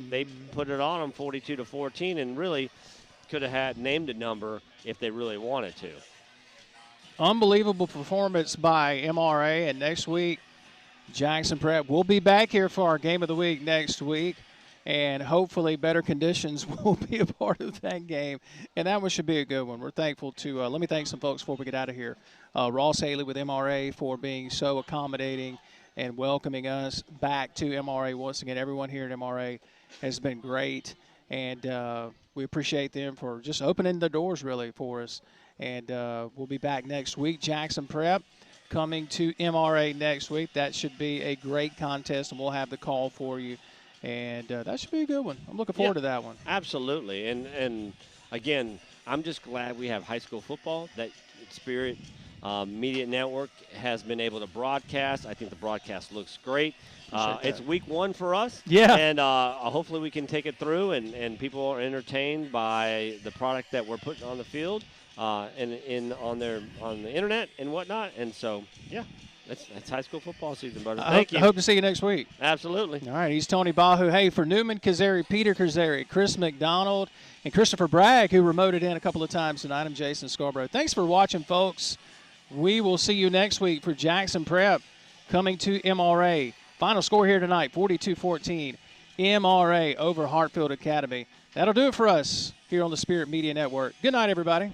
put it on them 42-14 and really could have had named a number if they really wanted to. Unbelievable performance by MRA, and next week, Jackson Prep will be back here for our Game of the Week next week, and hopefully better conditions will be a part of that game, and that one should be a good one. We're thankful to let me thank some folks before we get out of here. Ross Haley with MRA for being so accommodating and welcoming us back to MRA once again. Everyone here at MRA has been great, and we appreciate them for just opening the doors really for us. And we'll be back next week. Jackson Prep coming to MRA next week. That should be a great contest, and we'll have the call for you. And that should be a good one. I'm looking forward to that one. Absolutely. And again, I'm just glad we have high school football. That Spirit Media Network has been able to broadcast. I think the broadcast looks great. It's week 1 for us. Yeah. And hopefully we can take it through, and people are entertained by the product that we're putting on the field. And on the internet and whatnot, and so that's high school football season, brother. Thank you. I hope to see you next week. Absolutely. All right, he's Tony Bahu. Hey, for Newman Kazari, Peter Kazari, Chris McDonald, and Christopher Bragg, who remoted in a couple of times tonight. I'm Jason Scarborough. Thanks for watching, folks. We will see you next week for Jackson Prep coming to MRA. Final score here tonight: 42-14. MRA over Hartfield Academy. That'll do it for us here on the Spirit Media Network. Good night, everybody.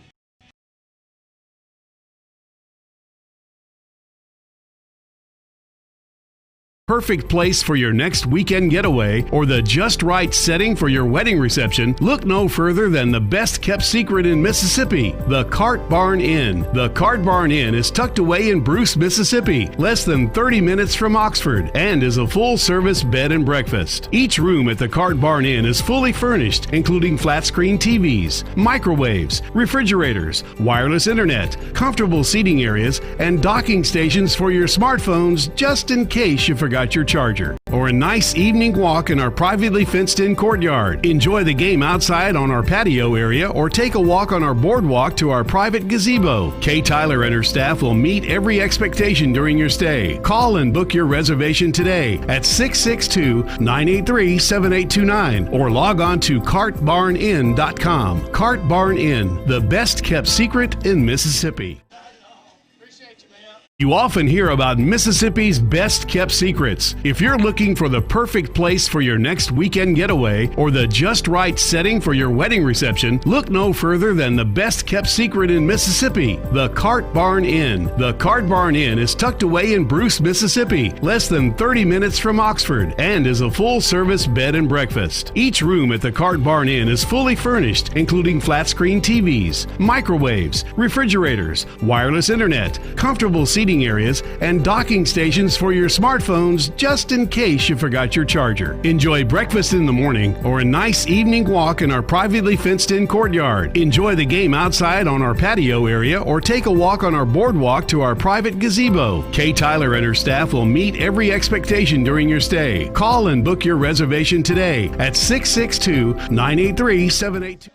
Perfect place for your next weekend getaway or the just right setting for your wedding reception, look no further than the best kept secret in Mississippi, the Cart Barn Inn. The Cart Barn Inn is tucked away in Bruce, Mississippi, less than 30 minutes from Oxford, and is a full-service bed and breakfast. Each room at the Cart Barn Inn is fully furnished, including flat-screen TVs, microwaves, refrigerators, wireless internet, comfortable seating areas, and docking stations for your smartphones just in case you forgot your charger, or a nice evening walk in our privately fenced-in courtyard. Enjoy the game outside on our patio area or take a walk on our boardwalk to our private gazebo. Kay Tyler and her staff will meet every expectation during your stay. Call and book your reservation today at 662-983-7829 or log on to cartbarninn.com. Cart Barn Inn, the best kept secret in Mississippi. You often hear about Mississippi's best kept secrets. If you're looking for the perfect place for your next weekend getaway or the just right setting for your wedding reception, look no further than the best kept secret in Mississippi, the Cart Barn Inn. The Cart Barn Inn is tucked away in Bruce, Mississippi, less than 30 minutes from Oxford, and is a full-service bed and breakfast. Each room at the Cart Barn Inn is fully furnished, including flat-screen TVs, microwaves, refrigerators, wireless internet, comfortable seating areas, and docking stations for your smartphones just in case you forgot your charger. Enjoy breakfast in the morning or a nice evening walk in our privately fenced-in courtyard. Enjoy the game outside on our patio area or take a walk on our boardwalk to our private gazebo. Kay Tyler and her staff will meet every expectation during your stay. Call and book your reservation today at 662-983-7829.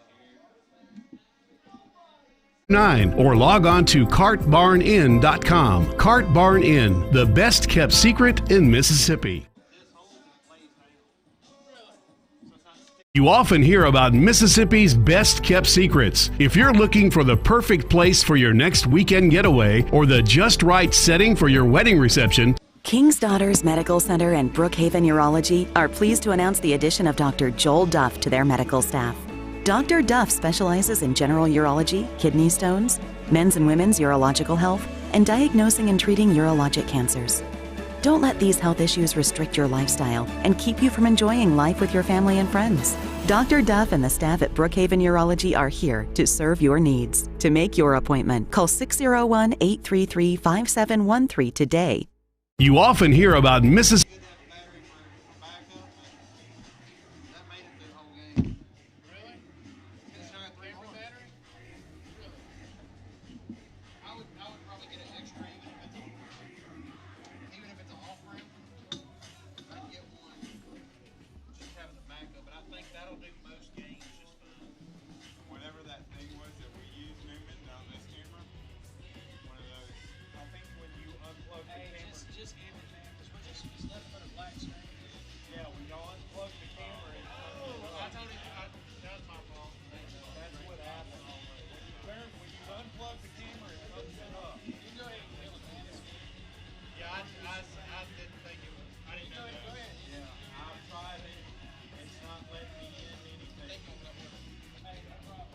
Or log on to cartbarninn.com. Cart Barn Inn, the best kept secret in Mississippi. You often hear about Mississippi's best kept secrets. If you're looking for the perfect place for your next weekend getaway or the just right setting for your wedding reception, King's Daughters Medical Center and Brookhaven Urology are pleased to announce the addition of Dr. Joel Duff to their medical staff. Dr. Duff specializes in general urology, kidney stones, men's and women's urological health, and diagnosing and treating urologic cancers. Don't let these health issues restrict your lifestyle and keep you from enjoying life with your family and friends. Dr. Duff and the staff at Brookhaven Urology are here to serve your needs. To make your appointment, call 601-833-5713 today. you often hear about Mississippi. Whenever that thing I didn't think it was. I didn't know that. Go ahead.